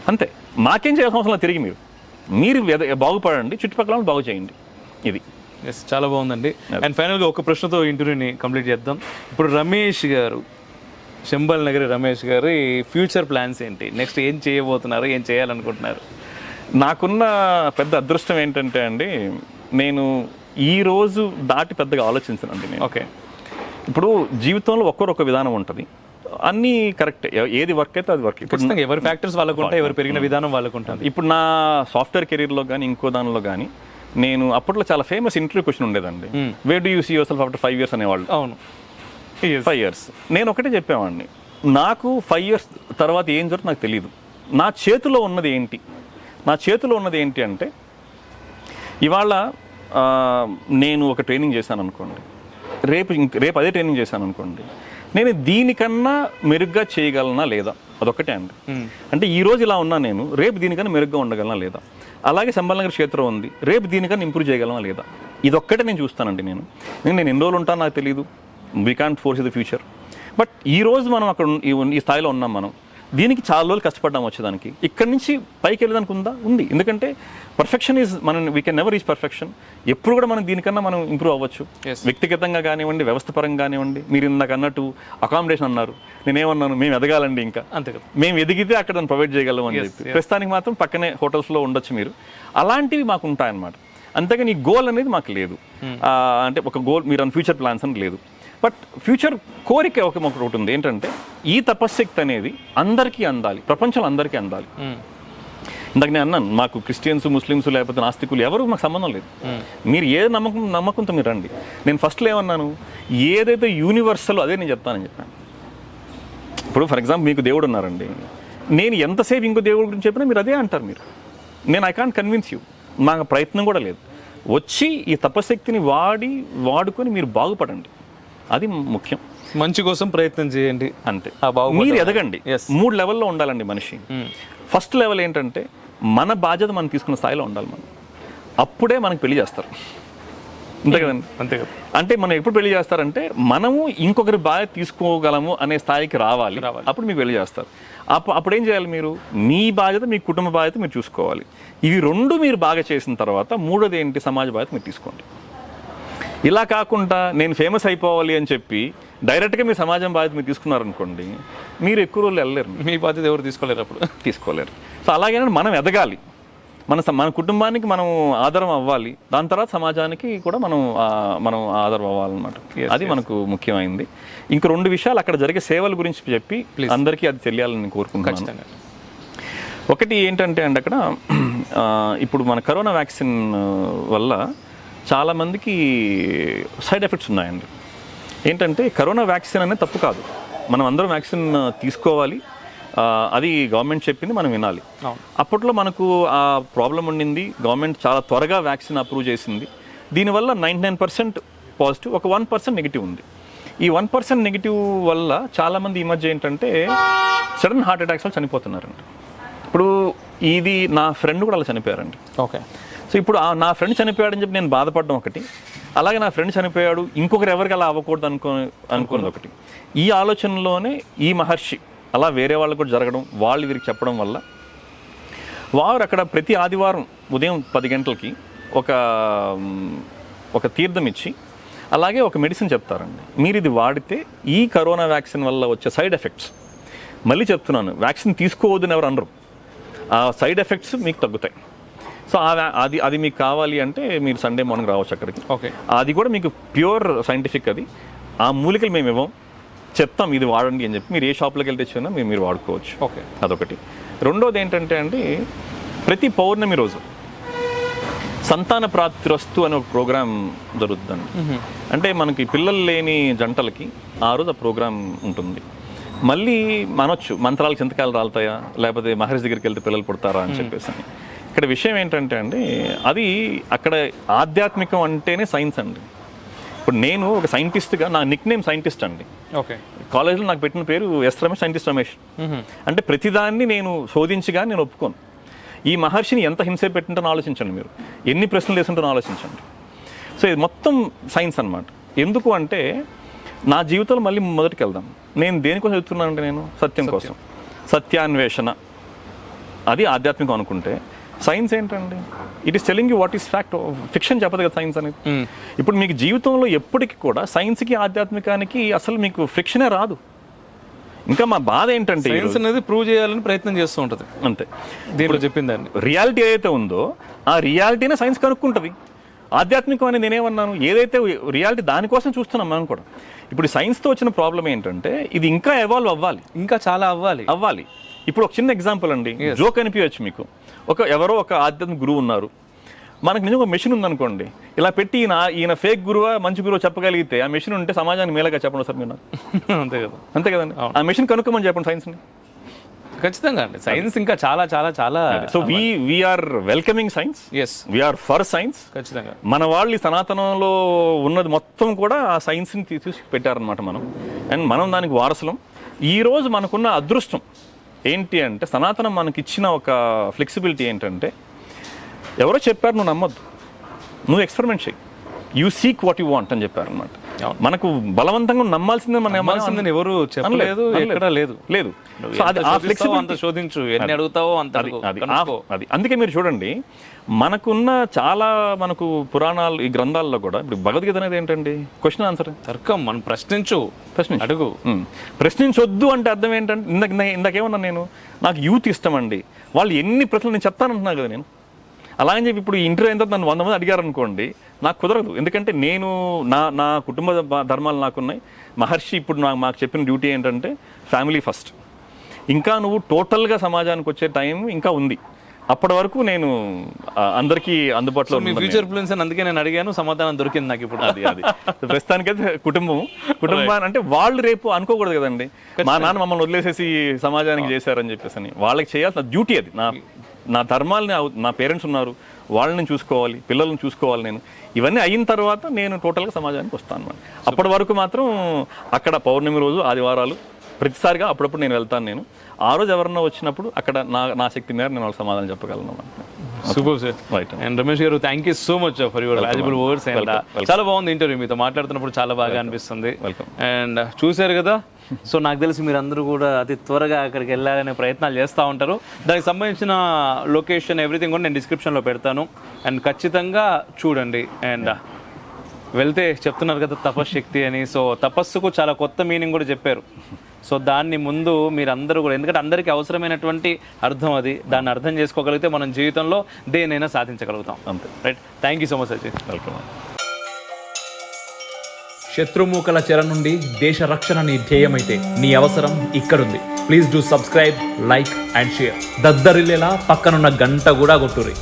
అంతే మాకేం చేయాల్సిన అవసరం లేదు. తిరిగి మీరు బాగుపడండి, చుట్టుపక్కల వాళ్ళని బాగు చేయండి. ఇది చాలా బాగుందండి. అండ్ ఫైనల్గా ఒక ప్రశ్నతో ఇంటర్వ్యూని కంప్లీట్ చేద్దాం. ఇప్పుడు రమేష్ గారు, సంబల్ నగరి రమేష్ గారు ఫ్యూచర్ ప్లాన్స్ ఏంటి? నెక్స్ట్ ఏం చేయబోతున్నారు, ఏం చేయాలనుకుంటున్నారు? నాకున్న పెద్ద అదృష్టం ఏంటంటే అండి, నేను ఈ రోజు దాటి పెద్దగా ఆలోచించనండి నేను. ఓకే, ఇప్పుడు జీవితంలో ఒక్కొక్క విధానం ఉంటుంది, అన్నీ కరెక్ట్, ఏది వర్క్ అయితే అది వర్క్. ఇప్పుడు ఎవరి ఫ్యాక్టర్స్ వాళ్ళకు ఉంటాయి, ఎవరు పెరిగిన విధానం వాళ్ళకు ఉంటుంది. ఇప్పుడు నా సాఫ్ట్వేర్ కెరీర్లో కానీ ఇంకో దానిలో కానీ నేను అప్పట్లో చాలా ఫేమస్ ఇంటర్వ్యూ క్వశ్చన్ ఉండేదండి, where do you see yourself after 5 years అనేవాళ్ళు. అవును, 5 years. నేను ఒకటే చెప్పేవాడిని, నాకు 5 years తర్వాత ఏం జరుగుతుంది నాకు తెలియదు. నా చేతిలో ఉన్నది ఏంటి అంటే ఇవాళ నేను ఒక ట్రైనింగ్ చేశాను అనుకోండి, రేపు అదే ట్రైనింగ్ చేశాను అనుకోండి, నేను దీనికన్నా మెరుగ్గా చేయగలనా లేదా, అదొక్కటే అండి. అంటే ఈ రోజు ఇలా ఉన్నా నేను, రేపు దీనికన్నా మెరుగ్గా ఉండగలనా లేదా. అలాగే సంబల్ నగర్ క్షేత్రం ఉంది, రేపు దీనికన్నా ఇంప్రూవ్ చేయగలనా లేదా, ఇదొక్కటే నేను చూస్తానండి. నేను ఎన్ని రోజులు ఉంటాను నాకు తెలియదు, we can't force the future. But ఈ రోజు మనం అక్కడ ఈ స్థాయిలో ఉన్నాం మనం, దీనికి చాలా రోజులు కష్టపడ్డాము వచ్చేదానికి. ఇక్కడి నుంచి పైకి వెళ్ళేదానికి ఉంది. ఎందుకంటే perfection is we can never reach perfection. ఎప్పుడు కూడా మనం దీనికన్నా మనం ఇంప్రూవ్ అవ్వచ్చు. వ్యక్తిగతంగా కానివ్వండి, వ్యవస్థపరంగా కానివ్వండి. మీరు ఇందాక అన్నట్టు అకామిడేషన్ అన్నారు, నేనేమన్నాను, మేము ఎదగాలండి, ఇంకా అంతే కదా, మేము ఎదిగితే అక్కడ దాన్ని ప్రొవైడ్ చేయగలం అని చెప్పి. ప్రస్తుతానికి మాత్రం పక్కనే హోటల్స్లో ఉండొచ్చు మీరు. అలాంటివి మాకు ఉంటాయన్నమాట. అంతేగాని ఈ గోల్ అనేది మాకు లేదు. అంటే ఒక గోల్ మీరు అన్న ఫ్యూచర్ ప్లాన్స్ అని లేదు. బట్ ఫ్యూచర్ కోరిక ఒకటి ఉంది, ఏంటంటే ఈ తపశ్శక్తి అనేది అందరికీ అందాలి, ప్రపంచంలో అందరికీ అందాలి. ఇందాక నేను అన్నాను, మాకు క్రిస్టియన్స్, ముస్లిమ్స్, లేకపోతే నాస్తికులు ఎవరు మాకు సంబంధం లేదు. మీరు ఏ నమ్మకంతో మీరు రండి. నేను ఫస్ట్లో ఏమన్నాను, ఏదైతే యూనివర్సల్ అదే నేను చెప్తానని చెప్పాను. ఇప్పుడు ఫర్ ఎగ్జాంపుల్ మీకు దేవుడు ఉన్నారండి, నేను ఎంతసేపు ఇంకో దేవుడి గురించి చెప్పినా మీరు అదే అంటారు. నేను ఐ కాంట్ కన్విన్స్ యూ. నాకు ప్రయత్నం కూడా లేదు. వచ్చి ఈ తపశక్తిని వాడుకొని మీరు బాగుపడండి, అది ముఖ్యం. మంచి కోసం ప్రయత్నం చేయండి, అంతే. మీరు ఎదగండి. 3 లెవెల్లో ఉండాలండి మనిషి. ఫస్ట్ లెవెల్ ఏంటంటే మన బాధ్యత మనం తీసుకున్న స్థాయిలో ఉండాలి మనం. అప్పుడే మనకు పెళ్లి చేస్తారు, అంతే కదండి. అంతే కదా. అంటే మనం ఎప్పుడు పెళ్లి చేస్తారంటే మనము ఇంకొకరి బాధ్యత తీసుకోగలము అనే స్థాయికి రావాలి. అప్పుడు మీకు పెళ్లి చేస్తారు. అప్పుడు ఏం చేయాలి, మీరు మీ బాధ్యత, మీ కుటుంబ బాధ్యత మీరు చూసుకోవాలి. ఇవి 2 మీరు బాగా చేసిన తర్వాత 3వది ఏంటి, సమాజ బాధ్యత మీరు తీసుకోండి. ఇలా కాకుండా నేను ఫేమస్ అయిపోవాలి అని చెప్పి డైరెక్ట్గా మీ సమాజం బాధ్యత మీరు తీసుకున్నారనుకోండి, మీరు ఎక్కువ రోజులు వెళ్ళలేరు. మీ బాధ్యత ఎవరు తీసుకోలేరు, అప్పుడు తీసుకోలేరు. సో అలాగే మనం ఎదగాలి, మన కుటుంబానికి మనం ఆధారం అవ్వాలి, దాని తర్వాత సమాజానికి కూడా మనం ఆధారం అవ్వాలన్నమాట. అది మనకు ముఖ్యమైనది. ఇంక 2 విషయాలు అక్కడ జరిగే సేవల గురించి చెప్పి అందరికీ అది తెలియాలని కోరుకుంటున్నాను. ఒకటి ఏంటంటే అండి, అక్కడ ఇప్పుడు మన కరోనా వ్యాక్సిన్ వల్ల చాలామందికి సైడ్ ఎఫెక్ట్స్ ఉన్నాయండి. ఏంటంటే కరోనా వ్యాక్సిన్ అనేది తప్పు కాదు, మనం అందరం వ్యాక్సిన్ తీసుకోవాలి, అది గవర్నమెంట్ చెప్పింది మనం వినాలి. అప్పట్లో మనకు ఆ ప్రాబ్లం ఉండింది, గవర్నమెంట్ చాలా త్వరగా వ్యాక్సిన్ అప్రూవ్ చేసింది. దీనివల్ల 99% పాజిటివ్, ఒక 1% నెగిటివ్ ఉంది. ఈ 1% నెగిటివ్ వల్ల చాలామంది ఈ మధ్య ఏంటంటే సడన్ హార్ట్ అటాక్స్ వల్ల చనిపోతున్నారండి. ఇప్పుడు ఇది నా ఫ్రెండ్ కూడా అలా చనిపోయారండి. ఓకే. సో ఇప్పుడు నా ఫ్రెండ్ చనిపోయాడని చెప్పి నేను బాధపడడం ఒకటి, అలాగే నా ఫ్రెండ్ చనిపోయాడు ఇంకొకరు ఎవరికి అలా అవ్వకూడదు అనుకున్నది ఒకటి. ఈ ఆలోచనలోనే ఈ మహర్షి అలా వేరే వాళ్ళకు కూడా జరగడం, వాళ్ళు వీరికి చెప్పడం వల్ల వారు అక్కడ ప్రతి ఆదివారం ఉదయం 10 గంటలకి ఒక తీర్థం ఇచ్చి అలాగే ఒక మెడిసిన్ చెప్తారండి. మీరు ఇది వాడితే ఈ కరోనా వ్యాక్సిన్ వల్ల వచ్చే సైడ్ ఎఫెక్ట్స్, మళ్ళీ చెప్తున్నాను, వ్యాక్సిన్ తీసుకోవద్దని ఎవరు అనరు, ఆ సైడ్ ఎఫెక్ట్స్ మీకు తగ్గుతాయి. సో అది మీకు కావాలి అంటే మీరు సండే మార్నింగ్ రావచ్చు అక్కడికి. ఓకే. అది కూడా మీకు ప్యూర్ సైంటిఫిక్. అది ఆ మూలికలు మేము ఇవ్వం, చెప్తాం ఇది వాడండి అని చెప్పి మీరు ఏ షాప్లోకి వెళ్తే తెచ్చినా మీరు వాడుకోవచ్చు. ఓకే. అదొకటి. రెండోది ఏంటంటే అండి, ప్రతి పౌర్ణమి రోజు సంతాన ప్రాప్తిరస్తు అనే ఒక ప్రోగ్రాం జరుగుతుందండి. అంటే మనకి పిల్లలు లేని జంటలకి ఆ రోజు ఆ ప్రోగ్రాం ఉంటుంది. మళ్ళీ మనొచ్చు మంత్రాలకు చింతకాయలు రాలుతాయా, లేకపోతే మహర్షి దగ్గరికి వెళ్తే పిల్లలు పుడతారా అని చెప్పేసి. ఇక్కడ విషయం ఏంటంటే అండి, అది అక్కడ ఆధ్యాత్మికం అంటేనే సైన్స్ అండి. ఇప్పుడు నేను ఒక సైంటిస్ట్గా, నా నిక్ నేమ్ సైంటిస్ట్ అండి. ఓకే. కాలేజ్లో నాకు పెట్టిన పేరు ఎస్ రమేష్, సైంటిస్ట్ రమేష్. అంటే ప్రతిదాన్ని నేను శోధించగా నేను ఒప్పుకోను. ఈ మహర్షిని ఎంత హింస పెట్టింటానో ఆలోచించండి, మీరు ఎన్ని ప్రశ్నలు వేసుంటానో ఆలోచించండి. సో ఇది మొత్తం సైన్స్ అనమాట. ఎందుకు అంటే నా జీవితంలో మళ్ళీ మొదటికి వెళ్దాం. నేను దేనికోసం చెప్తున్నానంటే, నేను సత్యం కోసం, సత్యాన్వేషణ, అది ఆధ్యాత్మికం అనుకుంటే సైన్స్ ఏంటండి, it is telling you what is fact. Fiction చెప్పదు కదా సైన్స్ అనేది. ఇప్పుడు మీకు జీవితంలో ఎప్పటికీ కూడా సైన్స్కి ఆధ్యాత్మికానికి అసలు మీకు ఫ్రిక్షనే రాదు. ఇంకా మా బాధ ఏంటంటే సైన్స్ అనేది ప్రూవ్ చేయాలని ప్రయత్నం చేస్తూ ఉంటుంది, అంతే. దీంట్లో చెప్పిందండి రియాలిటీ ఏదైతే ఉందో ఆ రియాలిటీనే సైన్స్ కనుక్కుంటుంది. ఆధ్యాత్మికం అనేది నేనేమన్నాను, ఏదైతే రియాలిటీ దానికోసం చూస్తున్నాం మనం కూడా. ఇప్పుడు సైన్స్తో వచ్చిన ప్రాబ్లం ఏంటంటే ఇది ఇంకా ఎవాల్వ్ అవ్వాలి, ఇంకా చాలా అవ్వాలి. ఇప్పుడు ఒక చిన్న ఎగ్జాంపుల్ అండి, జోక్ అనిపించచ్చు మీకు. ఎవరో ఒక ఆధ్యాత్మిక గురువు ఉన్నారు, మనకు నిజంగా ఒక మెషిన్ ఉందనుకోండి, ఇలా పెట్టి ఈయన ఫేక్ గురువా మంచి గురువు చెప్పగలిగితే ఆ మెషిన్ ఉంటే సమాజానికి మేలుగా చెప్పండి సార్ మీరు. అంతే కదండి. ఆ మెషిన్ కనుక్కోమని చెప్పండి సైన్స్ని. ఖచ్చితంగా అండి, సైన్స్ ఇంకా చాలా చాలా చాలా. So we're welcoming science, yes, we're for science. ఖచ్చితంగా మన వాళ్ళు ఈ సనాతనంలో ఉన్నది మొత్తం కూడా ఆ సైన్స్ని తీసి పెట్టారనమాట మనం, అండ్ మనం దానికి వారసులం. ఈరోజు మనకున్న అదృష్టం ఏంటి అంటే, సనాతనం మనకి ఇచ్చిన ఒక ఫ్లెక్సిబిలిటీ ఏంటంటే, ఎవరో చెప్పారు నువ్వు నమ్మొద్దు, నువ్వు ఎక్స్పెరిమెంట్ చేయి, you seek what you want అని చెప్పారనమాట. మనకు బలవంతంగా నమ్మాల్సిందే నమ్మాల్సిందని ఎవరు చెప్పలేదు, ఎక్కడా లేదు. సో అది ఆ ఫ్లెక్సిబిలిటీ అంత శోధించు, ఎన్ని అడుగుతావో అంత అది అందుకే మీరు చూడండి, మనకున్న చాలా మనకు పురాణాలు ఈ గ్రంథాల్లో కూడా ఇప్పుడు భగవద్గీత అనేది ఏంటండి, క్వశ్చన్ ఆన్సర్, తర్కం. మనం ప్రశ్నించు, అడుగు. ప్రశ్నించొద్దు అంటే అర్థం ఏంటంటే, ఇందాకేమన్నా నేను, నాకు యూత్ ఇష్టం అండి, వాళ్ళు ఎన్ని ప్రశ్నలు నేను చెప్తానంటున్నా కదా నేను. అలాగని చెప్పి ఇప్పుడు ఇంటర్వ్యూ అయిన తర్వాత నన్ను 100 మంది అడిగారు అనుకోండి, నాకు కుదరదు. ఎందుకంటే నేను నా కుటుంబ ధర్మాలు నాకున్నాయి. మహర్షి ఇప్పుడు మాకు చెప్పిన డ్యూటీ ఏంటంటే ఫ్యామిలీ ఫస్ట్. ఇంకా నువ్వు టోటల్గా సమాజానికి వచ్చే టైం ఇంకా ఉంది. అప్పటి వరకు నేను అందరికీ అందుబాటులో ఫ్యూచర్ ప్లాన్స్ అని అందుకే నేను అడిగాను, సమాధానం దొరికింది నాకు ఇప్పుడు. అది ప్రస్తుతానికైతే కుటుంబాన్ని అంటే వాళ్ళు రేపు అనుకోకూడదు కదండి, మా నాన్న మమ్మల్ని వదిలేసేసి సమాజానికి చేశారని చెప్పేసి అని. వాళ్ళకి చేయాల్సిన డ్యూటీ అది. నా ధర్మాలని, నా పేరెంట్స్ ఉన్నారు, వాళ్ళని చూసుకోవాలి, పిల్లల్ని చూసుకోవాలి. నేను ఇవన్నీ అయిన తర్వాత నేను టోటల్గా సమాజానికి వస్తాను అన్నమాట. అప్పటి వరకు మాత్రం అక్కడ పౌర్ణమి రోజు, ఆదివారాలు ప్రతిసారిగా అప్పుడప్పుడు నేను వెళ్తాను. నేను ఆ రోజు ఎవరన్నా వచ్చినప్పుడు అక్కడ నా శక్తి మేర నేను వాళ్ళకి సమాధానం చెప్పగలను. Super sir. Right. And Ramesh garu, thank you so much for your valuable words. And చాలా బాగుంది ఇంటర్వ్యూ, మీతో మాట్లాడుతున్నప్పుడు చాలా బాగా అనిపిస్తుంది. అండ్ చూశారు కదా, సో నాకు తెలిసి మీరందరూ కూడా అతి త్వరగా అక్కడికి వెళ్ళాలనే ప్రయత్నాలు చేస్తూ ఉంటారు. దానికి సంబంధించిన లొకేషన్ ఎవ్రీథింగ్ కూడా నేను డిస్క్రిప్షన్లో పెడతాను. అండ్ ఖచ్చితంగా చూడండి. అండ్ వెళ్తే చెప్తున్నారు కదా తపశ్శక్తి అని, సో తపస్సుకు చాలా కొత్త మీనింగ్ కూడా చెప్పారు. సో దాన్ని ముందు మీరందరూ కూడా, ఎందుకంటే అందరికీ అవసరమైనటువంటి అర్థం అది, దాన్ని అర్థం చేసుకోగలిగితే మనం జీవితంలో దేనైనా సాధించగలుగుతాం. అంతే. Right. Thank you so much Ajay. Welcome. శత్రుమూకల చెర నుండి దేశ రక్షణ నీ ధ్యేయమైతే నీ అవసరం ఇక్కడుంది. Please do subscribe, like and share. దద్దరిల్లేలా పక్కనున్న గంట కూడా కొట్టుర్రి.